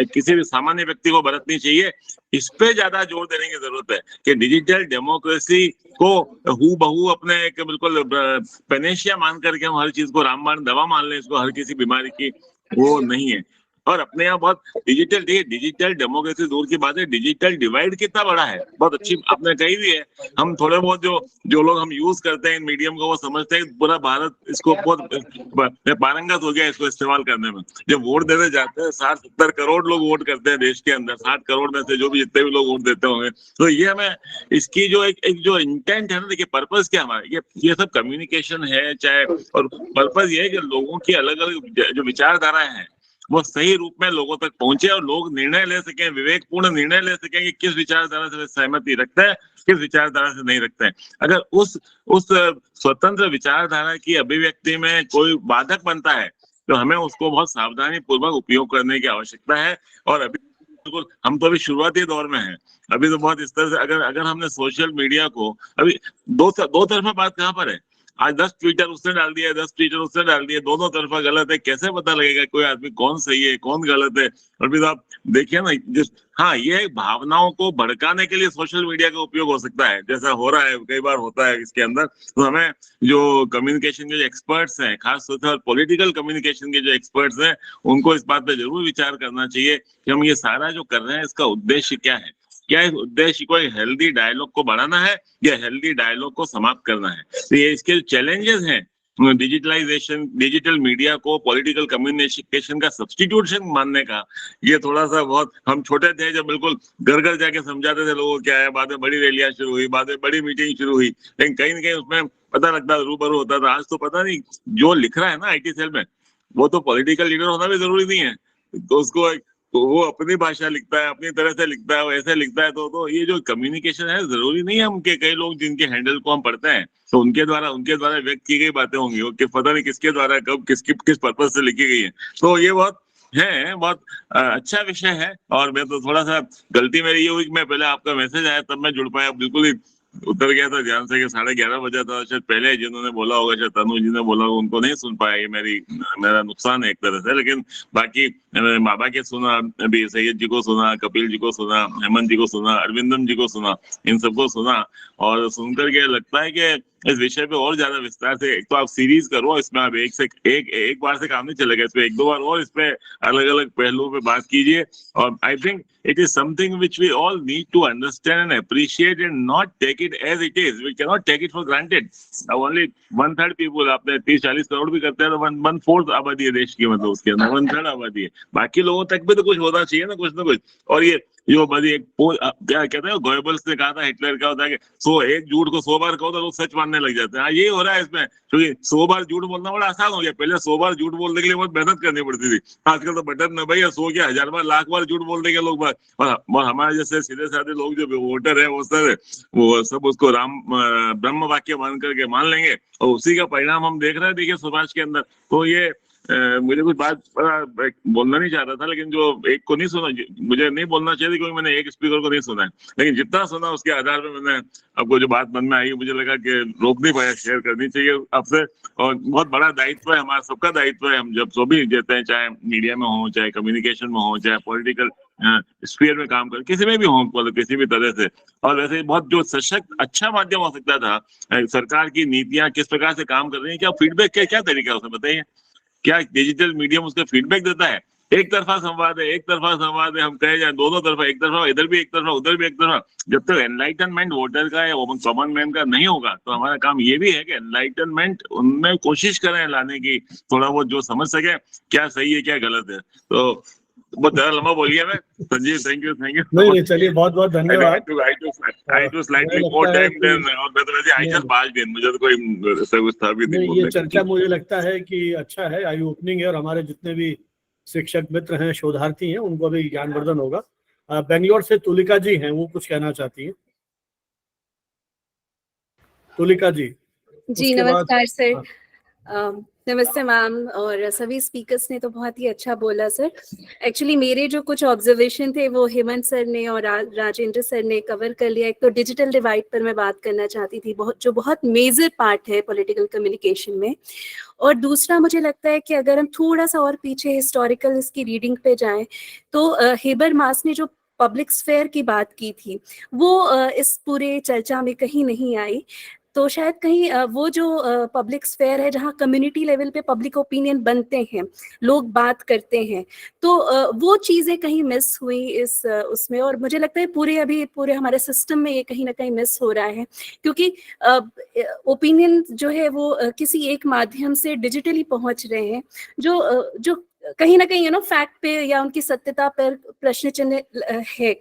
किसी भी सामान्य व्यक्ति को बरतनी चाहिए, इस पे ज्यादा जोर देने की जरूरत है कि डिजिटल डेमोक्रेसी को हू बहू अपने एक बिल्कुल पेनेशिया मान करके हम हर चीज को रामबाण दवा मान लें, इसको हर किसी बीमारी की, वो नहीं है। और अपने यहाँ बहुत डिजिटल डेमोक्रेसी दूर की बात है, डिजिटल डिवाइड कितना बड़ा है, बहुत अच्छी आपने कही भी है। हम थोड़े बहुत जो लोग हम यूज करते हैं इन मीडियम को, वो समझते हैं पूरा भारत इसको बहुत पारंगत हो गया इसको इस्तेमाल करने में। जब वोट देने जाते हैं, 60-70 करोड़ लोग वोट करते हैं देश के अंदर, 60 करोड़ में से जो भी जितने भी लोग वोट देते होंगे, तो ये हमें इसकी जो एक जो इंटेंट है ना, देखिए पर्पज क्या हमारा, ये सब कम्युनिकेशन है चाहे, और पर्पज ये है कि लोगों की अलग अलग जो विचारधाराएं हैं वो सही रूप में लोगों तक पहुंचे और लोग निर्णय ले सकें, विवेकपूर्ण निर्णय ले सकें कि किस विचारधारा से सहमति रखते हैं, किस विचारधारा से नहीं रखते हैं। अगर उस स्वतंत्र विचारधारा की अभिव्यक्ति में कोई बाधक बनता है तो हमें उसको बहुत सावधानी पूर्वक उपयोग करने की आवश्यकता है। और अभी हम तो अभी शुरुआती दौर में हैं, अभी तो बहुत इस तरह से अगर हमने सोशल मीडिया को अभी दो तरफा बात कहाँ पर है, आज 10 ट्विटर उसने डाल दिया, 10 ट्विटर उसने डाल दिया, दोनों तरफा गलत है, कैसे पता लगेगा कोई आदमी कौन सही है कौन गलत है। और फिर आप देखिए ना, हाँ ये भावनाओं को भड़काने के लिए सोशल मीडिया का उपयोग हो सकता है, जैसा हो रहा है कई बार होता है इसके अंदर। तो हमें जो कम्युनिकेशन के जो एक्सपर्ट्स हैं, खास तौर पर पॉलिटिकल कम्युनिकेशन के जो एक्सपर्ट्स हैं, उनको इस बात पे जरूर विचार करना चाहिए कि हम ये सारा जो कर रहे हैं इसका उद्देश्य क्या है। क्या इस उद्देश्य को हेल्दी डायलॉग को बढ़ाना है या हेल्दी डायलॉग को समाप्त करना है। तो ये इसके चैलेंजेस हैं, डिजिटलाइजेशन, डिजिटल मीडिया को पॉलिटिकल कम्युनिकेशन का सब्स्टिट्यूशन मानने का, ये थोड़ा सा बहुत, हम छोटे थे जब बिल्कुल घर घर जाके समझाते थे लोगों को क्या है, बाद में बड़ी रैलियां शुरू हुई, बाद में बड़ी मीटिंग शुरू हुई, लेकिन कहीं ना कहीं उसमें पता लगता रूबरू होता था। आज तो पता नहीं जो लिख रहा है ना IT सेल में, वो तो पॉलिटिकल लीडर होना भी जरूरी नहीं है, तो उसको तो वो अपनी भाषा लिखता है, अपनी तरह से लिखता है, वैसे लिखता है। तो ये जो कम्युनिकेशन है, जरूरी नहीं है हम के कई लोग जिनके हैंडल को हम पढ़ते हैं तो उनके द्वारा व्यक्त की गई बातें होंगी, वो पता नहीं किसके द्वारा कब किस पर्पज से लिखी गई है। तो ये बहुत अच्छा विषय है। और मैं तो थोड़ा सा गलती मेरी ये हुई कि मैं पहले आपका मैसेज आया तब मैं जुड़ पाया, बिल्कुल ही उतर गया था ध्यान से कि 11:30 बजा था, शायद पहले जिन्होंने बोला होगा, शायद तनु जी ने बोला होगा, उनको नहीं सुन पाया। ये मेरा नुकसान है एक तरह से। लेकिन बाकी बाबा के सुना, अभी सैयद जी को सुना, कपिल जी को सुना, हेमंत जी को सुना, अरविंदन जी को सुना, इन सबको सुना और सुनकर के लगता है कि इस विषय पे और ज्यादा विस्तार से, एक तो आप सीरीज करो, इसमें आप एक बार से काम नहीं चलेगा, इस पे 1-2 बार और इस पे अलग अलग पहलुओं पे बात कीजिए। और I think it is something which we all need to understand and appreciate and not take it as it is. We cannot take it for granted. Now only 1/3 people, आपने 30-40 करोड़ भी करते हैं तो 1/4 आबादी है देश की, मतलब उसके अंदर 1/3 आबादी है। बाकी लोगों तक भी तो कुछ होना चाहिए ना, कुछ ना कुछ। और ये जो बड़ी एक क्या कहते हैं, गोएबल्स ने कहा था, हिटलर का होता है कि एक झूठ को 100 बार कहो तो लोग सच मानने लग जाते हैं। हाँ, ये हो रहा है इसमें, क्योंकि 100 बार झूठ बोलना बड़ा आसान हो गया। पहले 100 बार झूठ बोलने के लिए बहुत मेहनत करनी पड़ती थी, आजकल तो बटन न भाई 100 क्या 1000 बार, लाख बार झूठ बोल देंगे लोग। और हमारे जैसे सीधे साधे लोग जो वोटर है वो सब उसको ब्रह्म वाक्य मान करके मान लेंगे और उसी का परिणाम हम देख रहे हैं, देखिए समाज के अंदर। तो ये मुझे कुछ बात बोलना नहीं चाह रहा था, लेकिन जो एक को नहीं सुना, मुझे नहीं बोलना चाहिए क्योंकि मैंने एक स्पीकर को नहीं सुना है, लेकिन जितना सुना उसके आधार पर मैंने आपको जो बात मन में आई, मुझे लगा कि रोक नहीं पाया, शेयर करनी चाहिए आपसे। और बहुत बड़ा दायित्व है, हमारा सबका दायित्व है, हम जब जो भी देते हैं, चाहे मीडिया में हो, चाहे कम्युनिकेशन में हो, चाहे पॉलिटिकल स्फीयर में काम कर, किसी में भी हो, किसी भी तरह से। और वैसे बहुत जो सशक्त अच्छा माध्यम हो सकता था, सरकार की नीतियां किस प्रकार से काम कर रही है, क्या फीडबैक क्या तरीका है उसमें बताइए। क्या डिजिटल मीडियम उसका फीडबैक देता है? एक तरफा संवाद है, हम कहे जाए दोनों तरफा, एक तरफा इधर भी एक तरफा उधर भी एक तरफा। जब तक एनलाइटनमेंट वोटर का या कॉमन मैन का नहीं होगा तो हमारा काम ये भी है कि एनलाइटनमेंट उनमें कोशिश करें लाने की, थोड़ा बहुत जो समझ सके क्या सही है क्या गलत है। तो बहुत ज्यादा लंबा बोल गया मैं, संजीव, थैंक यू। नहीं, चलिए बहुत बहुत धन्यवाद। I do slightly more time than, और मैं तो वैसे I just बाज भी, मुझे तो कोई ऐसा कुछ था भी नहीं। ये चर्चा मुझे लगता है कि अच्छा है, आई ओपनिंग है, और हमारे जितने भी शिक्षक मित्र हैं, शोधार्थी हैं, उनको भी ज्ञानवर्धन होगा। बेंगलोर से तुलिका जी हैं, वो कुछ कहना चाहती हैं। तुलिका जी। जी नमस्कार सर। नमस्ते मैम, और सभी स्पीकर्स ने तो बहुत ही अच्छा बोला सर। एक्चुअली मेरे जो कुछ ऑब्जर्वेशन थे वो हेमंत सर ने और राजेंद्र सर ने कवर कर लिया। एक तो डिजिटल डिवाइड पर मैं बात करना चाहती थी, जो बहुत मेजर पार्ट है पॉलिटिकल कम्युनिकेशन में। और दूसरा मुझे लगता है कि अगर हम थोड़ा सा और पीछे हिस्टोरिकल इसकी रीडिंग पे जाएं तो हेबरमास ने जो पब्लिक स्फेयर की बात की थी वो इस पूरे चर्चा में कहीं नहीं आई। तो शायद कहीं वो जो पब्लिक स्फेयर है जहाँ कम्युनिटी लेवल पे पब्लिक ओपिनियन बनते हैं, लोग बात करते हैं, तो वो चीज़ें कहीं मिस हुई उसमें। और मुझे लगता है पूरे हमारे सिस्टम में ये कहीं ना कहीं मिस हो रहा है, क्योंकि ओपिनियन जो है वो किसी एक माध्यम से डिजिटली पहुँच रहे हैं जो कहीं ना कहीं फैक्ट पे या उनकी सत्यता पर प्रश्न चिन्ह है,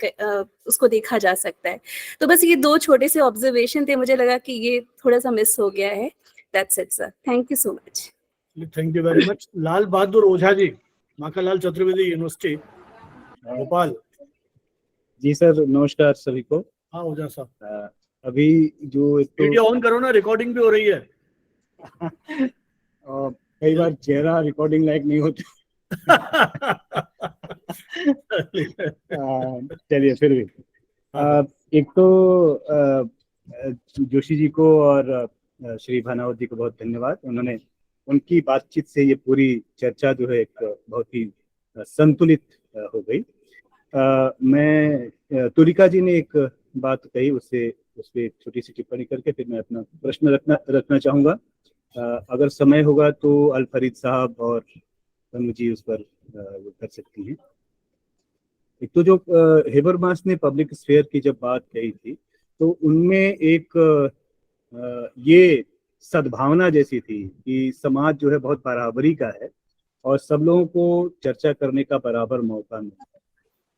उसको देखा जा सकता है। तो बस ये 2 छोटे से ऑब्जर्वेशन थे, मुझे लगा कि ये थोड़ा सा मिस हो गया है। That's it sir, thank you so much. Thank you very much. Lal Bahadur Ojha ji, Makhanlal Chaturvedi university Bhopal. जी सर, नमस्कार सभी को। हाँ ओझा साहब, अभी जो एक तो वीडियो ऑन करो ना, रिकॉर्डिंग भी हो रही है। कई बार चेहरा रिकॉर्डिंग लायक नहीं होता। चलिए फिर भी एक तो जोशी जी को और श्री भानावत जी को बहुत धन्यवाद। उन्होंने, उनकी बातचीत से ये पूरी चर्चा जो है एक बहुत ही संतुलित हो गई। मैं तुलिका जी ने एक बात कही, उससे उस पर एक छोटी सी टिप्पणी करके फिर मैं अपना प्रश्न रखना चाहूँगा। अगर समय होगा तो अल फरीद साहब और तनु जी उस पर कर सकती हैं। एक तो जो हेबरमास ने पब्लिक स्फीयर की जब बात कही थी तो उनमें एक ये सद्भावना जैसी थी कि समाज जो है बहुत बराबरी का है और सब लोगों को चर्चा करने का बराबर मौका मिला।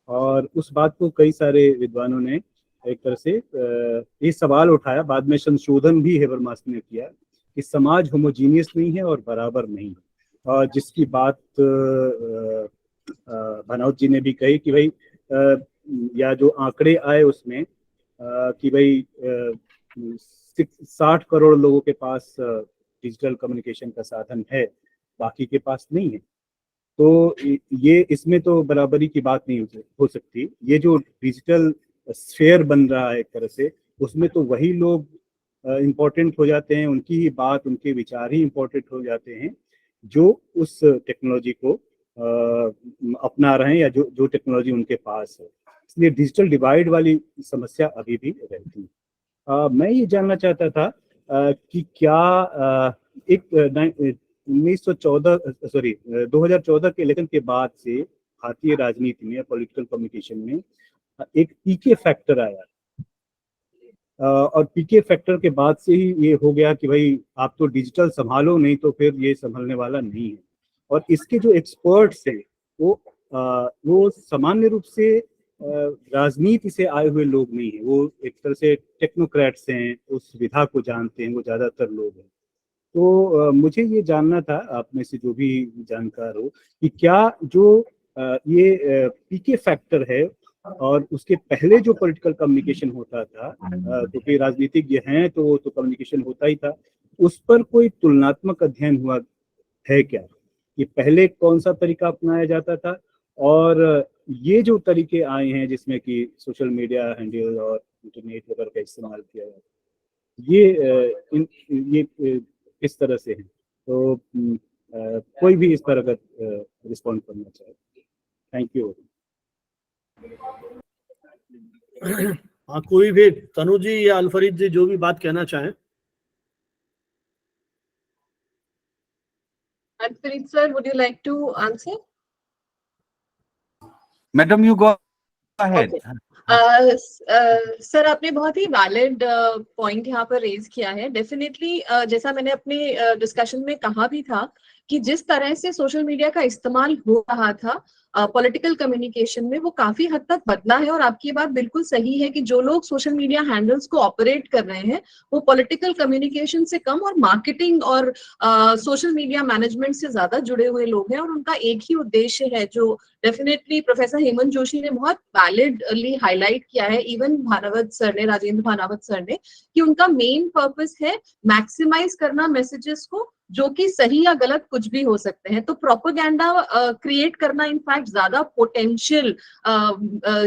और उस बात को कई सारे विद्वानों ने एक तरह से ये सवाल उठाया, बाद में संशोधन भी हेबरमास ने किया कि समाज होमोजीनियस नहीं है और बराबर नहीं है। और जिसकी बात भानावत जी ने भी कही कि भाई या जो आंकड़े आए उसमें कि भाई 60 करोड़ लोगों के पास डिजिटल कम्युनिकेशन का साधन है, बाकी के पास नहीं है। तो ये इसमें तो बराबरी की बात नहीं हो सकती। ये जो डिजिटल स्फीयर बन रहा है एक तरह से, उसमें तो वही लोग इम्पोर्टेंट हो जाते हैं, उनकी ही बात, उनके विचार ही इम्पोर्टेंट हो जाते हैं जो उस टेक्नोलॉजी को अपना रहे हैं या जो टेक्नोलॉजी उनके पास है। इसलिए डिजिटल डिवाइड वाली समस्या अभी भी रहती है। मैं ये जानना चाहता था कि क्या एक 2014 के इलेक्शन के बाद से भारतीय राजनीति में, पॉलिटिकल कम्युनिकेशन में एक पीके फैक्टर आया और पीके फैक्टर के बाद से ही ये हो गया कि भाई आप तो डिजिटल संभालो, नहीं तो फिर ये संभलने वाला नहीं है। और इसके जो एक्सपर्ट्स हैं वो सामान्य रूप से राजनीति से आए हुए लोग नहीं है, वो एक तरह से टेक्नोक्रेट्स हैं, उस विधा को जानते हैं, वो ज्यादातर लोग हैं। तो मुझे ये जानना था आप में से जो भी जानकार हो कि क्या जो ये पीके फैक्टर है और उसके पहले जो पॉलिटिकल कम्युनिकेशन होता था, क्योंकि राजनीतिज्ञ हैं तो कम्युनिकेशन होता ही था, उस पर कोई तुलनात्मक अध्ययन हुआ है क्या कि पहले कौन सा तरीका अपनाया जाता था और ये जो तरीके आए हैं जिसमें कि सोशल मीडिया हैंडल और इंटरनेट वगैरह का इस्तेमाल किया जाता है, ये किस तरह से है? तो कोई भी इस तरह का रिस्पॉन्ड करना चाहे। Thank you. हाँ, कोई भी, तनु जी या अलफरीद जी जो भी बात कहना चाहें। Alfred sir, would you like to answer? Madam, you go ahead. Sir आपने बहुत ही वैलिड पॉइंट यहाँ पर रेज किया है। डेफिनेटली जैसा मैंने अपने डिस्कशन में कहा भी था कि जिस तरह से सोशल मीडिया का इस्तेमाल हो रहा था पॉलिटिकल कम्युनिकेशन में, वो काफी हद तक बदला है। और आपकी बात बिल्कुल सही है कि जो लोग सोशल मीडिया हैंडल्स को ऑपरेट कर रहे हैं वो पॉलिटिकल कम्युनिकेशन से कम और मार्केटिंग और सोशल मीडिया मैनेजमेंट से ज्यादा जुड़े हुए लोग हैं। और उनका एक ही उद्देश्य है जो डेफिनेटली प्रोफेसर हेमंत जोशी ने बहुत वैलिडली हाईलाइट किया है, इवन भानावत सर ने, राजेंद्र भानावत सर ने, कि उनका मेन पर्पस है मैक्सिमाइज करना मैसेजेस को, जो कि सही या गलत कुछ भी हो सकते हैं। तो प्रोपेगेंडा क्रिएट करना इनफैक्ट ज्यादा पोटेंशियल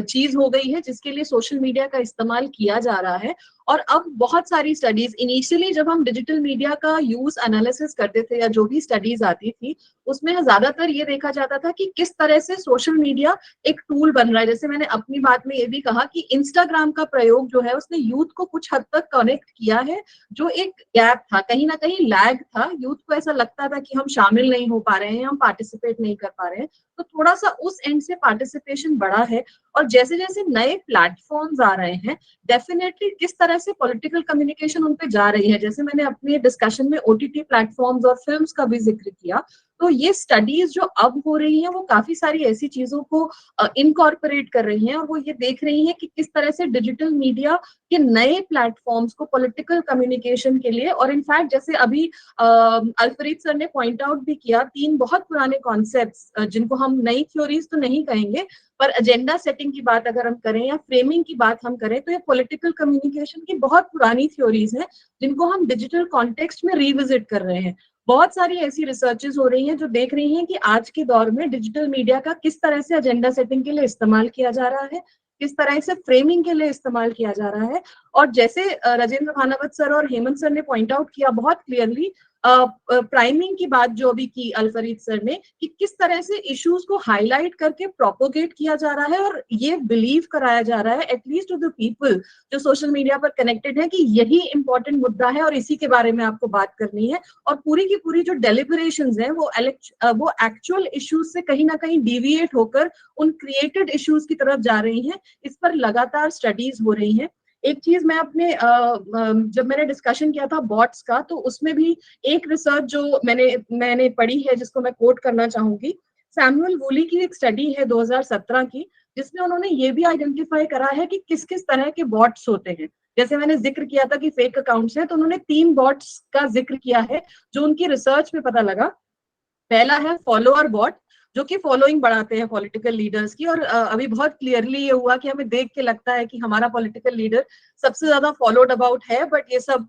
चीज हो गई है जिसके लिए सोशल मीडिया का इस्तेमाल किया जा रहा है। और अब बहुत सारी स्टडीज, इनिशियली जब हम डिजिटल मीडिया का यूज एनालिसिस करते थे या जो भी स्टडीज आती थी उसमें ज्यादातर ये देखा जाता था कि किस तरह से सोशल मीडिया एक टूल बन रहा है। जैसे मैंने अपनी बात में ये भी कहा कि इंस्टाग्राम का प्रयोग जो है उसने यूथ को कुछ हद तक कनेक्ट किया है, जो एक गैप था, कहीं ना कहीं लैग था। यूथ को ऐसा लगता था कि हम शामिल नहीं हो पा रहे हैं, हम पार्टिसिपेट नहीं कर पा रहे हैं। तो थोड़ा सा उस एंड से पार्टिसिपेशन बढ़ा है। और जैसे जैसे नए प्लेटफॉर्म्स आ रहे हैं, डेफिनेटली किस तरह से पॉलिटिकल कम्युनिकेशन उन पे जा रही है। जैसे मैंने अपने डिस्कशन में ओटीटी प्लेटफॉर्म्स और फिल्म्स का भी जिक्र किया, तो ये स्टडीज जो अब हो रही हैं वो काफी सारी ऐसी चीजों को इनकॉर्पोरेट कर रही हैं, और वो ये देख रही हैं कि किस तरह से डिजिटल मीडिया के नए प्लेटफॉर्म्स को पॉलिटिकल कम्युनिकेशन के लिए, और इनफैक्ट जैसे अभी अल्फरीद सर ने पॉइंट आउट भी किया, 3 बहुत पुराने कॉन्सेप्ट्स जिनको हम नई थ्योरीज तो नहीं कहेंगे, पर एजेंडा सेटिंग की बात अगर हम करें या फ्रेमिंग की बात हम करें, तो ये पॉलिटिकल कम्युनिकेशन की बहुत पुरानी थ्योरीज हैं जिनको हम डिजिटल कॉन्टेक्स्ट में रिविजिट कर रहे हैं। बहुत सारी ऐसी रिसर्चेस हो रही हैं जो देख रही हैं कि आज के दौर में डिजिटल मीडिया का किस तरह से एजेंडा सेटिंग के लिए इस्तेमाल किया जा रहा है, किस तरह से फ्रेमिंग के लिए इस्तेमाल किया जा रहा है। और जैसे राजेंद्र खानावत सर और हेमंत सर ने पॉइंट आउट किया बहुत क्लियरली, प्राइमिंग की बात जो अभी की अल्फरीद सर ने, कि किस तरह से इश्यूज को हाईलाइट करके प्रोपोगेट किया जा रहा है और ये बिलीव कराया जा रहा है एटलीस्ट टू द पीपल जो सोशल मीडिया पर कनेक्टेड है कि यही इंपॉर्टेंट मुद्दा है और इसी के बारे में आपको बात करनी है। और पूरी की पूरी जो डेलिब्रेशंस हैं वो एक्चुअल इश्यूज से कहीं ना कहीं डिविएट होकर उन क्रिएटेड इश्यूज की तरफ जा रही हैं। इस पर लगातार स्टडीज हो रही हैं। एक चीज मैं अपने जब मैंने डिस्कशन किया था बॉट्स का, तो उसमें भी एक रिसर्च जो मैंने पढ़ी है जिसको मैं कोट करना चाहूंगी, सैमुअल वूली की एक स्टडी है 2017 की, जिसमें उन्होंने ये भी आइडेंटिफाई करा है कि किस किस तरह के बॉट्स होते हैं। जैसे मैंने जिक्र किया था कि फेक अकाउंट्स हैं, तो उन्होंने 3 बॉट्स का जिक्र किया है जो उनकी रिसर्च में पता लगा। पहला है फॉलोअर बॉट, जो कि फॉलोइंग बढ़ाते हैं पॉलिटिकल लीडर्स की, और अभी बहुत क्लियरली ये हुआ कि हमें देख के लगता है कि हमारा पॉलिटिकल लीडर सबसे ज्यादा फॉलोड अबाउट है, बट ये सब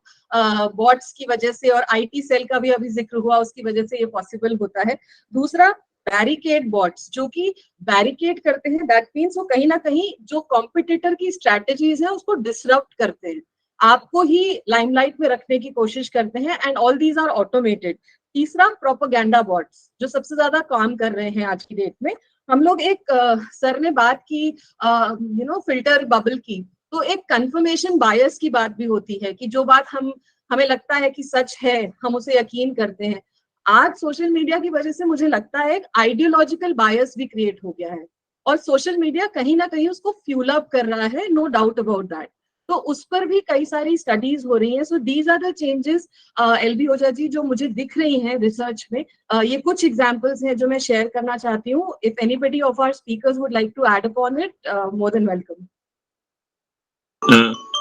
बॉट्स की वजह से, और आईटी सेल का भी अभी जिक्र हुआ, उसकी वजह से ये पॉसिबल होता है। दूसरा बैरिकेड बॉट्स, जो कि बैरिकेड करते हैं, दैट मीन्स वो कहीं ना कहीं जो कॉम्पिटिटर की स्ट्रैटेजीज है उसको डिसरप्ट करते हैं, आपको ही लाइमलाइट में रखने की कोशिश करते हैं, and all these are automated. तीसरा प्रोपेगेंडा बॉट्स, जो सबसे ज्यादा काम कर रहे हैं आज की डेट में। हम लोग एक सर ने बात की फिल्टर बबल की, तो एक कंफर्मेशन बायस की बात भी होती है कि जो बात हमें लगता है कि सच है हम उसे यकीन करते हैं। आज सोशल मीडिया की वजह से मुझे लगता है एक आइडियोलॉजिकल बायस भी क्रिएट हो गया है, और सोशल मीडिया कहीं ना कहीं उसको फ्यूल अप कर रहा है, नो डाउट अबाउट दैट। तो उस पर भी कई सारी स्टडीज हो रही हैं। So these are the changes LB Ojha ji जो मुझे दिख रही हैं रिसर्च में। ये कुछ एग्जांपल्स हैं जो मैं शेयर करना चाहती हूँ। If anybody of our speakers would like to add upon it, more than welcome.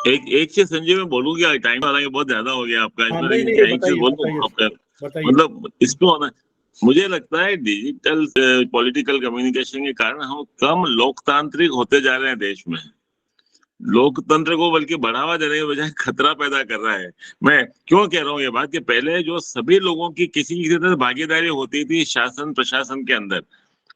एक चीज संजय मैं बोलूंगी, टाइम हालांकि बहुत ज्यादा हो गया आपका, हाँ, इसमें नहीं, लेकिन नहीं, एक चीज बोलूं आपका, मतलब इसमें होना, मुझे लगता है डिजिटल पॉलिटिकल कम्युनिकेशन के कारण हम कम लोकतांत्रिक होते जा रहे हैं देश में। लोकतंत्र को बल्कि बढ़ावा देने के बजाय खतरा पैदा कर रहा है। मैं क्यों कह रहा हूँ ये बात कि पहले जो सभी लोगों की किसी की तरह भागीदारी होती थी शासन प्रशासन के अंदर,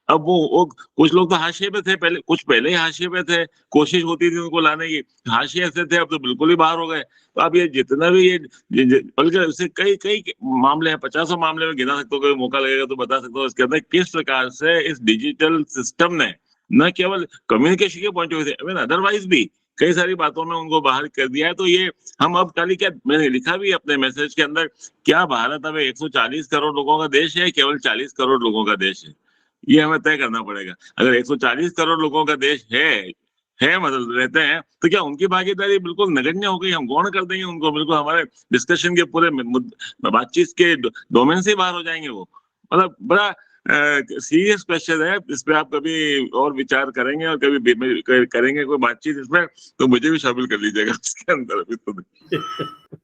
अब वो कुछ लोग तो हाशिए पे थे, पहले कुछ पहले ही हाशिए पे थे, कोशिश होती थी उनको लाने की, हाशिए से थे, अब तो बिल्कुल ही बाहर हो गए। तो अब ये जितना भी ये बल्कि उससे कई मामले हैं, 50 मामले में गिना सकते हो, कोई मौका लगेगा तो बता सकता हूँ इसके अंदर किस प्रकार से इस डिजिटल सिस्टम ने न केवल कम्युनिकेशन के पॉइंट ऑफ व्यू से, अदरवाइज भी कई सारी बातों में उनको बाहर कर दिया है। तो ये हम अब खाली क्या, मैंने लिखा भी अपने मैसेज के अंदर, क्या भारत अब 140 करोड़ लोगों का देश है, केवल 40 करोड़ लोगों का देश है? ये हमें तय करना पड़ेगा। अगर 140 करोड़ लोगों का देश है मतलब रहते हैं, तो क्या उनकी भागीदारी बिल्कुल नगण्य हो गई? हम गौण कर देंगे उनको, बिल्कुल हमारे डिस्कशन के पूरे बातचीत के डोमेन से बाहर हो जाएंगे वो। मतलब बड़ा सीरियस क्वेश्चन है, इस पे आप कभी और विचार करेंगे और कभी करेंगे कोई बातचीत इसमें, तो मुझे भी शामिल कर लीजिएगा उसके अंदर। अभी तो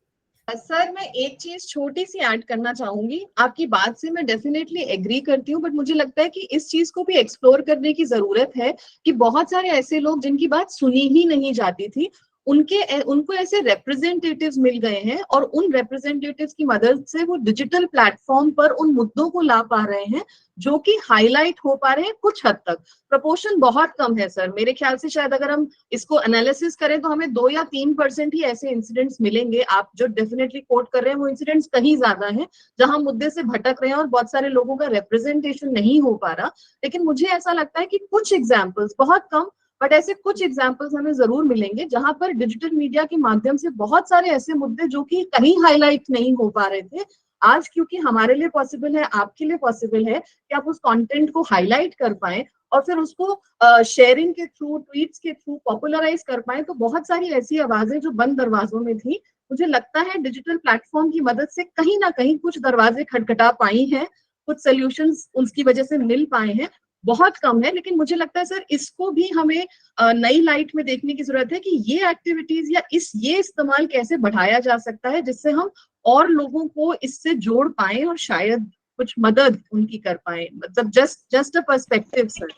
सर मैं एक चीज छोटी सी ऐड करना चाहूंगी। आपकी बात से मैं डेफिनेटली एग्री करती हूँ, बट मुझे लगता है कि इस चीज को भी एक्सप्लोर करने की जरूरत है कि बहुत सारे ऐसे लोग जिनकी बात सुनी ही नहीं जाती थी, उनको ऐसे रिप्रेजेंटेटिव्स मिल गए हैं, और उन रिप्रेजेंटेटिव्स की मदद से वो डिजिटल प्लेटफॉर्म पर उन मुद्दों को ला पा रहे हैं जो कि हाईलाइट हो पा रहे हैं कुछ हद तक। प्रपोर्शन बहुत कम है सर, मेरे ख्याल से शायद अगर हम इसको एनालिसिस करें तो हमें 2 या 3% ही ऐसे इंसिडेंट्स मिलेंगे। आप जो डेफिनेटली कोट कर रहे हैं वो इंसिडेंट्स कहीं ज्यादा हैं जहां मुद्दे से भटक रहे हैं और बहुत सारे लोगों का रिप्रेजेंटेशन नहीं हो पा रहा। लेकिन मुझे ऐसा लगता है कि कुछ एग्जाम्पल्स, बहुत कम बट ऐसे कुछ एग्जाम्पल्स हमें जरूर मिलेंगे जहां पर डिजिटल मीडिया के माध्यम से बहुत सारे ऐसे मुद्दे जो कि कहीं हाईलाइट नहीं हो पा रहे थे, आज क्योंकि हमारे लिए पॉसिबल है, आपके लिए पॉसिबल है कि आप उस कंटेंट को हाईलाइट कर पाएं और फिर उसको शेयरिंग के थ्रू, ट्वीट्स के थ्रू पॉपुलराइज कर पाएं। तो बहुत सारी ऐसी आवाजें जो बंद दरवाजों में थी, मुझे लगता है डिजिटल प्लेटफॉर्म की मदद से कहीं ना कहीं कुछ दरवाजे खटखटा पाई हैं, कुछ सॉल्यूशंस उसकी वजह से मिल पाए हैं, बहुत कम है। लेकिन मुझे लगता है सर इसको भी हमें नई लाइट में देखने की जरूरत है कि ये एक्टिविटीज या ये इस्तेमाल कैसे बढ़ाया जा सकता है, जिससे हम और लोगों को इससे जोड़ पाए और शायद कुछ मदद उनकी कर पाए। मतलब जस्ट अ पर्सपेक्टिव सर।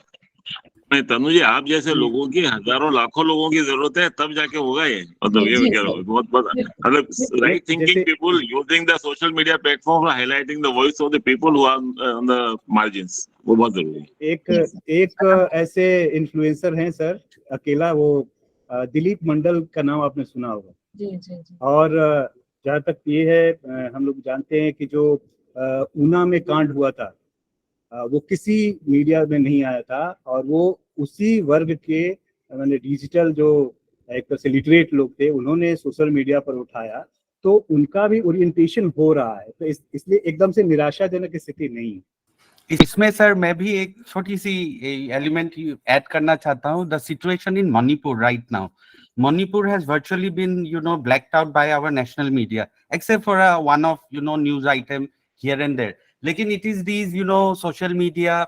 नहीं तनु जी, आप जैसे लोगों की हजारों लाखों लोगों की जरूरत है, तब जाके होगा ये। मतलब ये क्या बहुत मतलब right thinking people using the social media platform highlighting the voice of the people who are on the margins, वो बहुत जरूरी है। एक ऐसे इन्फ्लुएंसर हैं सर, अकेला, वो दिलीप मंडल का नाम आपने सुना होगा। जी। और जहाँ तक ये है, हम लोग जानते हैं कि जो ऊना में कांड हुआ था, वो किसी मीडिया में नहीं आया था, और वो उसी वर्ग के मैंने डिजिटल जो एक तरह से लिटरेट लोग थे, उन्होंने सोशल मीडिया पर उठाया, तो उनका भी ओरिएंटेशन हो रहा है। तो इसलिए एकदम से निराशाजनक स्थिति नहीं है। इसमें सर मैं भी एक छोटी सी एलिमेंट ऐड करना चाहता हूँ। The situation in Manipur right now, Manipur has virtually been, blacked out by our national media, except for a one-off, news item here and there. Lekin it is these, social media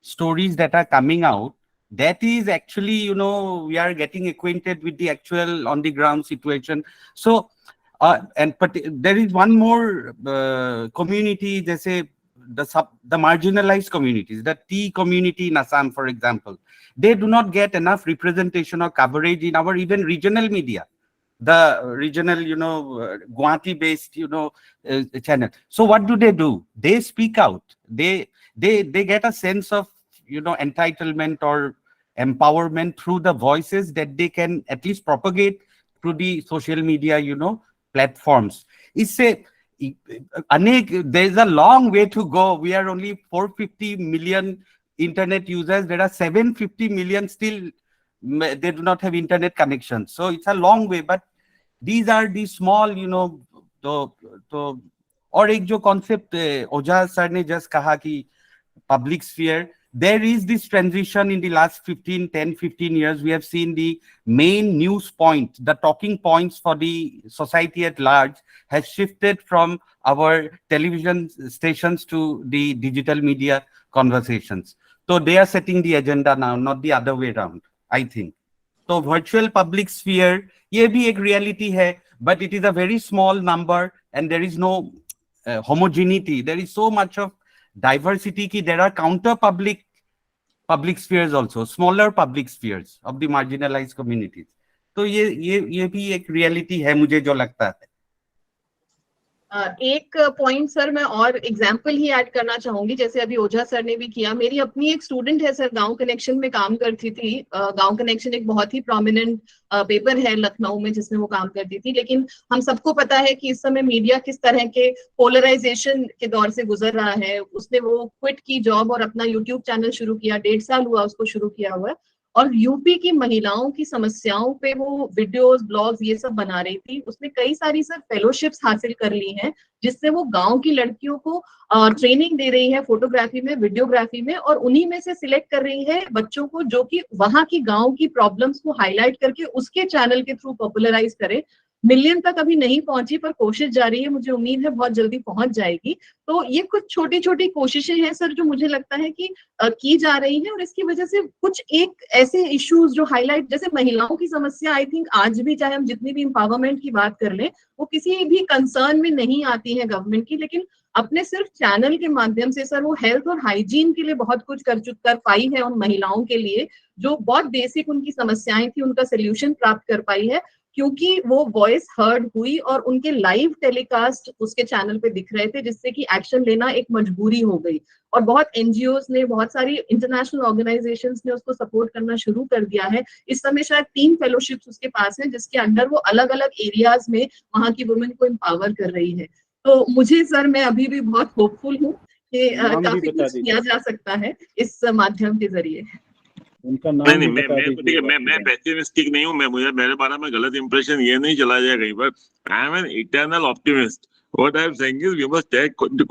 stories that are coming out. That is actually, we are getting acquainted with the actual on the ground situation. So, there is one more community, they say the marginalized communities, the T community in Assam, for example. They do not get enough representation or coverage in our even regional media, the regional, Guwahati-based, channel. So what do? They speak out. They get a sense of, entitlement or empowerment through the voices that they can at least propagate through the social media, platforms. There's a long way to go. We are only 450 million internet users. There are 750 million still, they do not have internet connection. So it's a long way, but these are the small, और एक जो concept ओझा sir ने just कहा कि public sphere, there is this transition in the last 10, 15 years. We have seen the main news point, the talking points for the society at large has shifted from our television stations to the digital media conversations. So they are setting the agenda now, not the other way around, I think. So virtual public sphere, ये भी एक reality है, but it is a very small number and there is no homogeneity. There is so much of diversity ki there are counter public spheres also, smaller public spheres of the marginalized communities. तो ये भी एक reality है मुझे जो लगता है। एक पॉइंट सर मैं और एग्जाम्पल ही ऐड करना चाहूंगी, जैसे अभी ओझा सर ने भी किया। मेरी अपनी एक स्टूडेंट है सर, गांव कनेक्शन में काम करती थी। गांव कनेक्शन एक बहुत ही प्रोमिनेंट पेपर है लखनऊ में जिसमें वो काम करती थी। लेकिन हम सबको पता है कि इस समय मीडिया किस तरह के पोलराइजेशन के दौर से गुजर रहा है। उसने वो क्विट की जॉब और अपना यूट्यूब चैनल शुरू किया, 1.5 साल हुआ उसको शुरू किया हुआ, और यूपी की महिलाओं की समस्याओं पे वो वीडियोस, ब्लॉग्स ये सब बना रही थी। उसने कई सारी सर फेलोशिप्स हासिल कर ली हैं, जिससे वो गांव की लड़कियों को ट्रेनिंग दे रही है फोटोग्राफी में, वीडियोग्राफी में, और उन्हीं में से सिलेक्ट कर रही है बच्चों को जो कि वहां की गांव की प्रॉब्लम्स को हाईलाइट करके उसके चैनल के थ्रू पॉपुलराइज करे। मिलियन तक अभी नहीं पहुंची पर कोशिश जारी है, मुझे उम्मीद है बहुत जल्दी पहुंच जाएगी। तो ये कुछ छोटी छोटी कोशिशें हैं सर जो मुझे लगता है कि की जा रही है, और इसकी वजह से कुछ एक ऐसे इश्यूज जो हाईलाइट, जैसे महिलाओं की समस्या, आई थिंक आज भी चाहे हम जितनी भी एम्पावरमेंट की बात कर लें, वो किसी भी कंसर्न में नहीं आती है गवर्नमेंट की, लेकिन अपने सिर्फ चैनल के माध्यम से सर वो हेल्थ और हाइजीन के लिए बहुत कुछ कर पाई है उन महिलाओं के लिए, जो बहुत बेसिक उनकी समस्याएं थी उनका सोल्यूशन प्राप्त कर पाई है, क्योंकि वो वॉइस हर्ड हुई और उनके लाइव टेलीकास्ट उसके चैनल पे दिख रहे थे, जिससे कि एक्शन लेना एक मजबूरी हो गई। और बहुत एनजीओस ने, बहुत सारी इंटरनेशनल ऑर्गेनाइजेशंस ने उसको सपोर्ट करना शुरू कर दिया है। इस समय शायद 3 फेलोशिप्स उसके पास हैं, जिसके अंडर वो अलग अलग एरियाज में वहां की वुमेन को एम्पावर कर रही है। तो मुझे सर, मैं अभी भी बहुत होपफुल हूँ कि काफी कुछ किया जा सकता है इस माध्यम के जरिए। उनका नाम नहीं, मैं पेसिमिस्टिक नहीं हूँ। मेरे बारे में गलत इंप्रेशन ये नहीं चला जाए कहीं पर। I am an eternal optimist. What I'm saying is we must take cognizance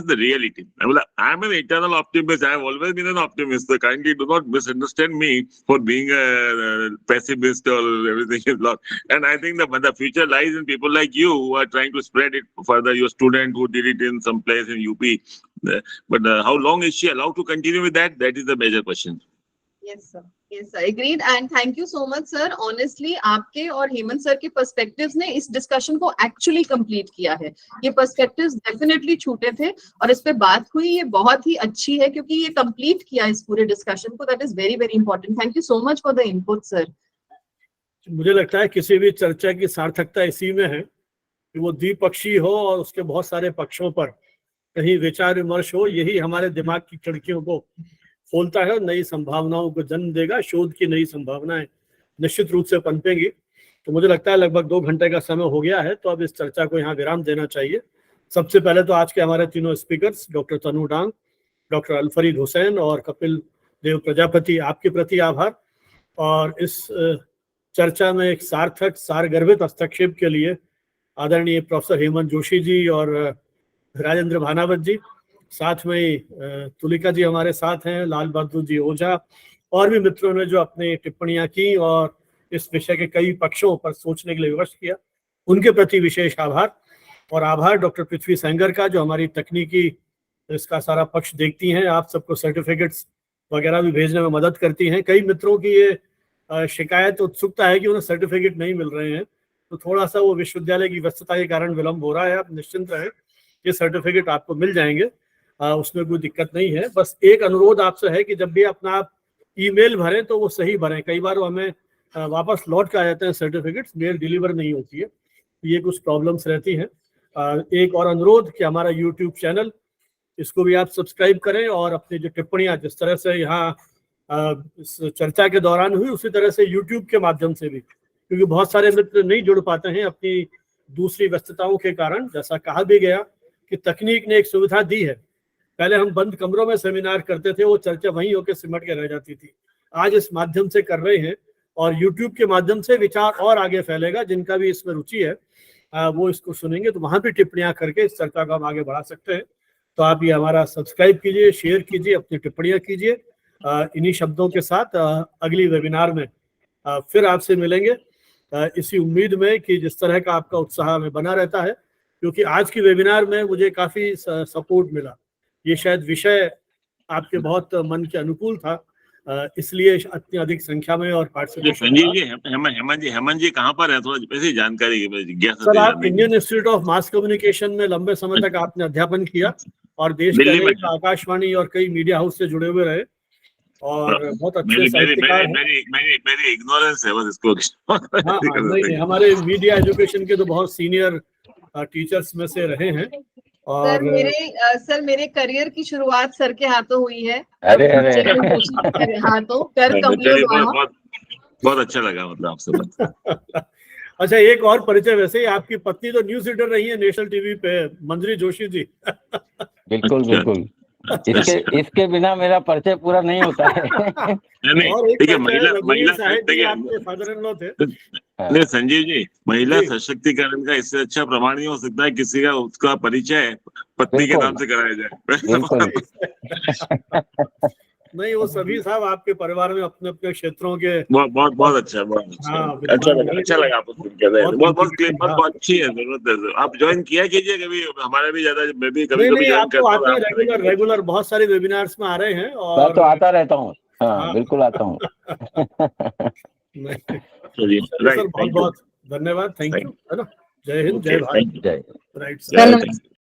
the reality. I'm an eternal optimist. I have always been an optimist. So kindly do not misunderstand me for being a pessimist or everything is lost. And I think the future lies in people like you who are trying to spread it further. Your student who did it in some place in UP. But how long is she allowed to continue with that? That is the major question. Yes sir, yes sir, agreed and thank you so much sir. Honestly आपके और Hemant sir के perspectives ने इस discussion को actually complete किया है. ये perspectives definitely छूटे थे और इस पे बात हुई, ये बहुत ही अच्छी है क्योंकि ये कंप्लीट किया इस पूरे डिस्कशन को. That is very very important. Thank you so much for the input sir. मुझे लगता है किसी भी चर्चा की सार्थकता इसी में है कि वो द्विपक्षीय हो और उसके बहुत सारे पक्षों पर कहीं विचार विमर्श हो. यही हमारे दिमाग की खिड़कियों को खोलता है और नई संभावनाओं को जन्म देगा. शोध की नई संभावनाएं निश्चित रूप से पनपेंगी. तो मुझे लगता है लगभग 2 घंटे का समय हो गया है, तो अब इस चर्चा को यहाँ विराम देना चाहिए. सबसे पहले तो आज के हमारे तीनों स्पीकर्स डॉक्टर तनु डांग, डॉक्टर अलफरीद हुसैन और कपिल देव प्रजापति, आपके प्रति आभार. और इस चर्चा में एक सार्थक सारगर्भित हस्तक्षेप के लिए आदरणीय प्रोफेसर हेमंत जोशी जी और राजेंद्र भानावत जी, साथ में तुलिका जी हमारे साथ हैं, लाल बहादुर जी ओझा और भी मित्रों ने जो अपनी टिप्पणियां की और इस विषय के कई पक्षों पर सोचने के लिए विवश किया, उनके प्रति विशेष आभार. और आभार डॉक्टर पृथ्वी सेंगर का जो हमारी तकनीकी इसका सारा पक्ष देखती हैं, आप सबको सर्टिफिकेट्स वगैरह भी भेजने में मदद करती हैं. कई मित्रों की ये शिकायत उत्सुकता है कि उन्हें सर्टिफिकेट नहीं मिल रहे हैं, तो थोड़ा सा वो विश्वविद्यालय की व्यस्तता के कारण विलम्ब हो रहा है. आप निश्चिंत रहें, ये सर्टिफिकेट आपको मिल जाएंगे, उसमें कोई दिक्कत नहीं है. बस एक अनुरोध आपसे है कि जब भी अपना आप ईमेल भरें तो वो सही भरें. कई बार वो हमें वापस लौट के आ जाते हैं सर्टिफिकेट्स, मेल डिलीवर नहीं होती है, ये कुछ प्रॉब्लम्स रहती हैं. एक और अनुरोध कि हमारा यूट्यूब चैनल, इसको भी आप सब्सक्राइब करें और अपनी जो टिप्पणियां जिस तरह से यहाँ इस चर्चा के दौरान हुई उसी तरह से यूट्यूब के माध्यम से भी, क्योंकि बहुत सारे मित्र नहीं जुड़ पाते हैं अपनी दूसरी व्यस्तताओं के कारण. जैसा कहा भी गया कि तकनीक ने एक सुविधा दी है. पहले हम बंद कमरों में सेमिनार करते थे, वो चर्चा वहीं होकर सिमट के रह जाती थी. आज इस माध्यम से कर रहे हैं और YouTube के माध्यम से विचार और आगे फैलेगा. जिनका भी इसमें रुचि है वो इसको सुनेंगे तो वहां भी टिप्पणियां करके इस चर्चा को हम आगे बढ़ा सकते हैं. तो आप ये हमारा सब्सक्राइब कीजिए, शेयर कीजिए, अपनी टिप्पणियां कीजिए. इन्हीं शब्दों के साथ अगली वेबिनार में फिर आपसे मिलेंगे, इसी उम्मीद में कि जिस तरह का आपका उत्साह में बना रहता है, क्योंकि आज की वेबिनार में मुझे काफी सपोर्ट मिला. ये शायद विषय आपके बहुत मन के अनुकूल था, इसलिए इतनी अधिक संख्या में और पार्टिसिपेशन. संजीव जी, हेमंत जी कहाँ पर है? थोड़ा वैसे जानकारी सर, आप Indian institute of mass communication में लंबे समय तक आपने अध्यापन किया और देश के आकाशवाणी और कई मीडिया हाउस से जुड़े हुए रहे और बहुत अच्छे साहित्यकार हैं. मेरी इग्नोरेंस है बस इसको. नहीं, हमारे मीडिया एजुकेशन के तो बहुत सीनियर टीचर्स में से रहे हैं. और सर मेरे करियर की शुरुआत सर के हाथों हुई है. अरे हाथों कर बहुत अच्छा लगा मतलब आपसे बात. अच्छा, एक और परिचय, वैसे आपकी पत्नी तो न्यूज रीडर रही है नेशनल टीवी पे, मंजरी जोशी जी. बिल्कुल बिल्कुल. इसके बिना मेरा परिचय पूरा नहीं होता है. नहीं संजीव जी, महिला सशक्तिकरण का इससे अच्छा प्रमाण नहीं हो सकता है किसी का उसका परिचय पत्नी के नाम से कराया जाए. नहीं, वो सभी साहब आपके परिवार में अपने अपने क्षेत्रों के बहुत अच्छा अच्छा लगा आपको. बहुत अच्छी है, जरूरत है. आप ज्वाइन किया कीजिए कभी, हमारा भी ज्यादा, मैं भी कभी ज्वाइन करता हूं. रेगुलर बहुत सारे वेबिनार्स में आ रहे हैं और तो आता रहता हूँ. हाँ बिल्कुल आता हूँ. बहुत बहुत धन्यवाद. थैंक यू, है ना. जय हिंद, जय भारत. जय. राइट.